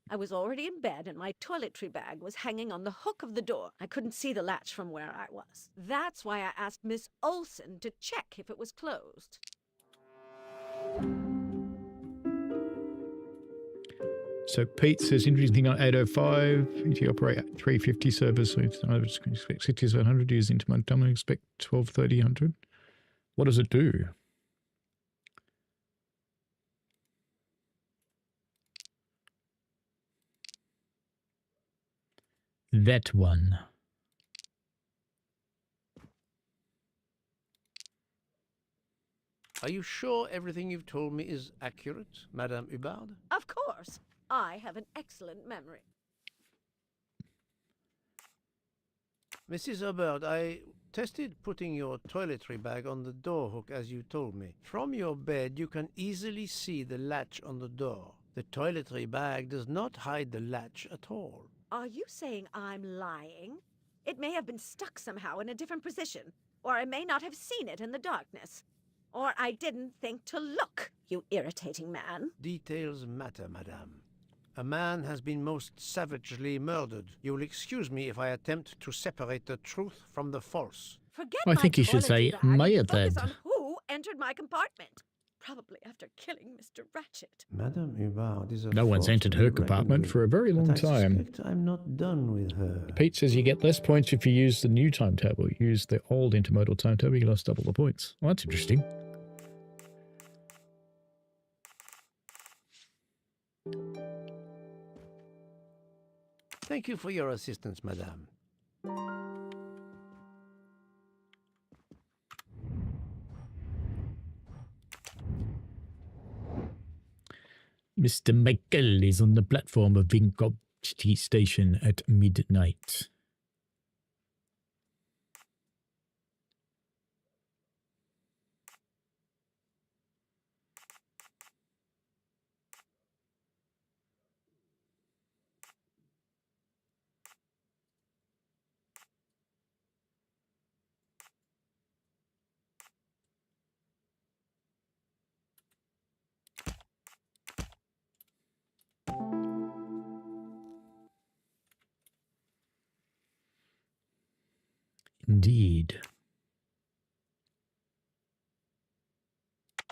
I was already in bed and my toiletry bag was hanging on the hook of the door. I couldn't see the latch from where I was. That's why I asked Miss Olsen to check if it was closed. So Pete says, interesting thing on 805, if you operate at 350 service, so it's expect 6700, use intermittent time, expect 1230. What does it do? That one. Are you sure everything you've told me is accurate, Madame Hubbard? Of course. I have an excellent memory. Mrs. Hubbard, I tested putting your toiletry bag on the door hook as you told me. From your bed, you can easily see the latch on the door. The toiletry bag does not hide the latch at all. Are you saying I'm lying? It may have been stuck somehow in a different position, or I may not have seen it in the darkness. Or I didn't think to look, you irritating man. Details matter, madame. A man has been most savagely murdered. You will excuse me if I attempt to separate the truth from the false. Forget I my think you should say, toiletry bag and "Maya focus then." on who entered my compartment. Probably after killing Mr. Ratchet. Madame Hubbard is a No one's force entered to her be compartment reckoned for a very long with, but I time. suspect I'm not done with her. Pete says you get less points if you use the new timetable. Use the old intermodal timetable, you lost double the points. Well, that's interesting. Thank you for your assistance, madame. Mr. Michael is on the platform of Vinkovci station at midnight. Indeed.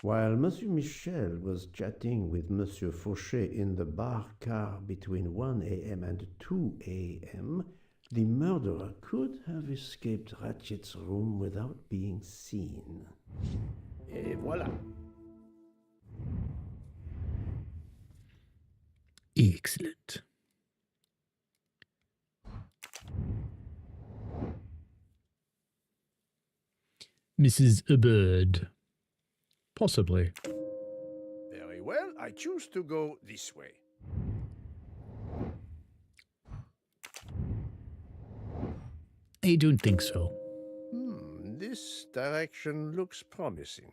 While Monsieur Michel was chatting with Monsieur Fauchet in the bar car between 1 a.m. and 2 a.m., the murderer could have escaped Ratchet's room without being seen. Et voilà. Excellent. Mrs. Bird. Possibly. Very well, I choose to go this way. I don't think so. This direction looks promising.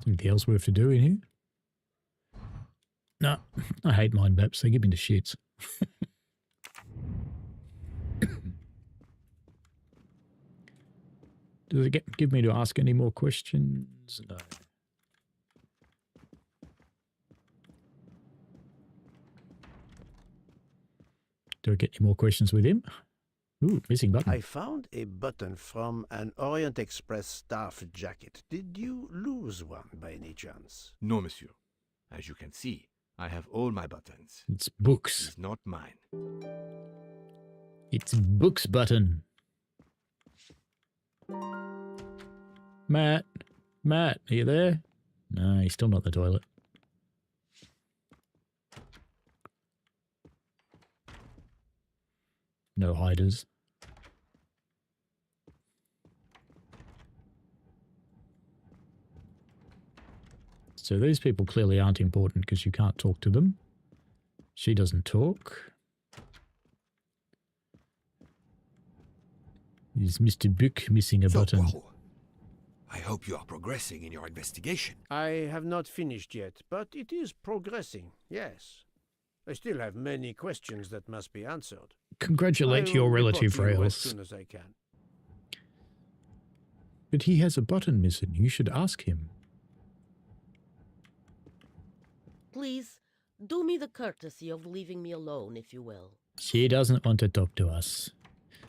Anything else we have to do in here? No, I hate mind maps. They give me the shits. Does it give me to ask any more questions? No. Do I get any more questions with him? Ooh, missing button. I found a button from an Orient Express staff jacket. Did you lose one by any chance? No, monsieur. As you can see, I have all my buttons. It's books. It's not mine. It's books button. Matt, are you there? No, he's still not in the toilet. No hiders. So these people clearly aren't important because you can't talk to them. She doesn't talk. Is Mr. Book missing a button? Poirot, I hope you are progressing in your investigation. I have not finished yet, but it is progressing, yes. I still have many questions that must be answered. Congratulate I your will relative, report to you as Rails. soon as I can. But he has a button missing. You should ask him. Please, do me the courtesy of leaving me alone, if you will. She doesn't want to talk to us.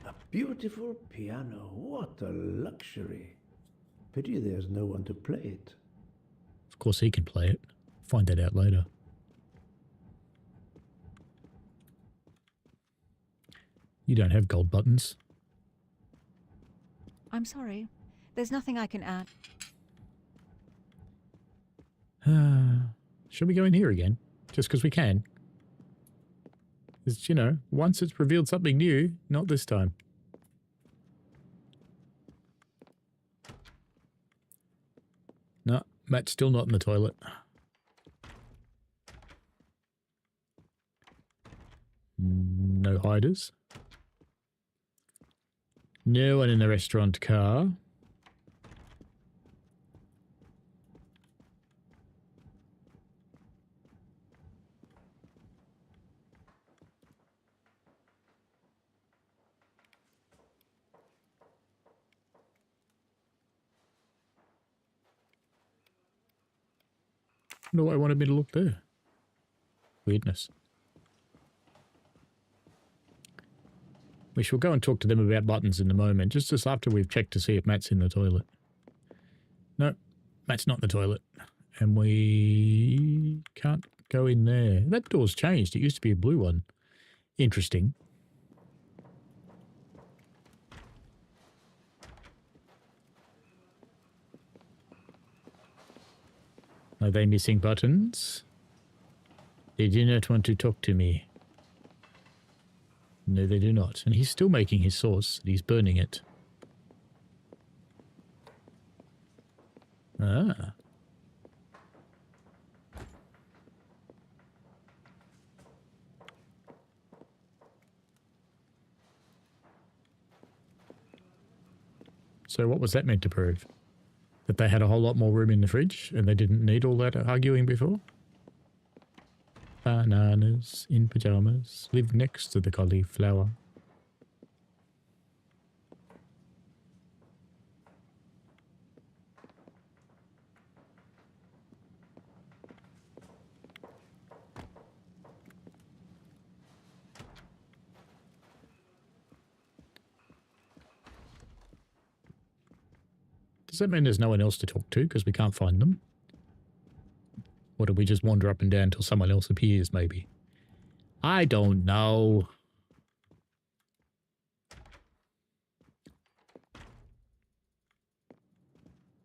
A beautiful piano. What a luxury. Pity there's no one to play it. Of course he can play it. Find that out later. You don't have gold buttons. I'm sorry. There's nothing I can add. Should we go in here again? Just because we can? Because, you know, once it's revealed something new, not this time. No, Matt's still not in the toilet. No hiders. No one in the restaurant car. No, I wanted me to look there. Weirdness. We shall go and talk to them about buttons in a moment, just as after we've checked to see if Matt's in the toilet. No, Matt's not in the toilet. And we can't go in there. That door's changed. It used to be a blue one. Interesting. Are they missing buttons? They do not want to talk to me. No, they do not. And he's still making his sauce. He's burning it. Ah. So what was that meant to prove? That they had a whole lot more room in the fridge and they didn't need all that arguing before? Bananas in pajamas live next to the cauliflower. Does that mean there's no one else to talk to because we can't find them? Or do we just wander up and down until someone else appears, maybe? I don't know.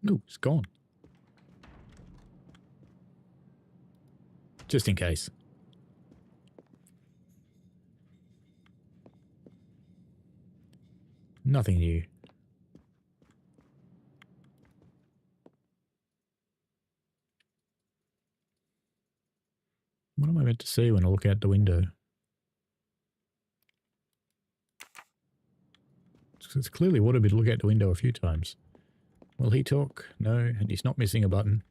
No, it's gone. Just in case. Nothing new. What am I meant to see when I look out the window? It's clearly wanted me to look out the window a few times. Will he talk? No, and he's not missing a button.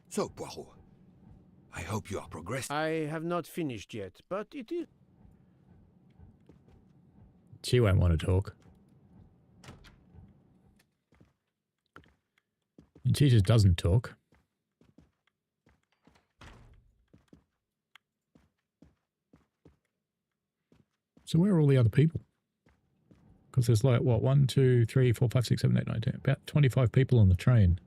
So, Poirot, I hope you are progressing. I have not finished yet, but it is... She won't want to talk. And she just doesn't talk. So where are all the other people? Because there's like, what, 1, 2, 3, 4, 5, 6, 7, 8, 9, 10, about 25 people on the train.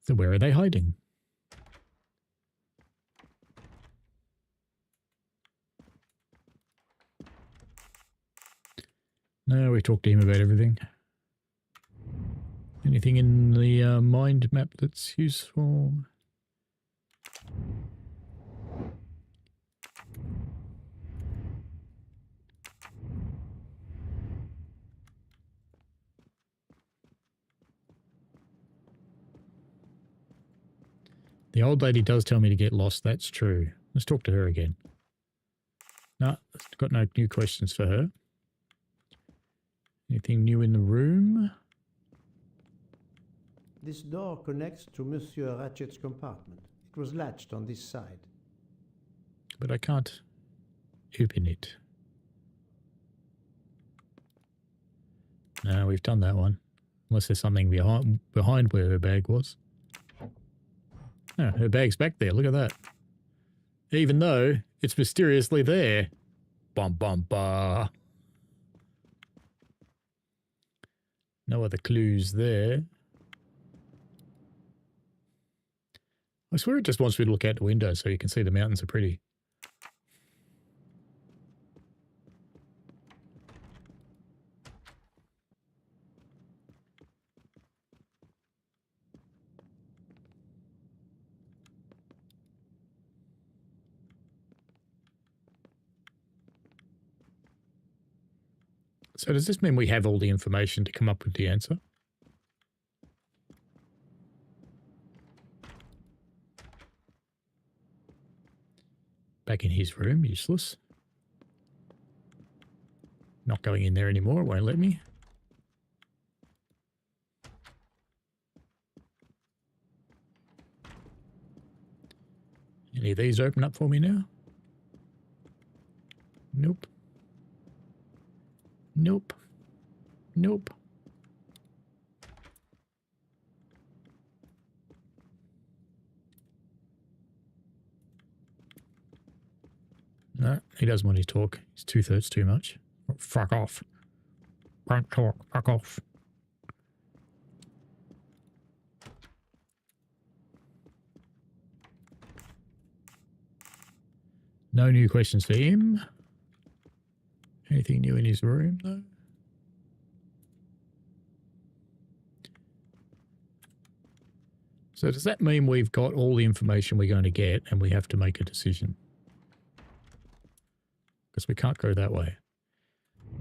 So where are they hiding? No, we talked to him about everything. Anything in the mind map that's useful? The old lady does tell me to get lost, that's true. Let's talk to her again. No, got no new questions for her. Anything new in the room? This door connects to Monsieur Ratchet's compartment. It was latched on this side. But I can't open it. No, we've done that one. Unless there's something behind where her bag was. No, her bag's back there. Look at that. Even though it's mysteriously there. Bum bum ba. No other clues there. I swear it just wants me to look out the window so you can see the mountains are pretty. So does this mean we have all the information to come up with the answer? Back in his room, useless. Not going in there anymore, it won't let me. Any of these open up for me now? Nope. Nope. Nope. No, he doesn't want to talk. He's 2/3 too much. Oh, fuck off. Don't talk. Fuck off. No new questions for him. Anything new in his room, though? So does that mean we've got all the information we're going to get and we have to make a decision? Because we can't go that way.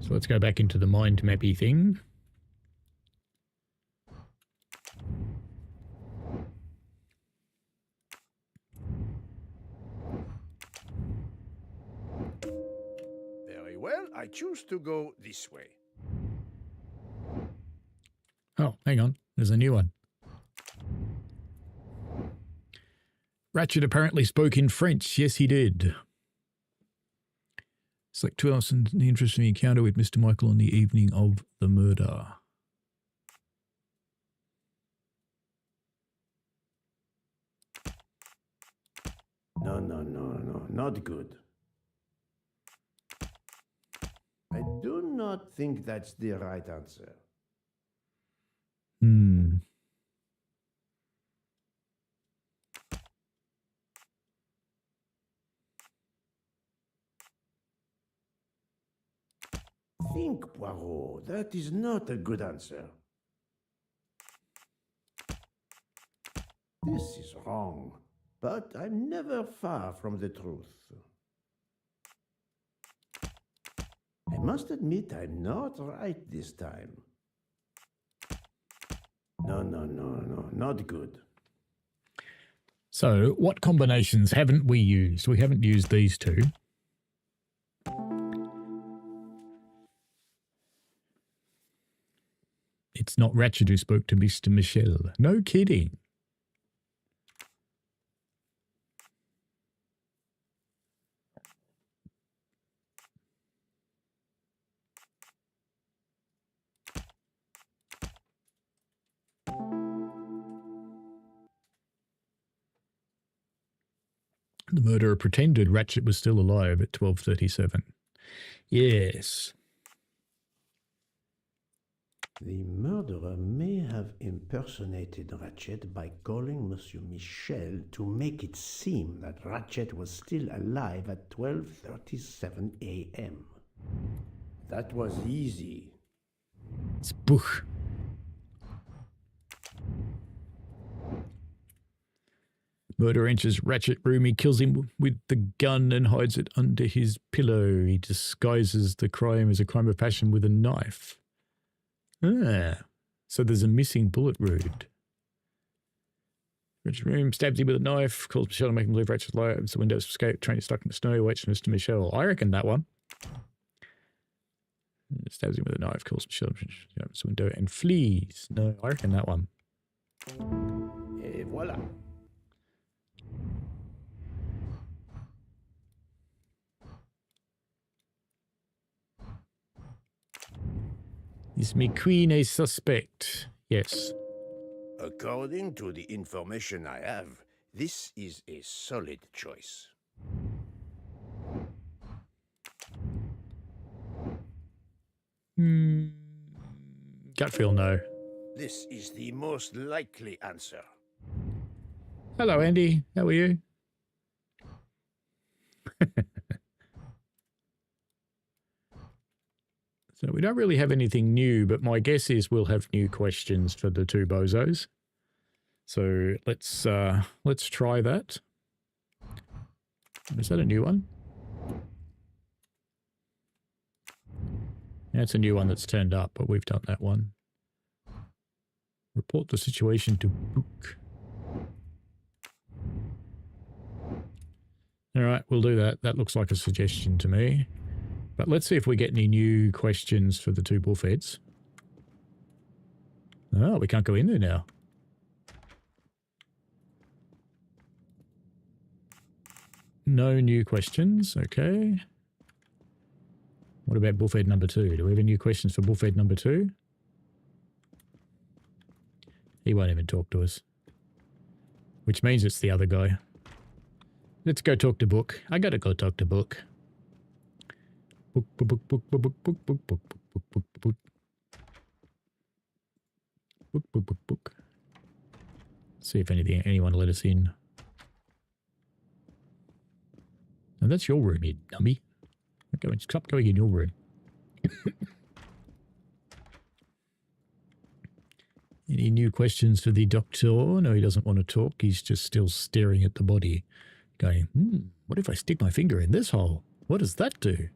So let's go back into the mind mappy thing. Very well, I choose to go this way. Oh, hang on. There's a new one. Ratchet apparently spoke in French. Yes, he did. Select 2 hours in the interesting encounter with Mr. Michael on the evening of the murder. No, not good. I do not think that's the right answer. Think, Poirot. That is not a good answer. This is wrong, but I'm never far from the truth. I must admit I'm not right this time. No, not good. So what combinations haven't we used? We haven't used these two. It's not Ratchet who spoke to Mr. Michel. No kidding. The murderer pretended Ratchet was still alive at 12:37. Yes. The murderer may have impersonated Ratchet by calling Monsieur Michel to make it seem that Ratchet was still alive at 12:37 a.m. That was easy. Spooch. Murderer enters Ratchet room. He kills him with the gun and hides it under his pillow. He disguises the crime as a crime of passion with a knife. Ah, so there's a missing bullet wound. Ratchet room, stabs him with a knife, calls Michelle to make him believe Ratchet's alive, opens the windows to escape, train is stuck in the snow, waits for Mr. Michel. I reckon that one. Stabs him with a knife, calls Michelle, opens the window and flees. No, I reckon that one. Et voilà. Is me queen a suspect? Yes. According to the information I have, this is a solid choice. Gut feel no. This is the most likely answer. Hello, Andy. How are you? So we don't really have anything new, but my guess is we'll have new questions for the two bozos. So let's try that. Is that a new one? That's a new one that's turned up, but we've done that one. Report the situation to Book. All right, we'll do that. That looks like a suggestion to me. But let's see if we get any new questions for the two bullfeds. Oh, we can't go in there now. No new questions. Okay. What about bullfed number 2? Do we have any new questions for bullfed number 2? He won't even talk to us. Which means it's the other guy. Let's go talk to Book. I gotta go talk to Book. Book. See if anyone let us in. No, that's your room, you dummy. Stop going in your room. Any new questions for the doctor? No, he doesn't want to talk. He's just still staring at the body, going, what if I stick my finger in this hole? What does that do?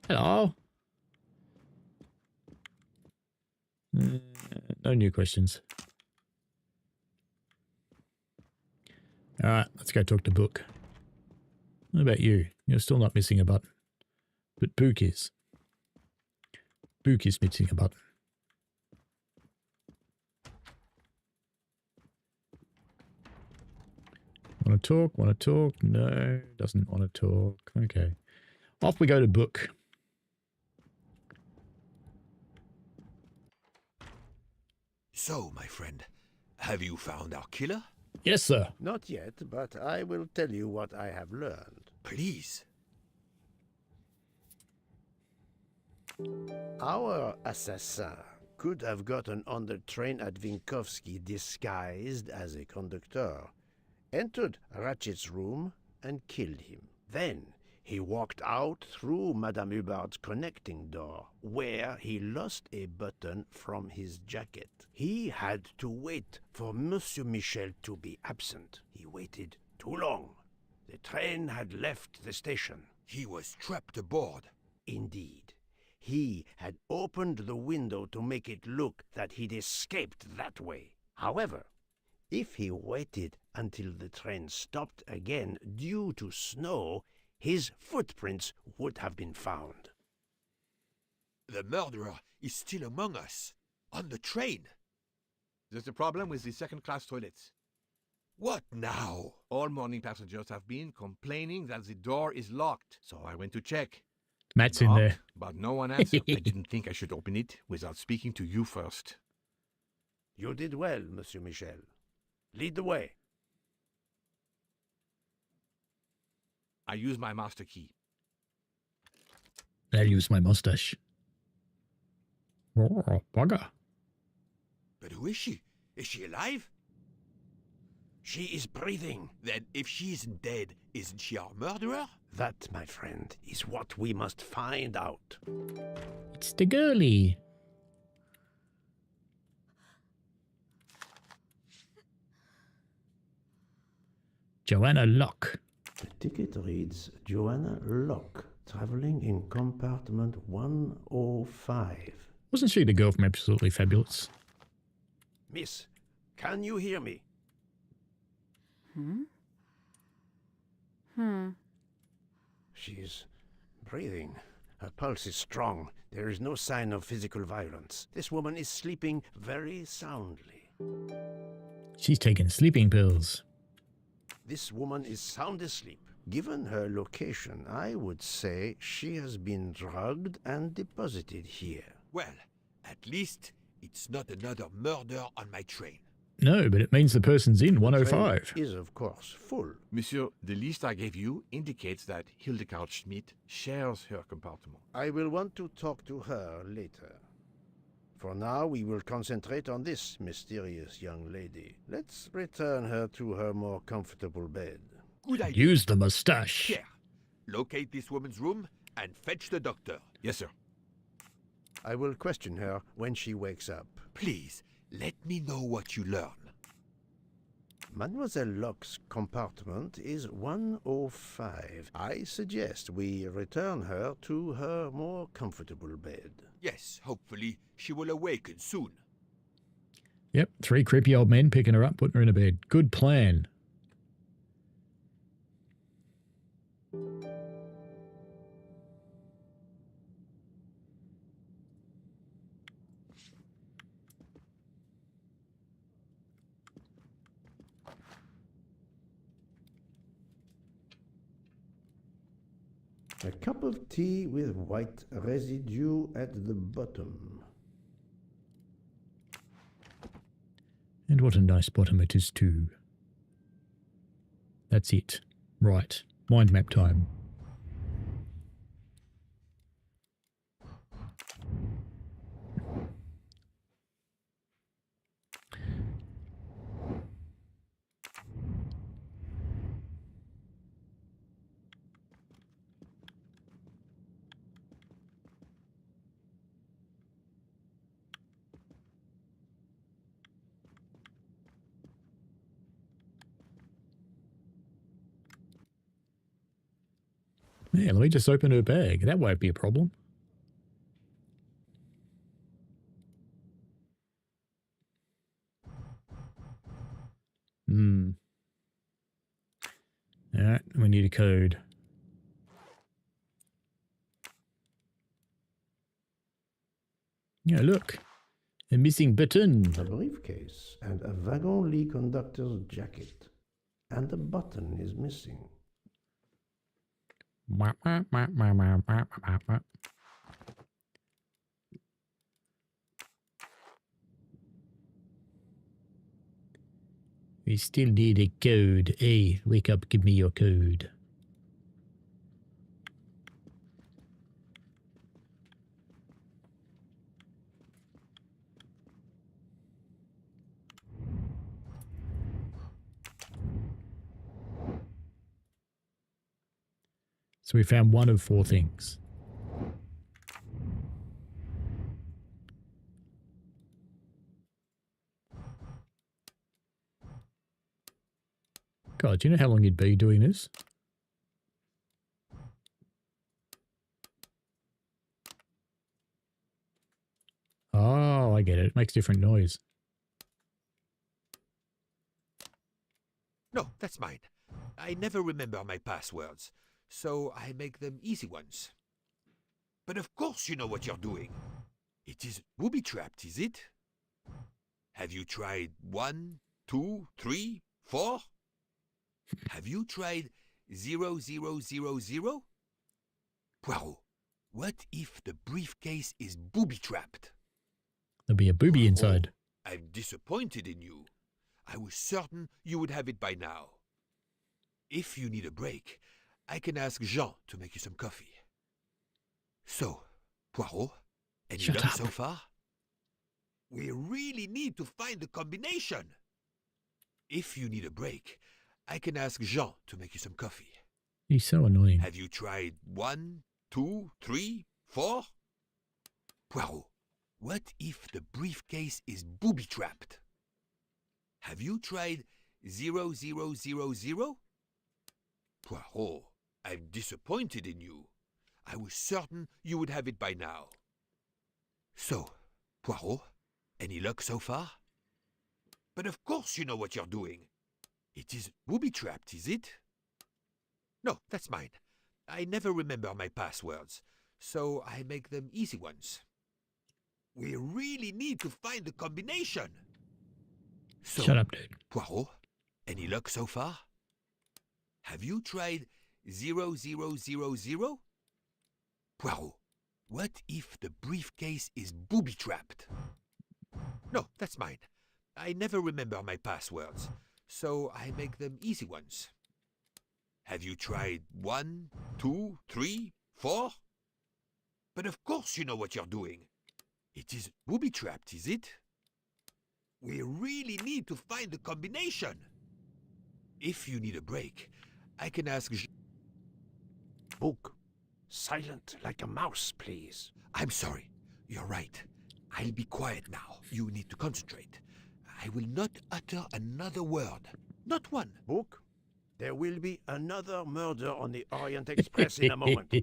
Hello? No new questions. All right, let's go talk to Book. What about you? You're still not missing a button. But Book is. Book is missing a button. Want to talk? Want to talk? No, doesn't want to talk. Okay. Off we go to Book. So, my friend, have you found our killer? Yes, sir. Not yet, but I will tell you what I have learned. Please. Our assassin could have gotten on the train at Vinkovsky disguised as a conductor, entered Ratchet's room, and killed him. Then he walked out through Madame Hubbard's connecting door, where he lost a button from his jacket. He had to wait for Monsieur Michel to be absent. He waited too long. The train had left the station. He was trapped aboard. Indeed. He had opened the window to make it look that he'd escaped that way. However, if he waited until the train stopped again due to snow, his footprints would have been found. The murderer is still among us, on the train. There's a problem with the second-class toilets. What now? All morning passengers have been complaining that the door is locked, so I went to check. Matt's in there. But no one answered. I didn't think I should open it without speaking to you first. You did well, Monsieur Michel. Lead the way. I use my master key. I'll use my mustache. Oh, bugger. But who is she? Is she alive? She is breathing. Then if she isn't dead, isn't she our murderer? That, my friend, is what we must find out. It's the girlie. Joanna Locke. The ticket reads Joanna Locke, traveling in compartment 105. Wasn't she the girl from Absolutely Fabulous? Miss, can you hear me? She's breathing. Her pulse is strong. There is no sign of physical violence. This woman is sleeping very soundly. She's taking sleeping pills. This woman is sound asleep. Given her location, I would say she has been drugged and deposited here. Well, at least it's not another murder on my train. No, but it means the person's in 105. Train is, of course, full. Monsieur, the list I gave you indicates that Hildegard Schmidt shares her compartment. I will want to talk to her later. For now, we will concentrate on this mysterious young lady. Let's return her to her more comfortable bed. Good idea. Use the mustache. Pierre, locate this woman's room and fetch the doctor. Yes, sir. I will question her when she wakes up. Please, let me know what you learn. Mademoiselle Locke's compartment is 105. I suggest we return her to her more comfortable bed. Yes, hopefully she will awaken soon. Yep, 3 creepy old men picking her up, putting her in a bed. Good plan. A cup of tea with white residue at the bottom. And what a nice bottom it is too. That's it. Right. Mind map time. Yeah, let me just open her bag. That won't be a problem. Hmm. All right, we need a code. Yeah, look. A missing button. A briefcase and a wagon-lit conductor's jacket. And the button is missing. We still need a code. Hey, wake up, give me your code. So we found one of 4 things. God, do you know how long you'd be doing this? Oh, I get it. It makes different noise. No, that's mine. I never remember my passwords, so I make them easy ones. But of course you know what you're doing. It is booby-trapped, is it? Have you tried 1, 2, 3, 4? Have you tried 0000? Poirot, what if the briefcase is booby-trapped? There'll be a booby inside. I'm disappointed in you. I was certain you would have it by now. If you need a break, I can ask Jean to make you some coffee. So, Poirot, any luck so far? We really need to find the combination. If you need a break, I can ask Jean to make you some coffee. He's so annoying. Have you tried 1, 2, 3, 4? Poirot, what if the briefcase is booby-trapped? Have you tried 0000? Poirot, I'm disappointed in you. I was certain you would have it by now. So, Poirot, any luck so far? But of course you know what you're doing. It is booby-trapped, is it? No, that's mine. I never remember my passwords, so I make them easy ones. We really need to find the combination. So, shut up, dude. Poirot, any luck so far? Have you tried 0000? Poirot, what if the briefcase is booby-trapped? No, that's mine. I never remember my passwords, so I make them easy ones. Have you tried 1, 2, 3, 4? But of course you know what you're doing. It is booby-trapped, is it? We really need to find the combination. If you need a break, I can ask... Book, silent like a mouse, please. I'm sorry. You're right. I'll be quiet now. You need to concentrate. I will not utter another word. Not one. Book, there will be another murder on the Orient Express in a moment.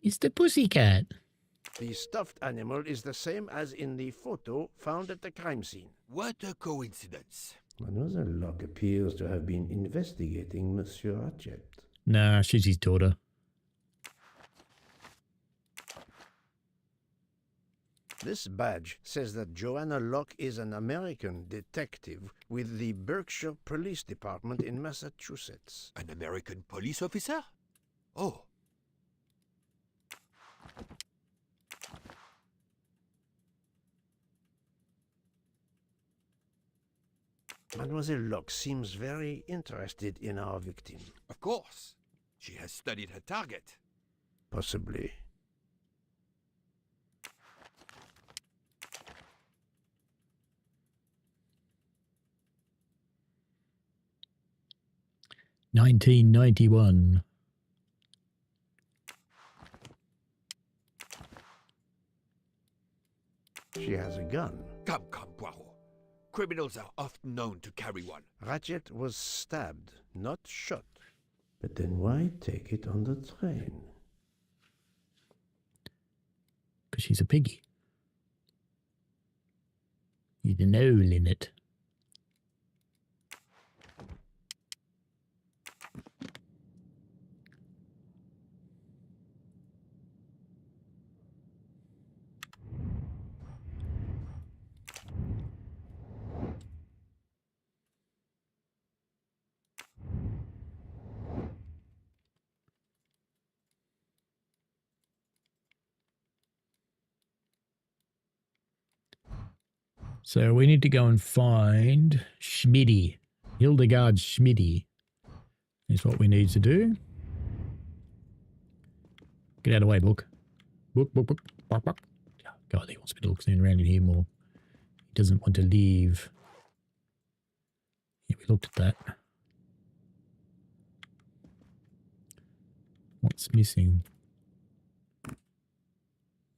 It's the pussycat. The stuffed animal is the same as in the photo found at the crime scene. What a coincidence. Mademoiselle Locke appears to have been investigating Monsieur Hatchet. Nah, she's his daughter. This badge says that Joanna Locke is an American detective with the Berkshire Police Department in Massachusetts. An American police officer? Oh. Mademoiselle Locke seems very interested in our victim. Of course. She has studied her target. Possibly. $19.91. She has a gun. Come, Poirot. Criminals are often known to carry one. Ratchet was stabbed, not shot. But then why take it on the train? Because she's a piggy. You'd an hole in it. So we need to go and find Schmitty. Hildegard Schmitty is what we need to do. Get out of the way, book. Book. Bark. God, he wants me to look around in here more. He doesn't want to leave. Yeah, we looked at that. What's missing?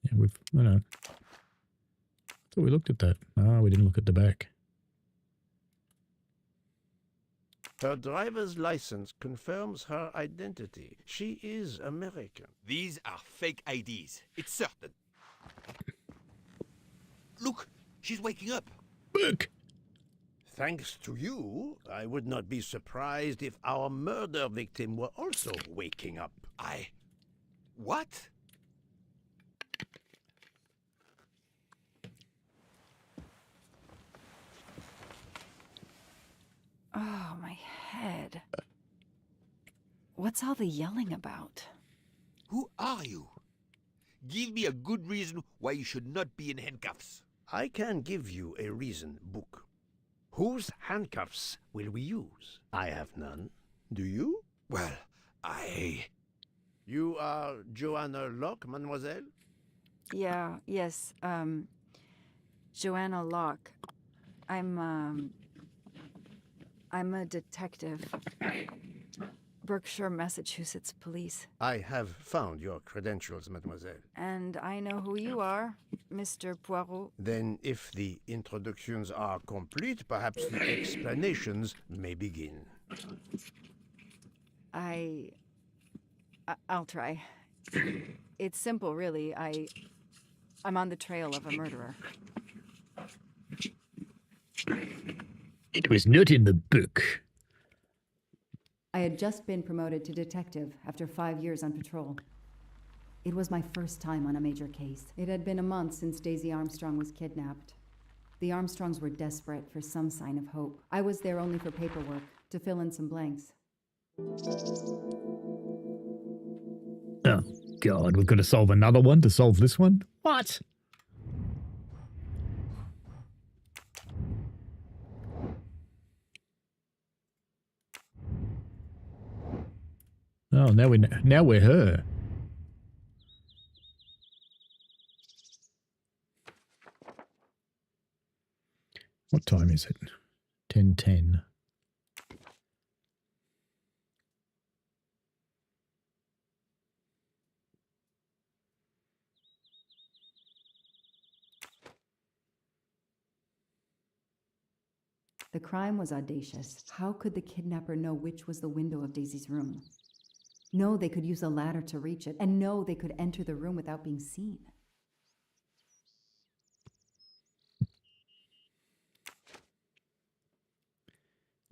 Yeah, no. I thought we looked at that. Oh, we didn't look at the back. Her driver's license confirms her identity. She is American. These are fake IDs. It's certain. Look, she's waking up. Look. Thanks to you, I would not be surprised if our murder victim were also waking up. What? Oh, my head. What's all the yelling about? Who are you? Give me a good reason why you should not be in handcuffs. I can give you a reason, Book. Whose handcuffs will we use? I have none. Do you? Well, You are Joanna Locke, mademoiselle? Yes, Joanna Locke. I'm a detective. Berkshire, Massachusetts Police. I have found your credentials, mademoiselle. And I know who you are, Mr. Poirot. Then, if the introductions are complete, perhaps the explanations may begin. I'll try. It's simple, really. I'm on the trail of a murderer. It was not in the book. I had just been promoted to detective after 5 years on patrol. It was my first time on a major case. It had been a month since Daisy Armstrong was kidnapped. The Armstrongs were desperate for some sign of hope. I was there only for paperwork, to fill in some blanks. Oh, God, we've got to solve another one to solve this one? What? Oh, now we're her. What time is it? 10:10. The crime was audacious. How could the kidnapper know which was the window of Daisy's room? No, they could use a ladder to reach it, and no, they could enter the room without being seen.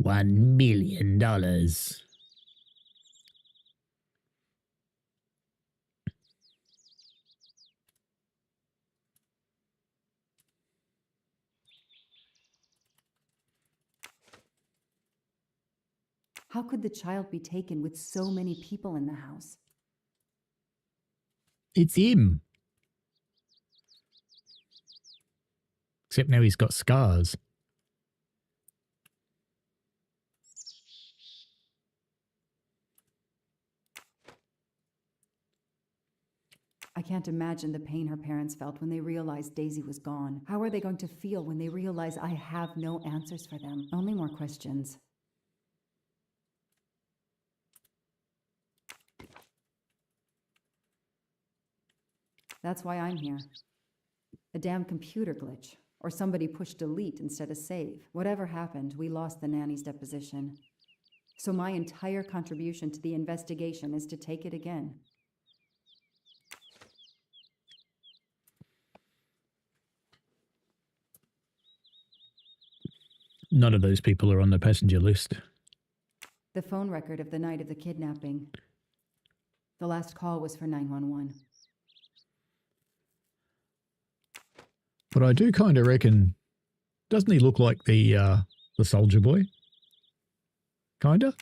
$1 million. How could the child be taken with so many people in the house? It's him. Except now he's got scars. I can't imagine the pain her parents felt when they realized Daisy was gone. How are they going to feel when they realize I have no answers for them? Only more questions. That's why I'm here. A damn computer glitch. Or somebody pushed delete instead of save. Whatever happened, we lost the nanny's deposition. So my entire contribution to the investigation is to take it again. None of those people are on the passenger list. The phone record of the night of the kidnapping. The last call was for 911. But I do kind of reckon, doesn't he look like the soldier boy? Kinda?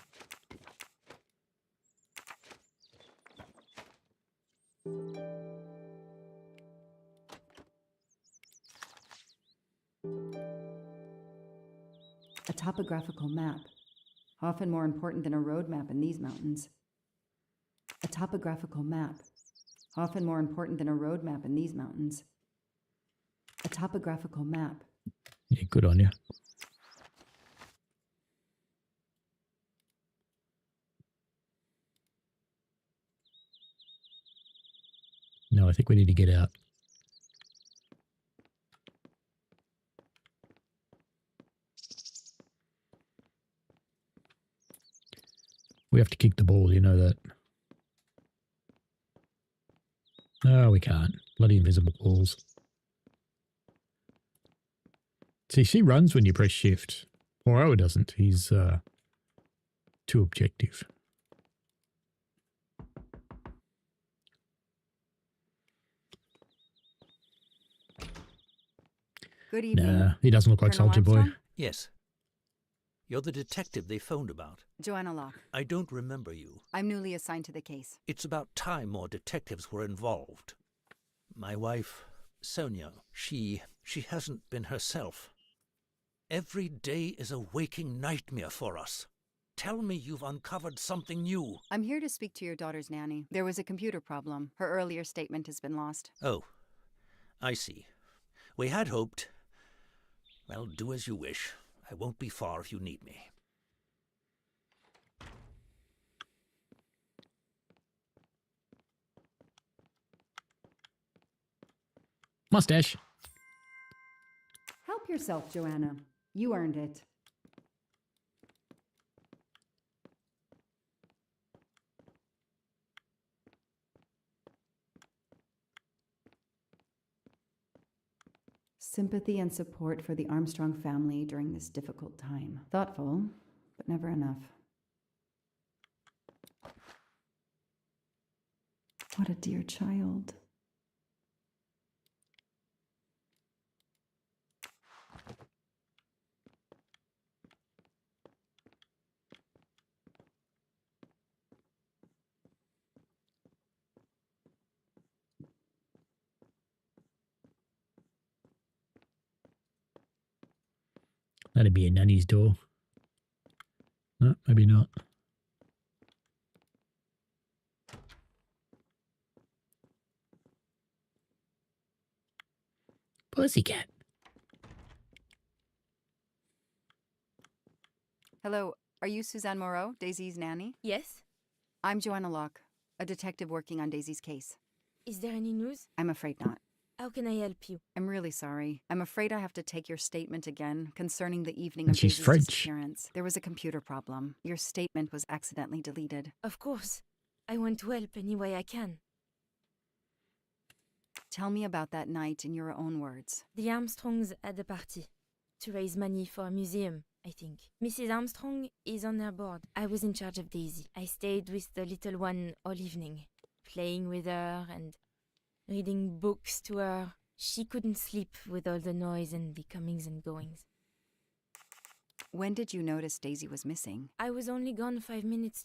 A topographical map, often more important than a road map in these mountains. A topographical map, often more important than a road map in these mountains. A topographical map. Yeah, good on you. No, I think we need to get out. We have to kick the ball, you know that. No, we can't. Bloody invisible balls. See, she runs when you press shift. Poirot doesn't. He's too objective. Good evening. Nah, he doesn't look like Colonel Soldier Boy. Armstrong? Yes. You're the detective they phoned about. Joanna Locke. I don't remember you. I'm newly assigned to the case. It's about time more detectives were involved. My wife, Sonia, she hasn't been herself. Every day is a waking nightmare for us. Tell me you've uncovered something new. I'm here to speak to your daughter's nanny. There was a computer problem. Her earlier statement has been lost. Oh, I see. We had hoped. Well, do as you wish. I won't be far if you need me. Mustache. Help yourself, Joanna. You earned it. Sympathy and support for the Armstrong family during this difficult time. Thoughtful, but never enough. What a dear child. That'd be a nanny's door. No, maybe not. Pussycat. Hello, are you Suzanne Moreau, Daisy's nanny? Yes? I'm Joanna Locke, a detective working on Daisy's case. Is there any news? I'm afraid not. How can I help you? I'm really sorry. I'm afraid I have to take your statement again concerning the evening And of she's Daisy's French. disappearance. There was a computer problem. Your statement was accidentally deleted. Of course. I want to help any way I can. Tell me about that night in your own words. The Armstrongs had a party to raise money for a museum, I think. Mrs. Armstrong is on her board. I was in charge of Daisy. I stayed with the little one all evening, playing with her and reading books to her. She couldn't sleep with all the noise and the comings and goings. When did you notice Daisy was missing? I was only gone 5 minutes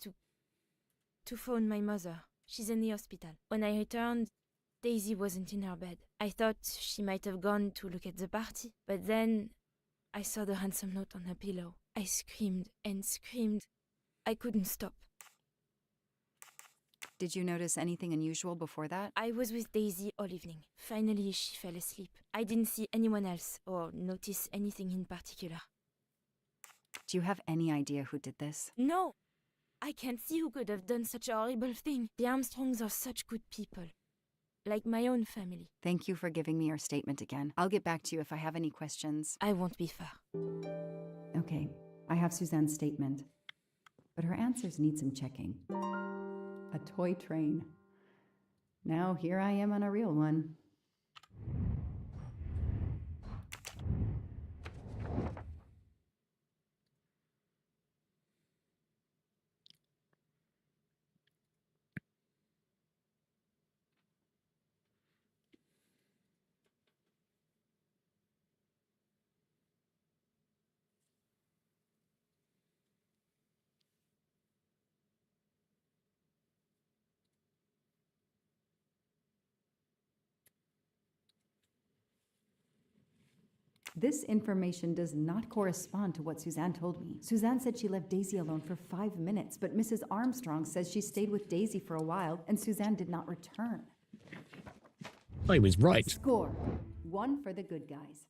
to phone my mother. She's in the hospital. When I returned, Daisy wasn't in her bed. I thought she might have gone to look at the party, but then I saw the ransom note on her pillow. I screamed and screamed. I couldn't stop. Did you notice anything unusual before that? I was with Daisy all evening. Finally, she fell asleep. I didn't see anyone else or notice anything in particular. Do you have any idea who did this? No! I can't see who could have done such a horrible thing. The Armstrongs are such good people. Like my own family. Thank you for giving me your statement again. I'll get back to you if I have any questions. I won't be far. Okay, I have Suzanne's statement, but her answers need some checking. A toy train. Now here I am on a real one. This information does not correspond to what Suzanne told me. Suzanne said she left Daisy alone for 5 minutes, but Mrs. Armstrong says she stayed with Daisy for a while and Suzanne did not return. I was right. Score. 1 for the good guys.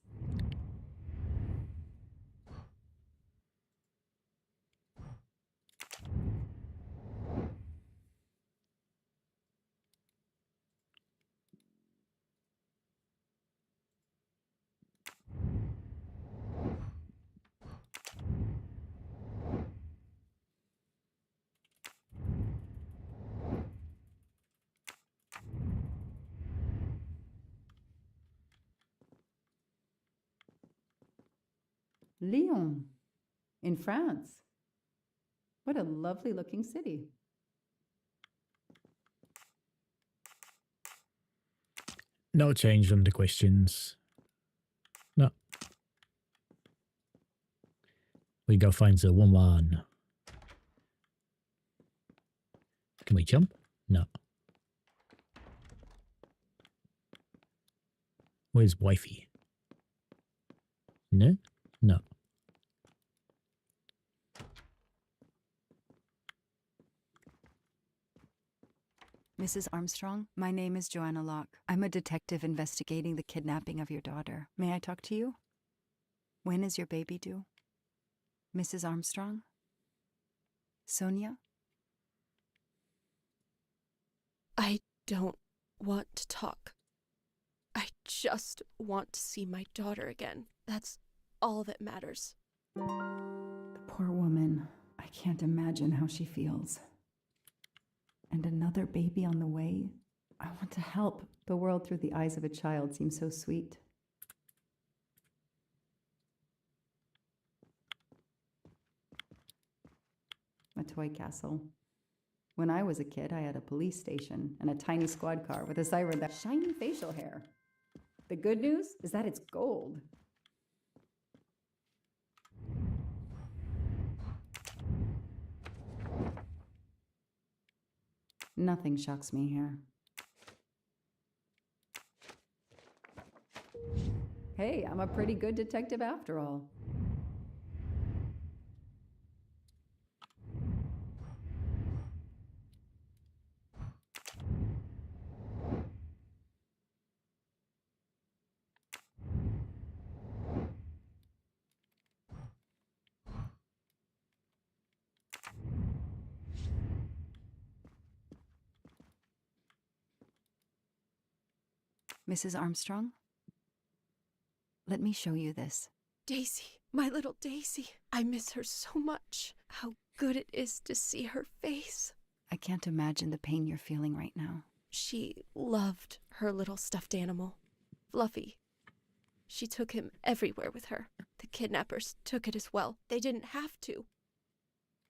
Lyon, in France. What a lovely looking city. No change them to questions. No. We go find the woman. Can we jump? No. Where's wifey? No? No. Mrs. Armstrong, my name is Joanna Locke. I'm a detective investigating the kidnapping of your daughter. May I talk to you? When is your baby due? Mrs. Armstrong? Sonia? I don't want to talk. I just want to see my daughter again. That's all that matters. The poor woman. I can't imagine how she feels. And another baby on the way? I want to help. The world through the eyes of a child seems so sweet. A toy castle. When I was a kid, I had a police station and a tiny squad car with a siren that shiny facial hair. The good news is that it's gold. Nothing shocks me here. Hey, I'm a pretty good detective after all. Mrs. Armstrong? Let me show you this. Daisy, my little Daisy. I miss her so much. How good it is to see her face. I can't imagine the pain you're feeling right now. She loved her little stuffed animal, Fluffy. She took him everywhere with her. The kidnappers took it as well. They didn't have to.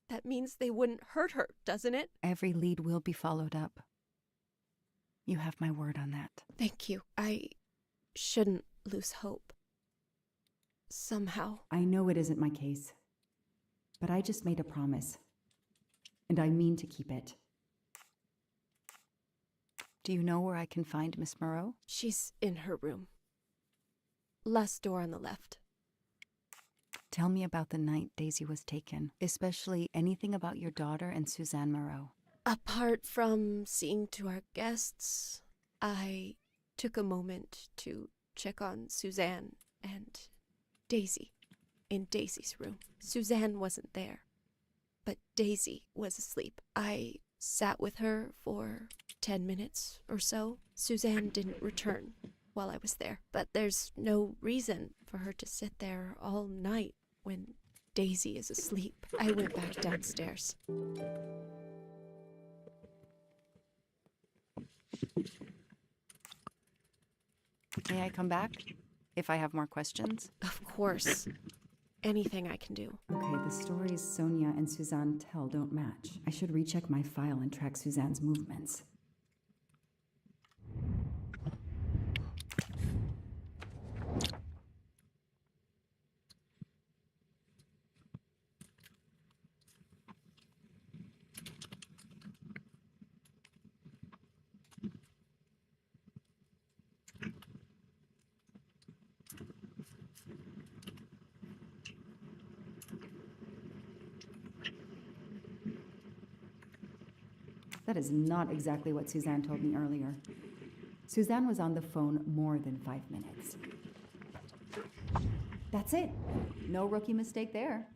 That means they wouldn't hurt her, doesn't it? Every lead will be followed up. You have my word on that. Thank you. I shouldn't lose hope. Somehow. I know it isn't my case. But I just made a promise. And I mean to keep it. Do you know where I can find Miss Moreau? She's in her room. Last door on the left. Tell me about the night Daisy was taken, especially anything about your daughter and Suzanne Moreau. Apart from seeing to our guests, I took a moment to check on Suzanne and Daisy in Daisy's room. Suzanne wasn't there, but Daisy was asleep. I sat with her for 10 minutes or so. Suzanne didn't return while I was there, but there's no reason for her to sit there all night when Daisy is asleep. I went back downstairs. May I come back if I have more questions? Of course. Anything I can do. Okay, the stories Sonia and Suzanne tell don't match. I should recheck my file and track Suzanne's movements. That is not exactly what Suzanne told me earlier. Suzanne was on the phone more than 5 minutes. That's it. No rookie mistake there.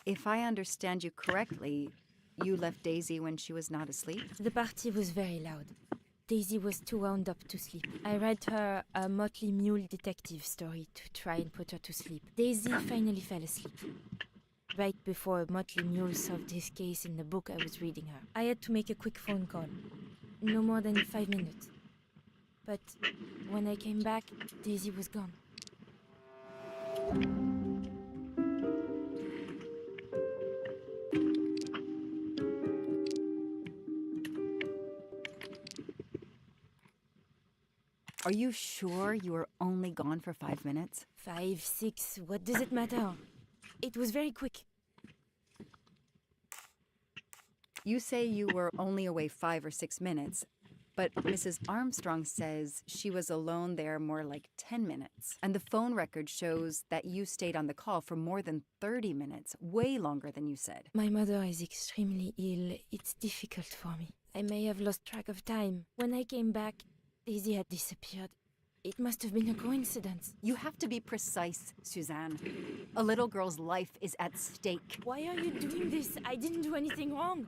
If I understand you correctly, you left Daisy when she was not asleep? The party was very loud. Daisy was too wound up to sleep. I read her a Motley Mule detective story to try and put her to sleep. Daisy finally fell asleep. Right before Motley Mule solved his case in the book I was reading her. I had to make a quick phone call. No more than 5 minutes. But when I came back, Daisy was gone. Are you sure you were only gone for 5 minutes? 5, 6, what does it matter? It was very quick. You say you were only away 5 or 6 minutes, but Mrs. Armstrong says she was alone there more like 10 minutes. And the phone record shows that you stayed on the call for more than 30 minutes, way longer than you said. My mother is extremely ill. It's difficult for me. I may have lost track of time. When I came back, Daisy had disappeared. It must have been a coincidence. You have to be precise, Suzanne. A little girl's life is at stake. Why are you doing this? I didn't do anything wrong.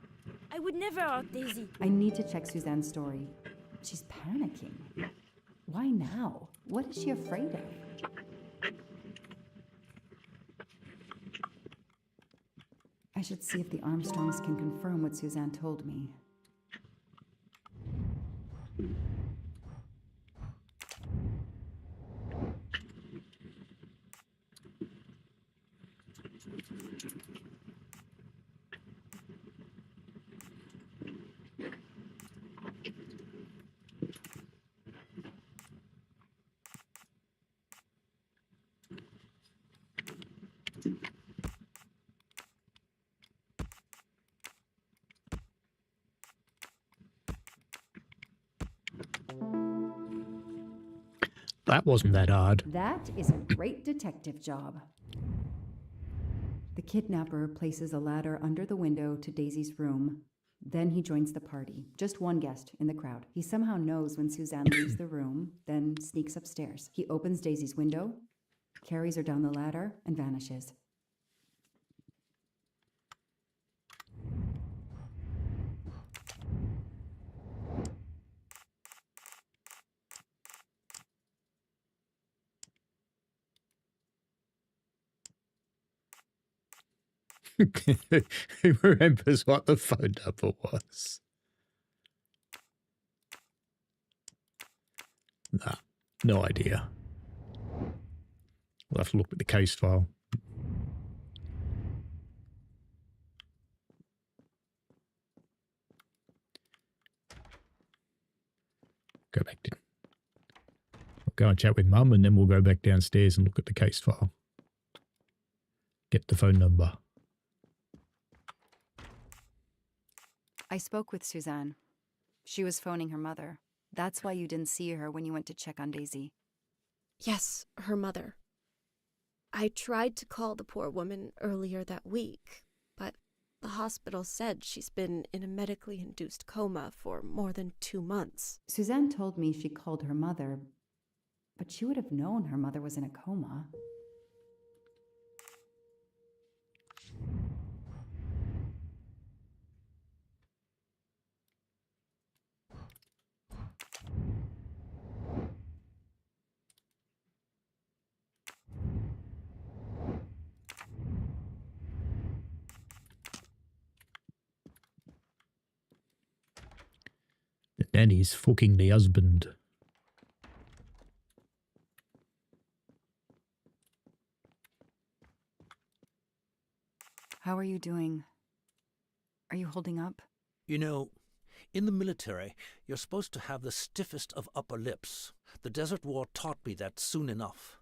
I would never hurt Daisy. I need to check Suzanne's story. She's panicking. Why now? What is she afraid of? I should see if the Armstrongs can confirm what Suzanne told me. That wasn't that hard. That is a great detective job. The kidnapper places a ladder under the window to Daisy's room. Then he joins the party. Just one guest in the crowd. He somehow knows when Suzanne leaves the room, then sneaks upstairs. He opens Daisy's window, carries her down the ladder, and vanishes. Who remembers what the phone number was? Nah, no idea. We'll have to look at the case file. Go back to... We'll go and chat with Mum, and then we'll go back downstairs and look at the case file. Get the phone number. I spoke with Suzanne. She was phoning her mother. That's why you didn't see her when you went to check on Daisy. Yes, her mother. I tried to call the poor woman earlier that week, but the hospital said she's been in a medically induced coma for more than 2 months. Suzanne told me she called her mother, but she would have known her mother was in a coma. The nanny's fucking the husband. How are you doing? Are you holding up? You know, in the military, you're supposed to have the stiffest of upper lips. The Desert War taught me that soon enough.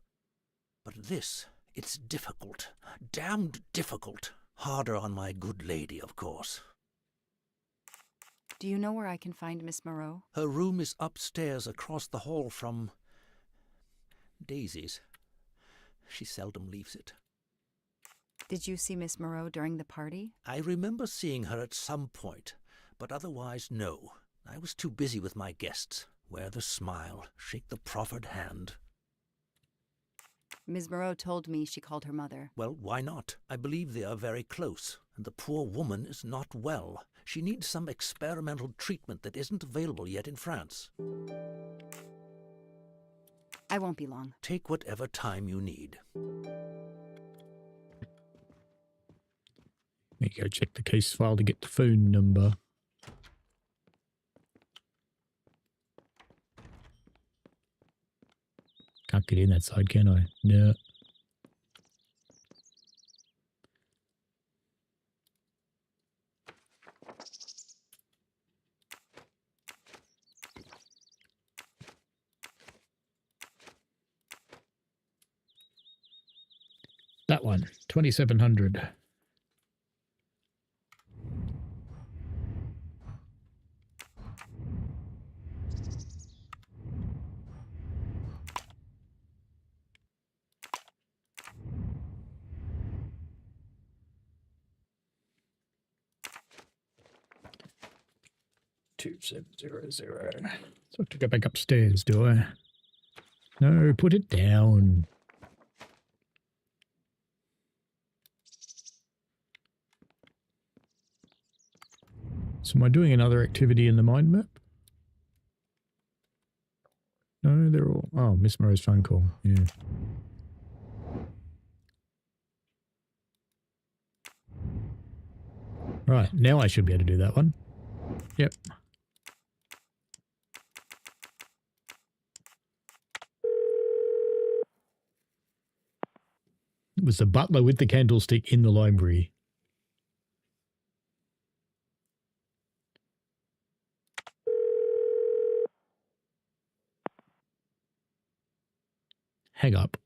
But this, it's difficult. Damned difficult. Harder on my good lady, of course. Do you know where I can find Miss Moreau? Her room is upstairs across the hall from Daisy's. She seldom leaves it. Did you see Miss Moreau during the party? I remember seeing her at some point, but otherwise, no. I was too busy with my guests. Wear the smile, shake the proffered hand. Ms. Moreau told me she called her mother. Well, why not? I believe they are very close, and the poor woman is not well. She needs some experimental treatment that isn't available yet in France. I won't be long. Take whatever time you need. Let me go check the case file to get the phone number. Can't get in that side, can I? No. That one, 2700. Two 700. So I have to go back upstairs, do I? No, put it down. So am I doing another activity in the mind map? No, they're all... Oh, Miss Moreau's phone call. Yeah. Right, now I should be able to do that one. Yep. It was the butler with the candlestick in the library. Hang up.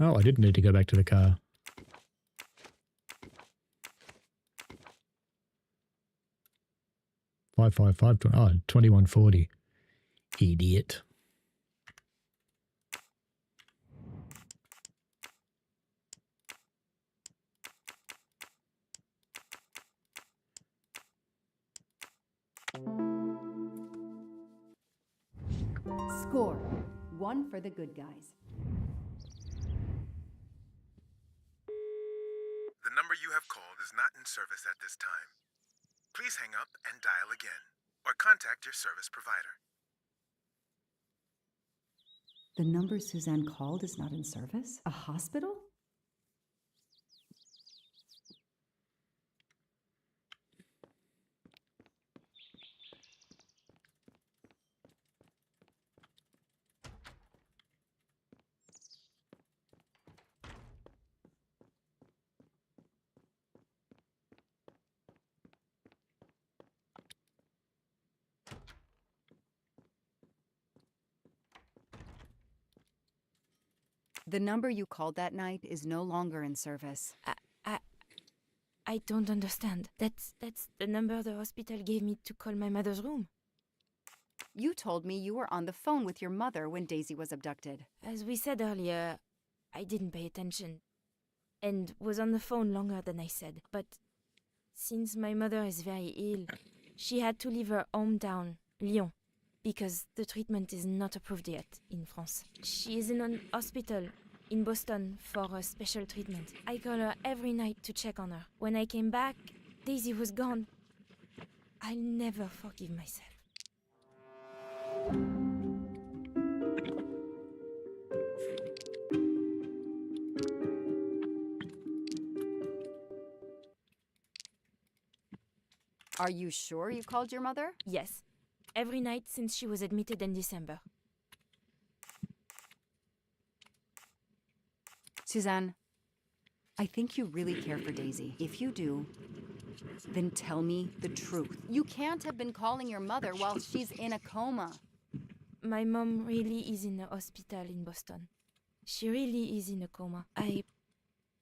Oh, I didn't need to go back to the car. Oh, 2140. Idiot. Score. 1 for the good guys. The number you is not in service at this time. Please hang up and dial again, or contact your service provider. The number Suzanne called is not in service? A hospital? The number you called that night is no longer in service. I don't understand. That's the number the hospital gave me to call my mother's room. You told me you were on the phone with your mother when Daisy was abducted. As we said earlier, I didn't pay attention and was on the phone longer than I said. But since my mother is very ill, she had to leave her hometown, Lyon, because the treatment is not approved yet in France. She is in an hospital in Boston for a special treatment. I call her every night to check on her. When I came back, Daisy was gone. I'll never forgive myself. Are you sure you called your mother? Yes. Every night since she was admitted in December. Suzanne, I think you really care for Daisy. If you do, then tell me the truth. You can't have been calling your mother while she's in a coma. My mom really is in a hospital in Boston. She really is in a coma. I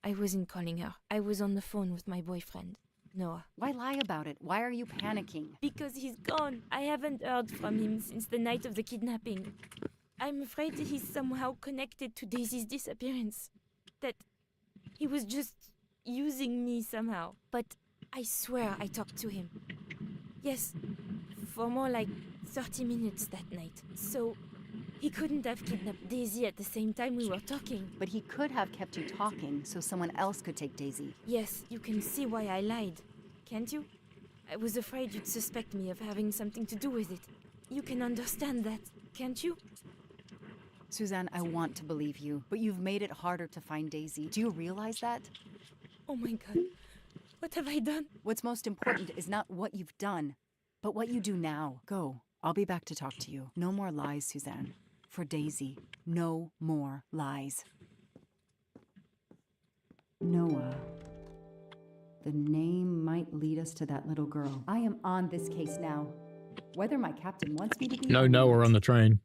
wasn't calling her. I was on the phone with my boyfriend, Noah. Why lie about it? Why are you panicking? Because he's gone. I haven't heard from him since the night of the kidnapping. I'm afraid he's somehow connected to Daisy's disappearance. That he was just using me somehow. But I swear I talked to him. Yes, for more like 30 minutes that night. So he couldn't have kidnapped Daisy at the same time we were talking. But he could have kept you talking so someone else could take Daisy. Yes, you can see why I lied, can't you? I was afraid you'd suspect me of having something to do with it. You can understand that, can't you? Suzanne, I want to believe you, but you've made it harder to find Daisy. Do you realize that? Oh my god, what have I done? What's most important is not what you've done, but what you do now. Go. I'll be back to talk to you. No more lies, Suzanne. For Daisy, no more lies. Noah. The name might lead us to that little girl. I am on this case now. Whether my captain wants me to be... No Noah on the train.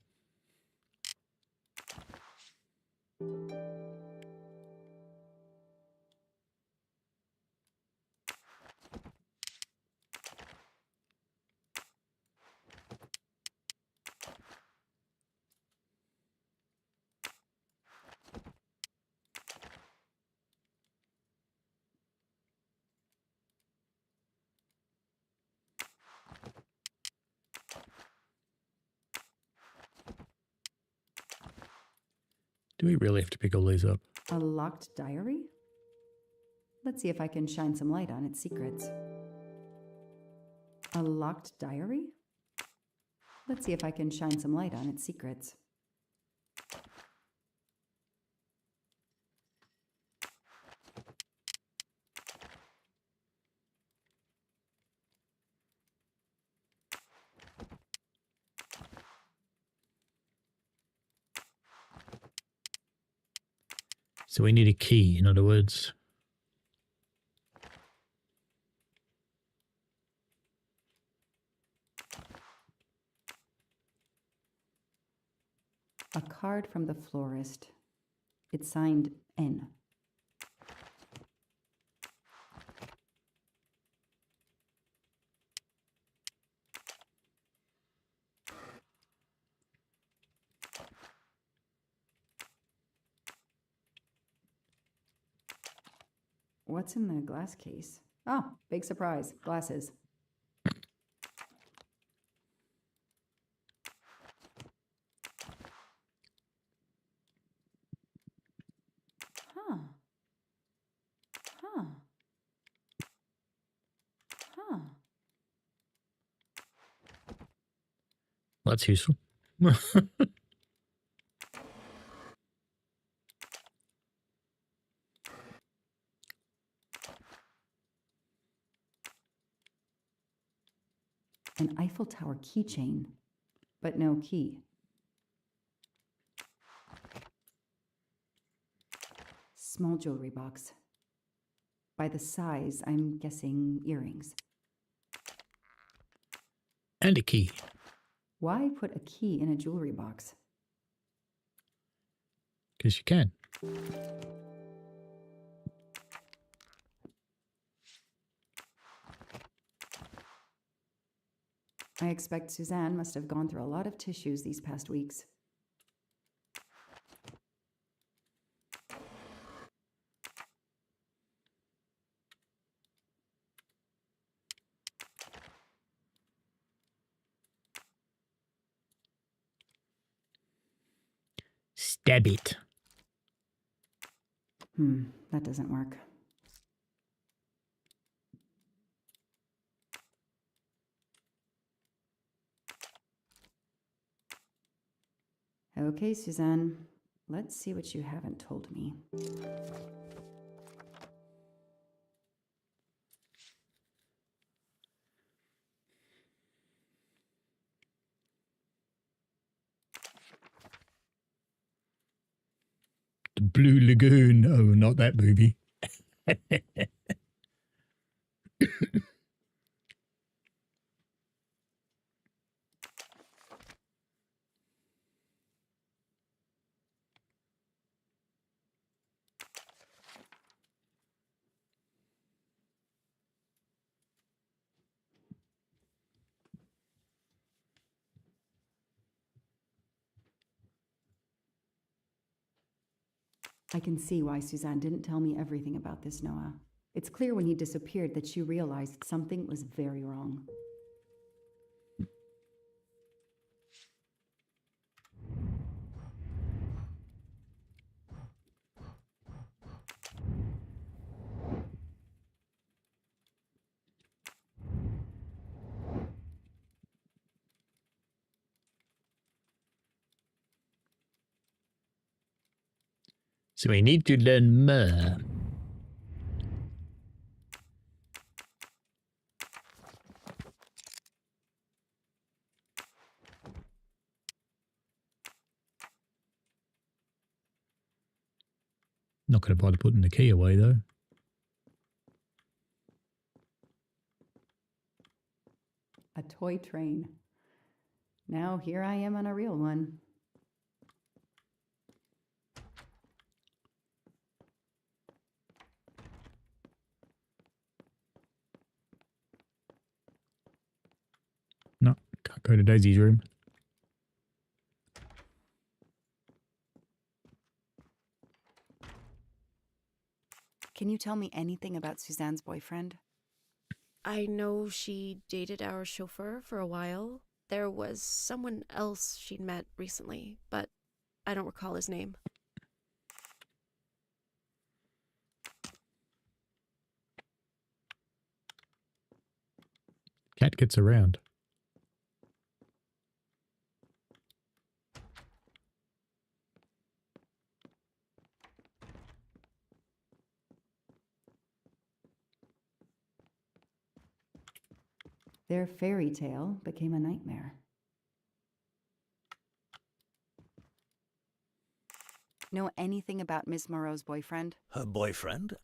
Do we really have to pick all these up? A locked diary? Let's see if I can shine some light on its secrets. A locked diary? Let's see if I can shine some light on its secrets. So we need a key, in other words. A card from the florist. It's signed N. What's in the glass case? Oh, big surprise. Glasses. Huh. Huh. That's useful. An Eiffel Tower keychain, but no key. Small jewelry box. By the size, I'm guessing earrings. And a key. Why put a key in a jewelry box? Because you can. I expect Suzanne must have gone through a lot of tissues these past weeks. Stab it. That doesn't work. Okay, Suzanne, let's see what you haven't told me. The Blue Lagoon. Oh, not that movie. I can see why Suzanne didn't tell me everything about this, Noah. It's clear when he disappeared that she realized something was very wrong. So we need to learn more. Not going to bother putting the key away, though. A toy train. Now here I am on a real one. No, can't go to Daisy's room. Can you tell me anything about Suzanne's boyfriend? I know she dated our chauffeur for a while. There was someone else she'd met recently, but I don't recall his name. Cat gets around. Their fairy tale became a nightmare. Know anything about Miss Moreau's boyfriend? Her boyfriend?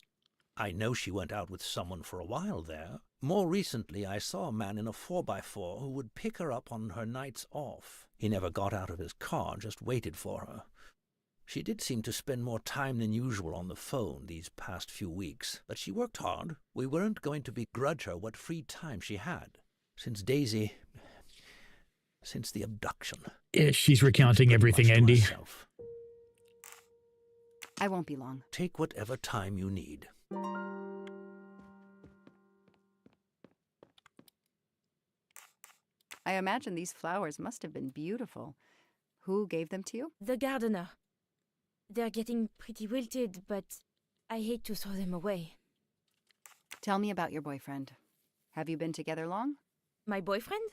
I know she went out with someone for a while there. More recently, I saw a man in a 4x4 who would pick her up on her nights off. He never got out of his car, just waited for her. She did seem to spend more time than usual on the phone these past few weeks, but she worked hard. We weren't going to begrudge her what free time she had. Since the abduction. Yeah, she's recounting everything, Andy. I won't be long. Take whatever time you need. I imagine these flowers must have been beautiful. Who gave them to you? The gardener. They're getting pretty wilted, but I hate to throw them away. Tell me about your boyfriend. Have you been together long? My boyfriend?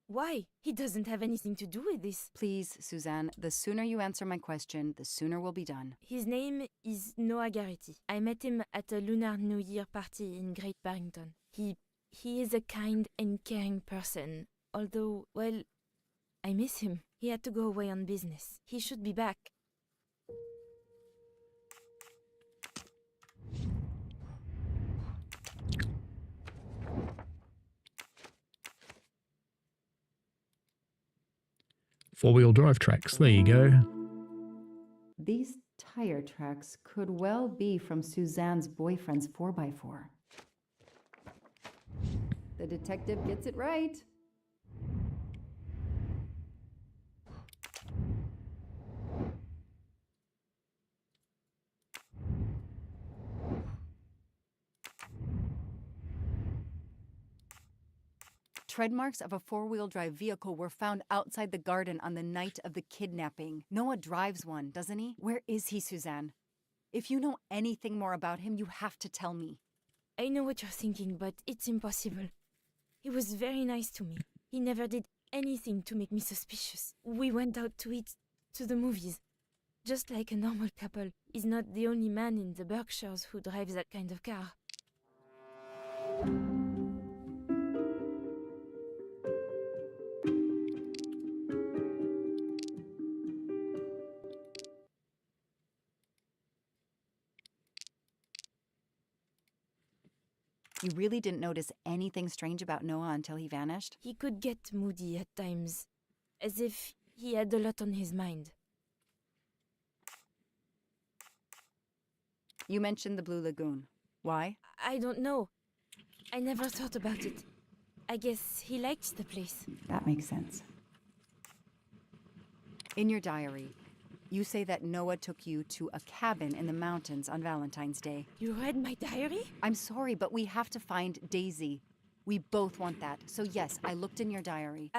Why? He doesn't have anything to do with this. Please, Suzanne, the sooner you answer my question, the sooner we'll be done. His name is Noah Garrity. I met him at a Lunar New Year party in Great Barrington. He is a kind and caring person, although, well, I miss him. He had to go away on business. He should be back. Four-wheel drive tracks. There you go. These tire tracks could well be from Suzanne's boyfriend's 4x4. The detective gets it right. Tread marks of a four-wheel drive vehicle were found outside the garden on the night of the kidnapping. Noah drives one, doesn't he? Where is he, Suzanne? If you know anything more about him, you have to tell me. I know what you're thinking, but it's impossible. He was very nice to me. He never did anything to make me suspicious. We went out to eat, to the movies. Just like a normal couple. He's not the only man in the Berkshires who drives that kind of car. You really didn't notice anything strange about Noah until he vanished? He could get moody at times, as if he had a lot on his mind. You mentioned the Blue Lagoon. Why? I don't know. I never thought about it. I guess he liked the place. That makes sense. In your diary, you say that Noah took you to a cabin in the mountains on Valentine's Day. You read my diary? I'm sorry, but we have to find Daisy. We both want that. So yes, I looked in your diary.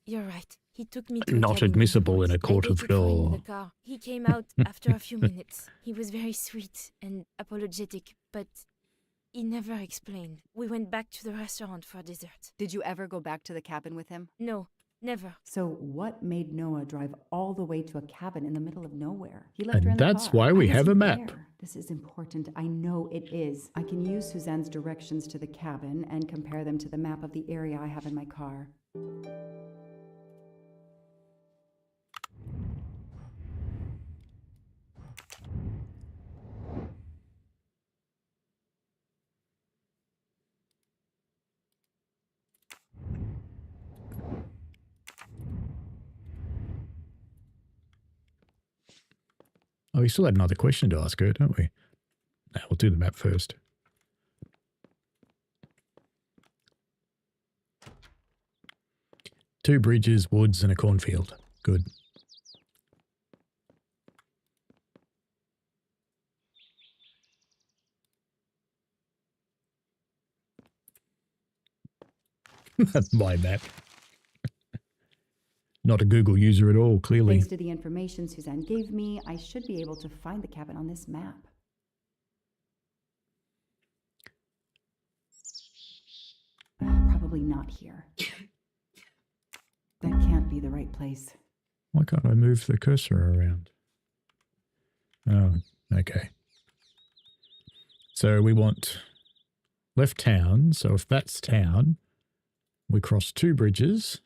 You're right. He took me to Not admissible in a court of law. The car. He came out after a few minutes. He was very sweet and apologetic, but he never explained. We went back to the restaurant for dessert. Did you ever go back to the cabin with him? No, never. So what made Noah drive all the way to a cabin in the middle of nowhere? He left her in And the that's car. why we I have a wasn't map. there. This is important. I know it is. I can use Suzanne's directions to the cabin and compare them to the map of the area I have in my car. Oh, we still had another question to ask her, don't we? No, we'll do the map first. Two bridges, woods, and a cornfield. Good. That's my map. Not a Google user at all, clearly. Thanks to the information Suzanne gave me, I should be able to find the cabin on this map. Probably not here. That can't be the right place. Why can't I move the cursor around? Oh, okay. So we want left town. So if that's town, we cross two bridges.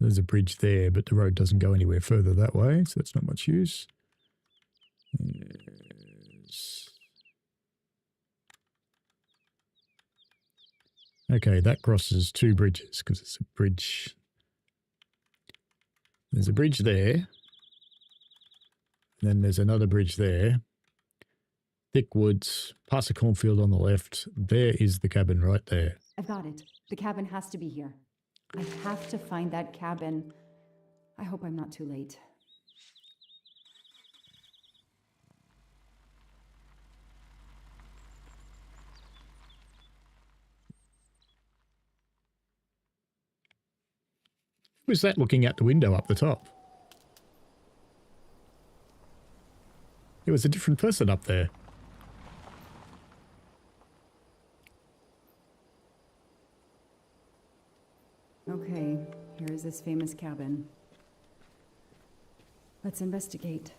There's a bridge there, but the road doesn't go anywhere further that way, so that's not much use. Yes. Okay, that crosses two bridges because it's a bridge. There's a bridge there. Then there's another bridge there. Thick woods, past a cornfield on the left. There is the cabin right there. I've got it. The cabin has to be here. I have to find that cabin. I hope I'm not too late. Who's that looking out the window up the top? It was a different person up there. There's this famous cabin. Let's investigate.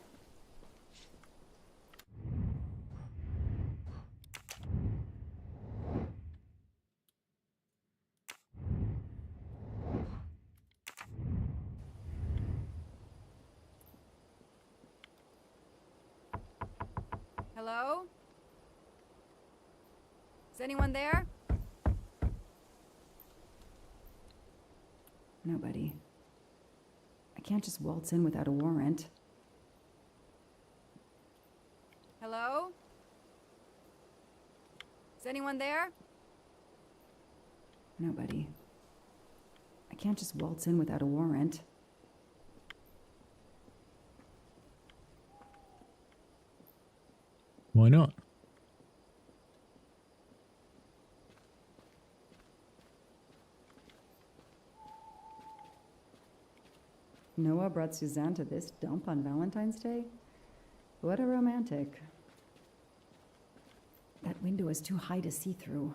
Hello? Is anyone there? Nobody. I can't just waltz in without a warrant. Hello? Is anyone there? Nobody. I can't just waltz in without a warrant. Why not? Noah brought Suzanne to this dump on Valentine's Day? What a romantic. That window is too high to see through.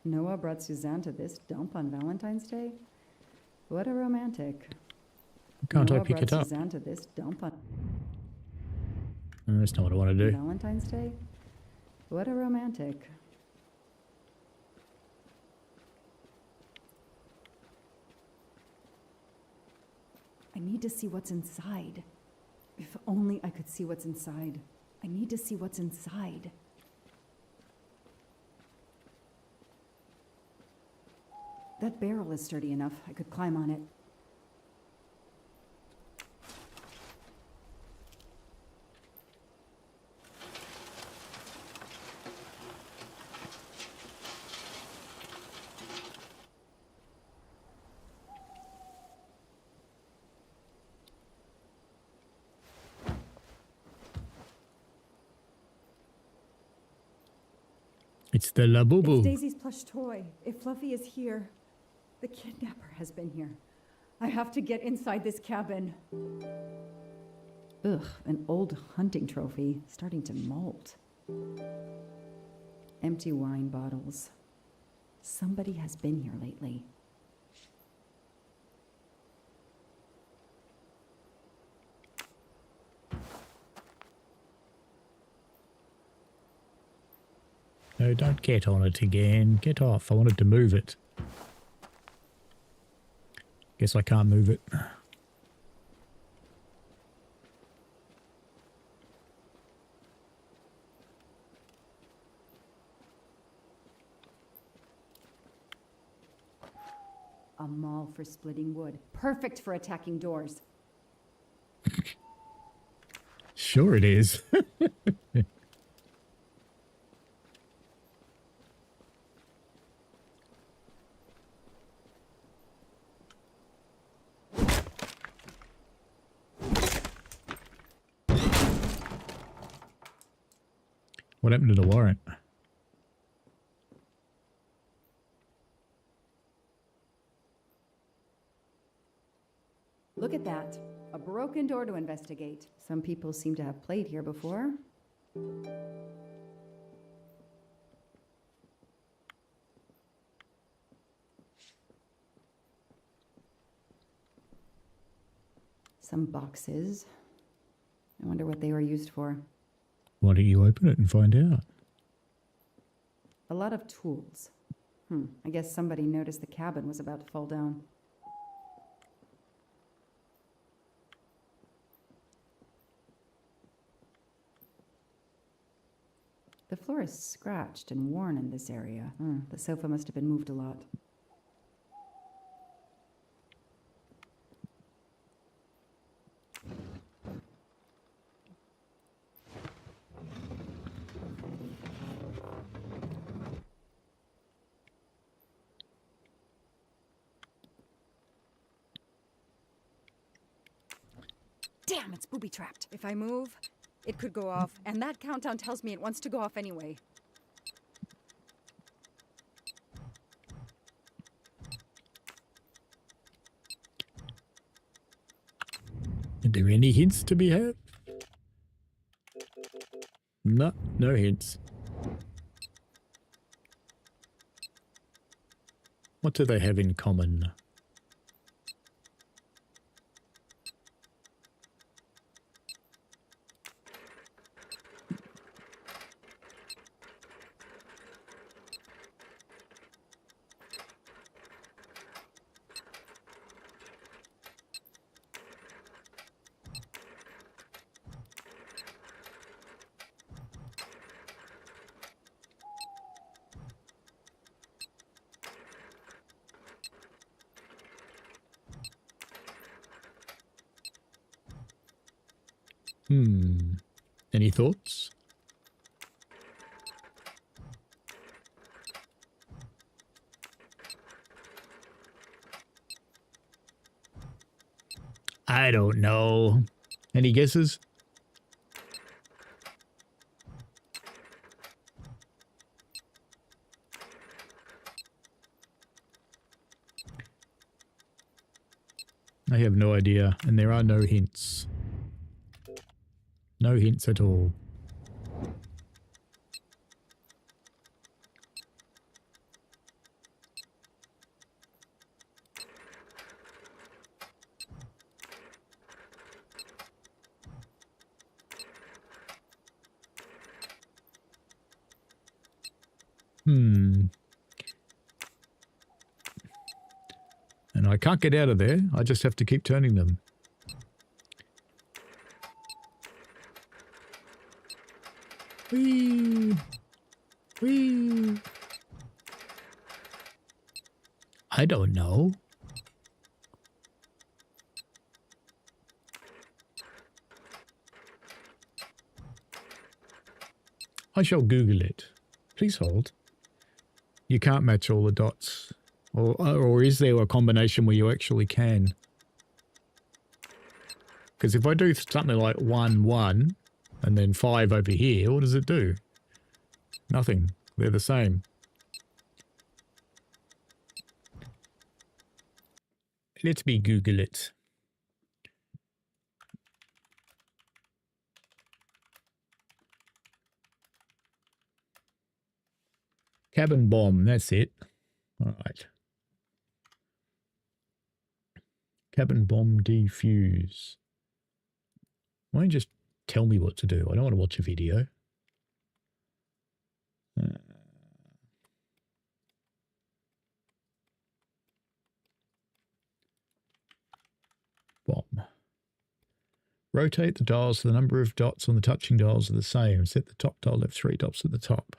Noah brought Suzanne to this dump on Valentine's Day? What a romantic. Can't Noah I pick brought it up? Suzanne to this dump on That's not what I want to do. Valentine's Day? What a romantic. I need to see what's inside. If only I could see what's inside. I need to see what's inside. That barrel is sturdy enough. I could climb on it. It's the Labubu. It's Daisy's plush toy. If Fluffy is here, the kidnapper has been here. I have to get inside this cabin. Ugh, an old hunting trophy starting to molt. Empty wine bottles. Somebody has been here lately. No, don't get on it again. Get off. I wanted to move it. Guess I can't move it. A maul for splitting wood. Perfect for attacking doors. Sure it is. What happened to the warrant? Look at that. A broken door to investigate. Some people seem to have played here before. Some boxes. I wonder what they were used for. Why don't you open it and find out? A lot of tools. I guess somebody noticed the cabin was about to fall down. The floor is scratched and worn in this area. The sofa must have been moved a lot. Damn, it's booby-trapped. If I move, it could go off, and that countdown tells me it wants to go off anyway. Are there any hints to be had? No, no hints. What do they have in common? Any thoughts? I don't know. Any guesses? I have no idea, and there are no hints. No hints at all. And I can't get out of there. I just have to keep turning them. Whee! Whee! I don't know. I shall Google it. Please hold. You can't match all the dots. Or is there a combination where you actually can? Because if I do something like 1, 1, and then 5 over here, what does it do? Nothing. They're the same. Let me Google it. Cabin bomb, that's it. All right. Cabin bomb defuse. Why don't you just tell me what to do? I don't want to watch a video. Bomb. Rotate the dials so the number of dots on the touching dials are the same. Set the top dial left 3 dots at the top.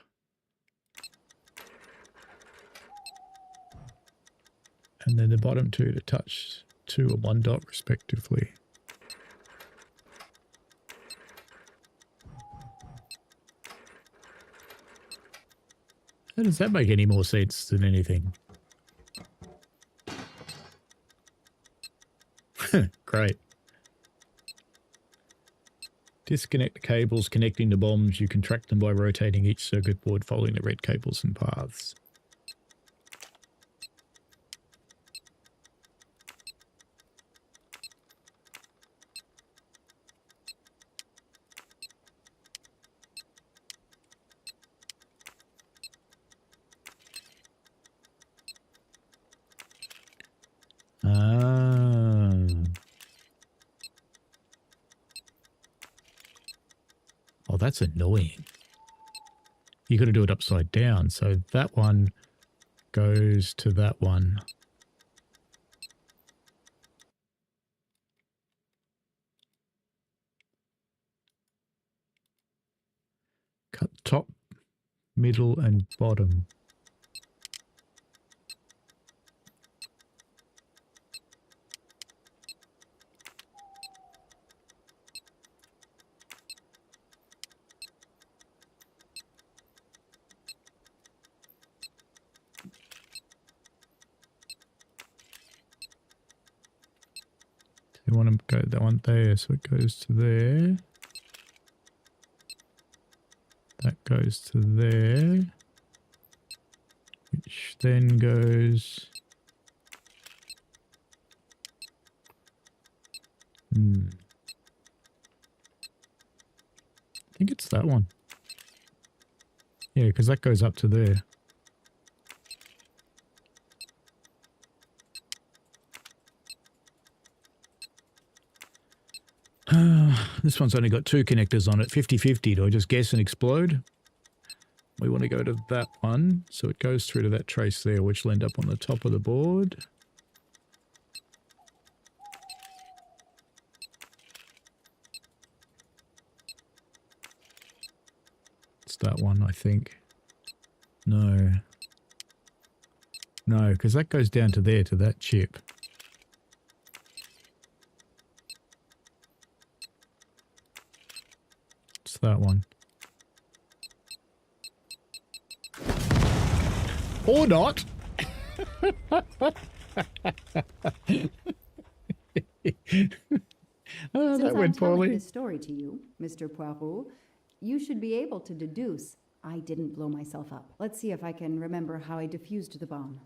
And then the bottom 2 to touch 2 and 1 dot respectively. How does that make any more sense than anything? Great. Disconnect the cables connecting the bombs. You can track them by rotating each circuit board following the red cables and paths. Oh, that's annoying. You got to do it upside down. So that one goes to that one. Cut top, middle, and bottom. You want to go that one there, so it goes to there. That goes to there. Which then goes... I think it's that one. Yeah, because that goes up to there. This one's only got 2 connectors on it, 50-50. Do I just guess and explode? We want to go to that one, so it goes through to that trace there, which will end up on the top of the board. It's that one, I think. No. No, because that goes down to there, to that chip. It's that one. Or not. Oh, Since that I'm went telling poorly. this story to you, Mr. Poirot, you should be able to deduce I didn't blow myself up. Let's see if I can remember how I defused the bomb.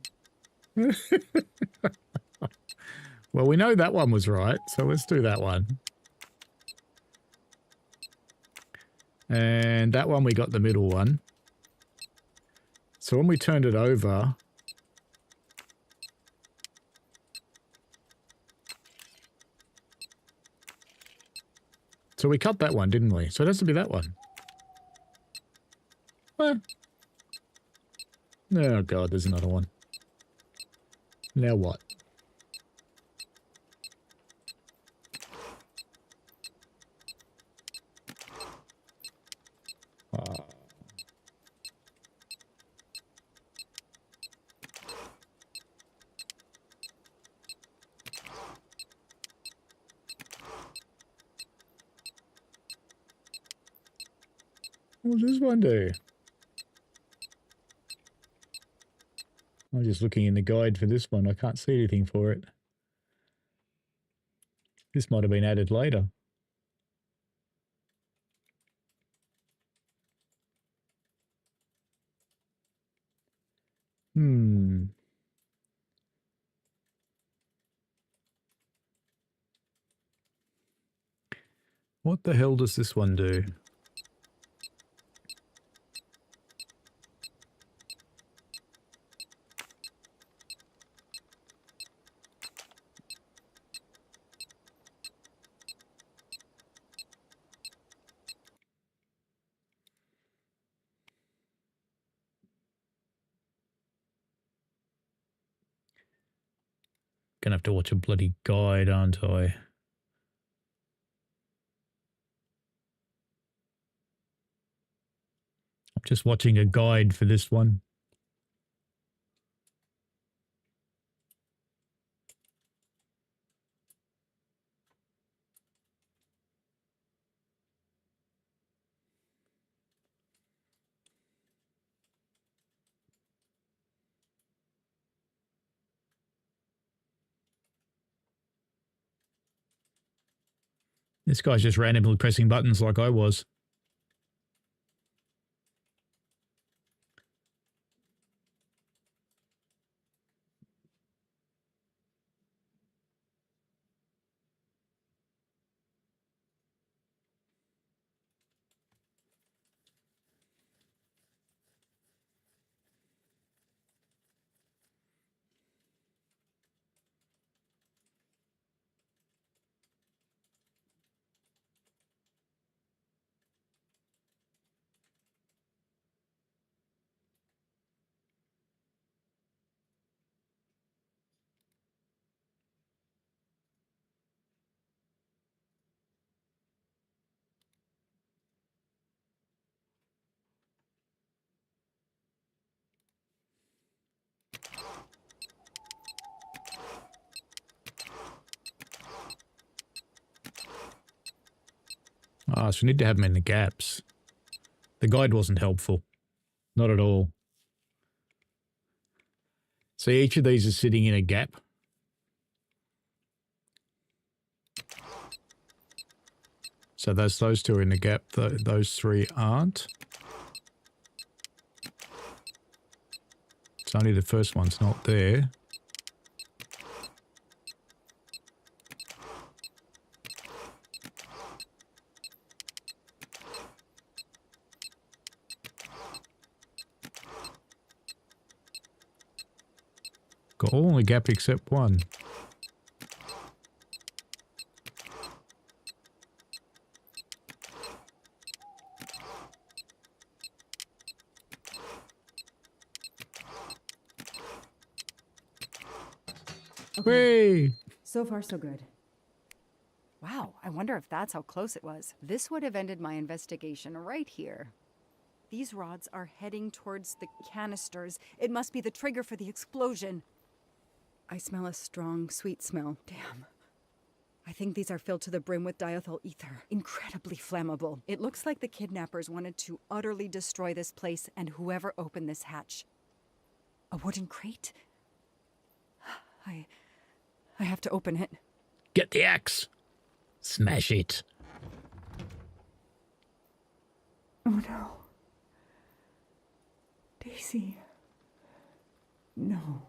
Well, we know that one was right, so let's do that one. And that one, we got the middle one. So when we turned it over, so we cut that one, didn't we? So it has to be that one. Well, oh God, there's another one. Now what? What does this one do? I'm just looking in the guide for this one. I can't see anything for it. This might have been added later. What the hell does this one do? Gonna have to watch a bloody guide, aren't I? I'm just watching a guide for this one. This guy's just randomly pressing buttons like I was. Ah, so we need to have them in the gaps. The guide wasn't helpful. Not at all. See, each of these is sitting in a gap. So those two are in the gap. Those 3 aren't. It's only the first one's not there. Got all in the gap except one. Hooray! So far, so good. Wow, I wonder if that's how close it was. This would have ended my investigation right here. These rods are heading towards the canisters. It must be the trigger for the explosion. I smell a strong, sweet smell. Damn. I think these are filled to the brim with diethyl ether. Incredibly flammable. It looks like the kidnappers wanted to utterly destroy this place and whoever opened this hatch. A wooden crate? I have to open it. Get the axe. Smash it. Oh no. Daisy. No.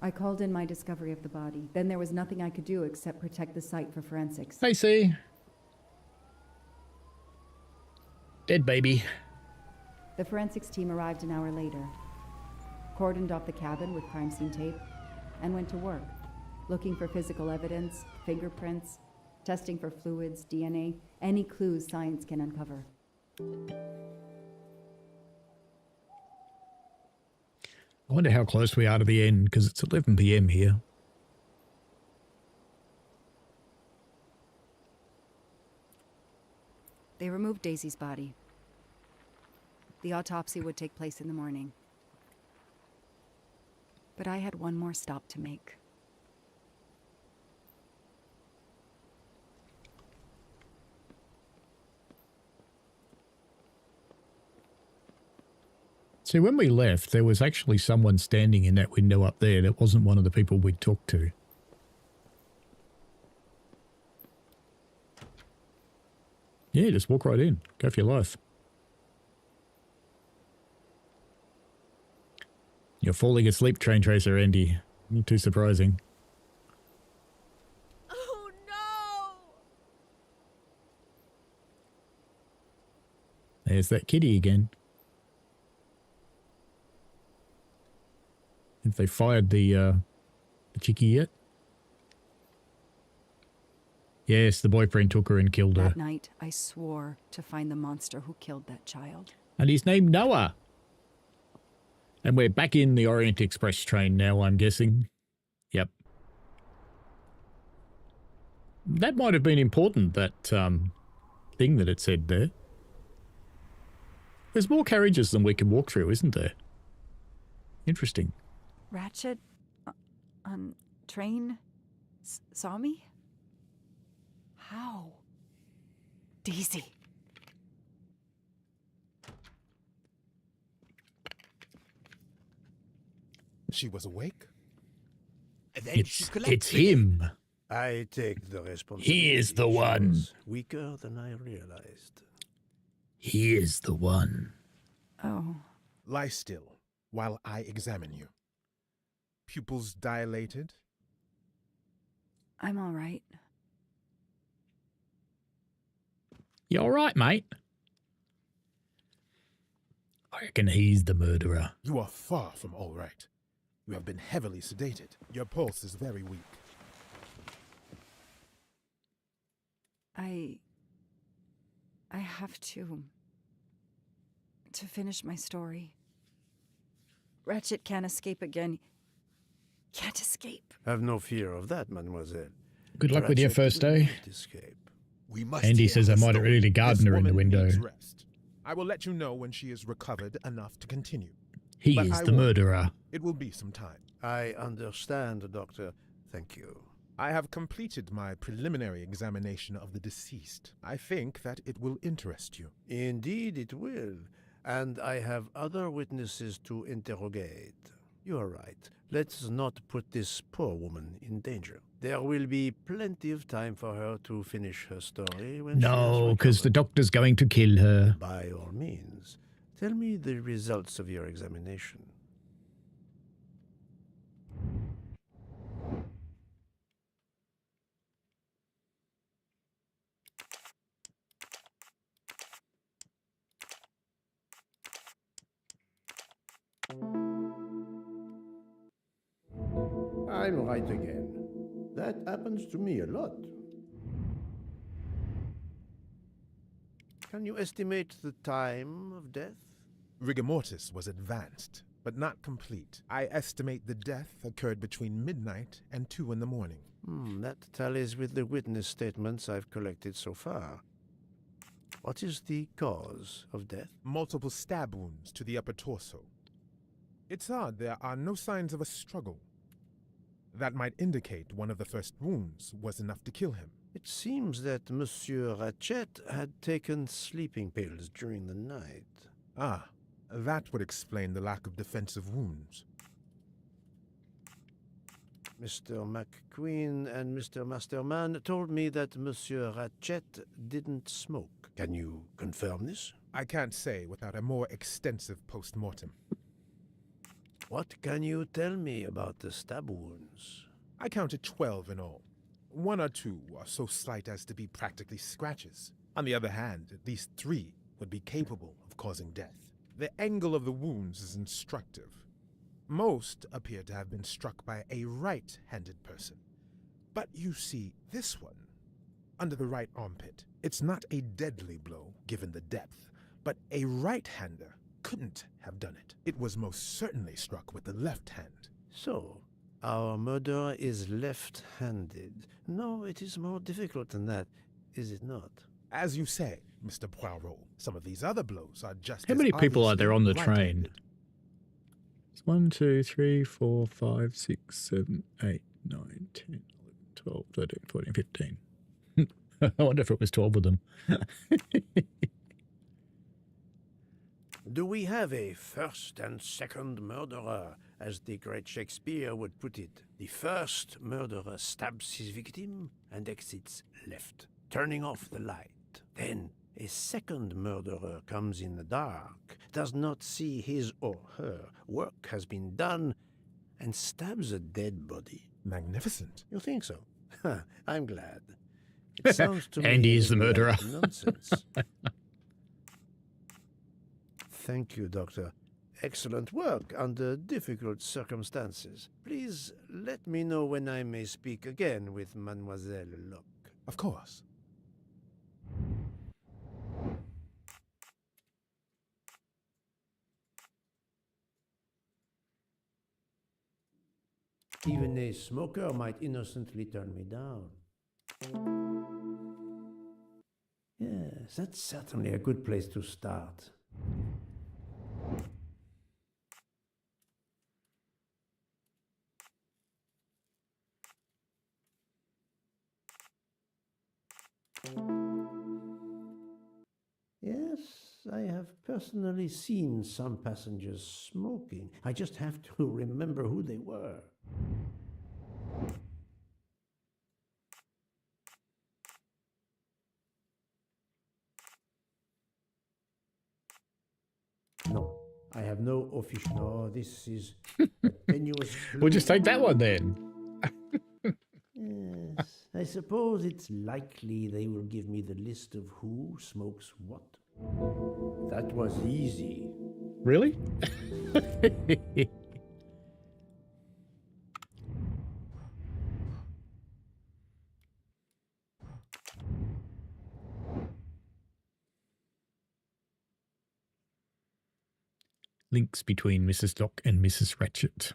I called in my discovery of the body. Then there was nothing I could do except protect the site for forensics. Stacy. Dead baby. The forensics team arrived an hour later, cordoned off the cabin with crime scene tape, and went to work, looking for physical evidence, fingerprints, testing for fluids, DNA, any clues science can uncover. I wonder how close we are to the end, because it's 11 p.m. here. They removed Daisy's body. The autopsy would take place in the morning. But I had one more stop to make. See, when we left, there was actually someone standing in that window up there that wasn't one of the people we'd talked to. Yeah, just walk right in. Go for your life. You're falling asleep, Train Tracer Andy. Not too surprising. Oh no! There's that kitty again. Have they fired the chickie yet? Yes, the boyfriend took her and killed her. That night, I swore to find the monster who killed that child. And he's named Noah. And we're back in the Orient Express train now, I'm guessing. Yep. That might have been important, that thing that it said there. There's more carriages than we can walk through, isn't there? Interesting. Ratchet on train saw me? How? Daisy. She was awake? It's him. I take the responsibility. He is the one. She was weaker than I realized. He is the one. Oh. Lie still while I examine you. Pupils dilated? I'm all right. You all right, mate? I reckon he's the murderer. You are far from all right. You have been heavily sedated. Your pulse is very weak. I have to finish my story. Ratchet can't escape again. Can't escape. Have no fear of that, mademoiselle. Good luck with your first day. Escape. We must Andy says I might have really gardener in the window. Rest. I will let you know when she is recovered enough to continue. He But is I the warn you, murderer. It will be some time. I understand, Doctor. Thank you. I have completed my preliminary examination of the deceased. I think that it will interest you. Indeed it will. And I have other witnesses to interrogate. You are right. Let's not put this poor woman in danger. There will be plenty of time for her to finish her story when No, because the doctor's going to kill her. By all means. Tell me the results of your examination. I'm right again. That happens to me a lot. Can you estimate the time of death? Rigor mortis was advanced. but not complete. I estimate the death occurred between midnight and 2 in the morning. That tallies with the witness statements I've collected so far. What is the cause of death? Multiple stab wounds to the upper torso. It's odd there are no signs of a struggle. That might indicate one of the first wounds was enough to kill him. It seems that Monsieur Ratchet had taken sleeping pills during the night. Ah, that would explain the lack of defensive wounds. Mr. McQueen and Mr. Masterman told me that Monsieur Ratchet didn't smoke. Can you confirm this? I can't say without a more extensive post-mortem. What can you tell me about the stab wounds? I counted 12 in all. 1 or 2 are so slight as to be practically scratches. On the other hand, at least 3 would be capable of causing death. The angle of the wounds is instructive. Most appear to have been struck by a right-handed person. But you see, this one, under the right armpit, it's not a deadly blow, given the depth, but a right-hander couldn't have done it. It was most certainly struck with the left hand. So, our murderer is left-handed. No, it is more difficult than that, is it not? As you say, Mr. Poirot, some of these other blows are just How as many people are there on the right-handed. train? It's 1, 2, 3, 4, 5, 6, 7, 8, 9, 10, 11, 12, 13, 14, 15. I wonder if it was 12 of them. Do we have a first and second murderer, as the great Shakespeare would put it? The first murderer stabs his victim and exits left, turning off the light. Then a second murderer comes in the dark, does not see his or her work has been done, and stabs a dead body. Magnificent. You think so? I'm glad. It sounds to me Andy is the like murderer. nonsense. Thank you, Doctor. Excellent work under difficult circumstances. Please let me know when I may speak again with Mademoiselle Locke. Of course. Even a smoker might innocently turn me down. Yes, that's certainly a good place to start. Yes, I have personally seen some passengers smoking. I just have to remember who they were. No, I have no official. No, this is a tenuous clue. We'll just take that one then. Yes, I suppose it's likely they will give me the list of who smokes what. That was easy. Really? Links between Mrs. Locke and Mrs. Ratchet.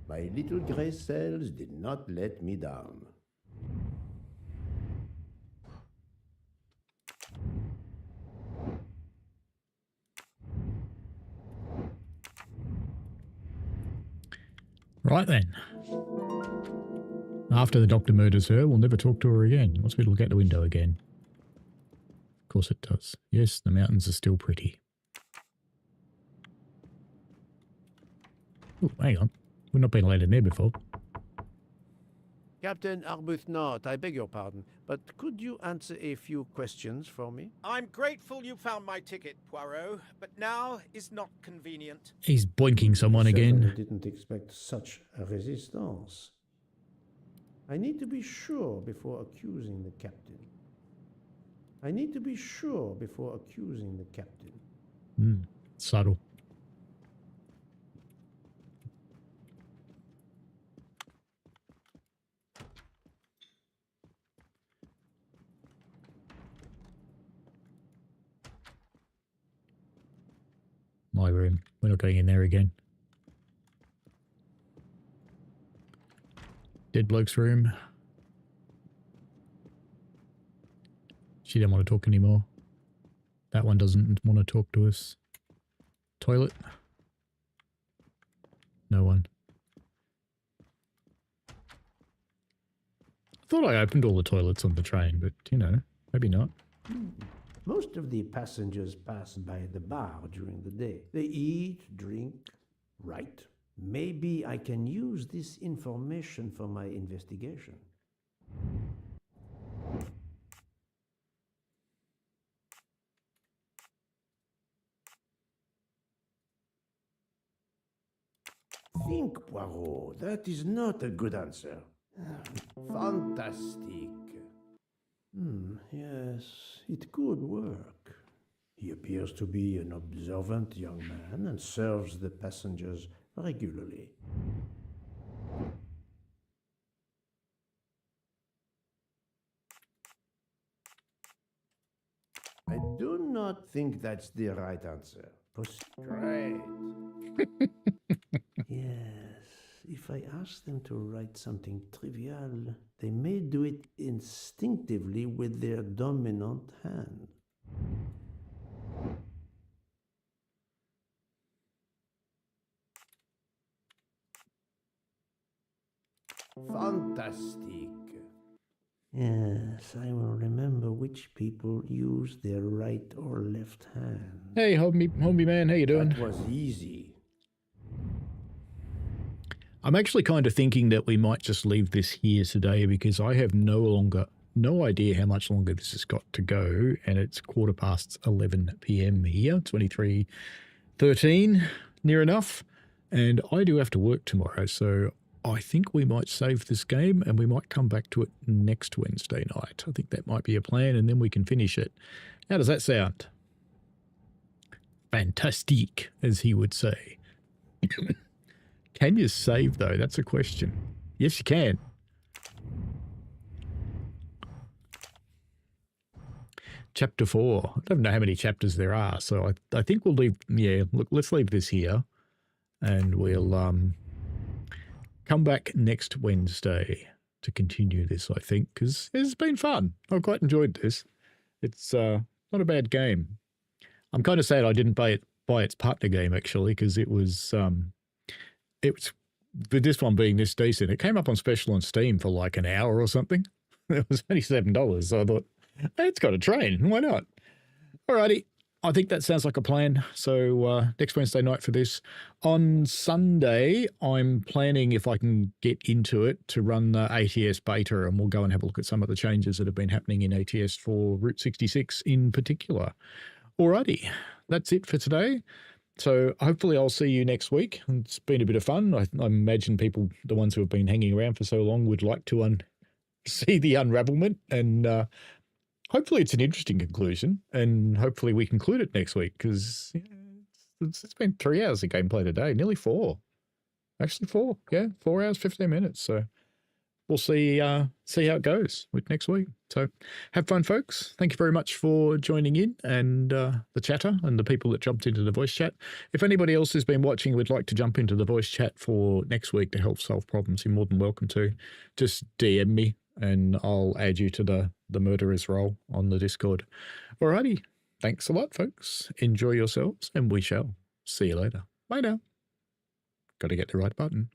My little gray cells did not let me down. Right then. After the doctor murders her, we'll never talk to her again. Once we look out the window again. Of course it does. Yes, the mountains are still pretty. Oh, hang on. We've not been allowed in there before. Captain Arbuthnot, I beg your pardon, but could you answer a few questions for me? I'm grateful you found my ticket, Poirot, but now is not convenient. He's boinking someone I again. didn't expect such a resistance. I need to be sure before accusing the captain. I need to be sure before accusing the captain. Subtle. My room. We're not going in there again. Dead bloke's room. She didn't want to talk anymore. That one doesn't want to talk to us. Toilet. No one. I thought I opened all the toilets on the train, but, you know, maybe not. Most of the passengers pass by the bar during the day. They eat, drink, write. Maybe I can use this information for my investigation. Think, Poirot. That is not a good answer. Fantastic. Yes, it could work. He appears to be an observant young man and serves the passengers regularly. I do not think that's the right answer. Great. Yes, if I ask them to write something trivial, they may do it instinctively with their dominant hand. Fantastic. Yes, I will remember which people use their right or left hand. Hey, homie man, how you doing? That was easy. I'm actually kind of thinking that we might just leave this here today because I have no idea how much longer this has got to go, and it's 11:15 p.m. here, 23:13, near enough, and I do have to work tomorrow, so I think we might save this game and we might come back to it next Wednesday night. I think that might be a plan, and then we can finish it. How does that sound? Fantastique, as he would say. Can you save, though? That's a question. Yes, you can. Chapter 4. I don't know how many chapters there are, so I think we'll leave... Yeah, look, let's leave this here, and we'll come back next Wednesday to continue this, I think, because it's been fun. I've quite enjoyed this. It's not a bad game. I'm kind of sad I didn't buy its partner game, actually, because it was with this one being this decent. It came up on special on Steam for like an hour or something. It was only $7, so I thought, hey, it's got a train. Why not? Alrighty. I think that sounds like a plan. So next Wednesday night for this. On Sunday, I'm planning, if I can get into it, to run the ATS beta, and we'll go and have a look at some of the changes that have been happening in ATS for Route 66 in particular. Alrighty. That's it for today. So hopefully I'll see you next week. It's been a bit of fun. I imagine people, the ones who have been hanging around for so long, would like to see the unravelment, and hopefully it's an interesting conclusion, and hopefully we conclude it next week, because it's been 3 hours of gameplay today, nearly 4. Actually 4, yeah, 4 hours, 15 minutes. So we'll see how it goes with next week. So have fun, folks. Thank you very much for joining in, and the chatter and the people that jumped into the voice chat. If anybody else has been watching would like to jump into the voice chat for next week to help solve problems, you're more than welcome to. Just DM me and I'll add you to the murderer's role on the Discord. Alrighty. Thanks a lot, folks. Enjoy yourselves, and we shall see you later. Bye now. Got to get the right button.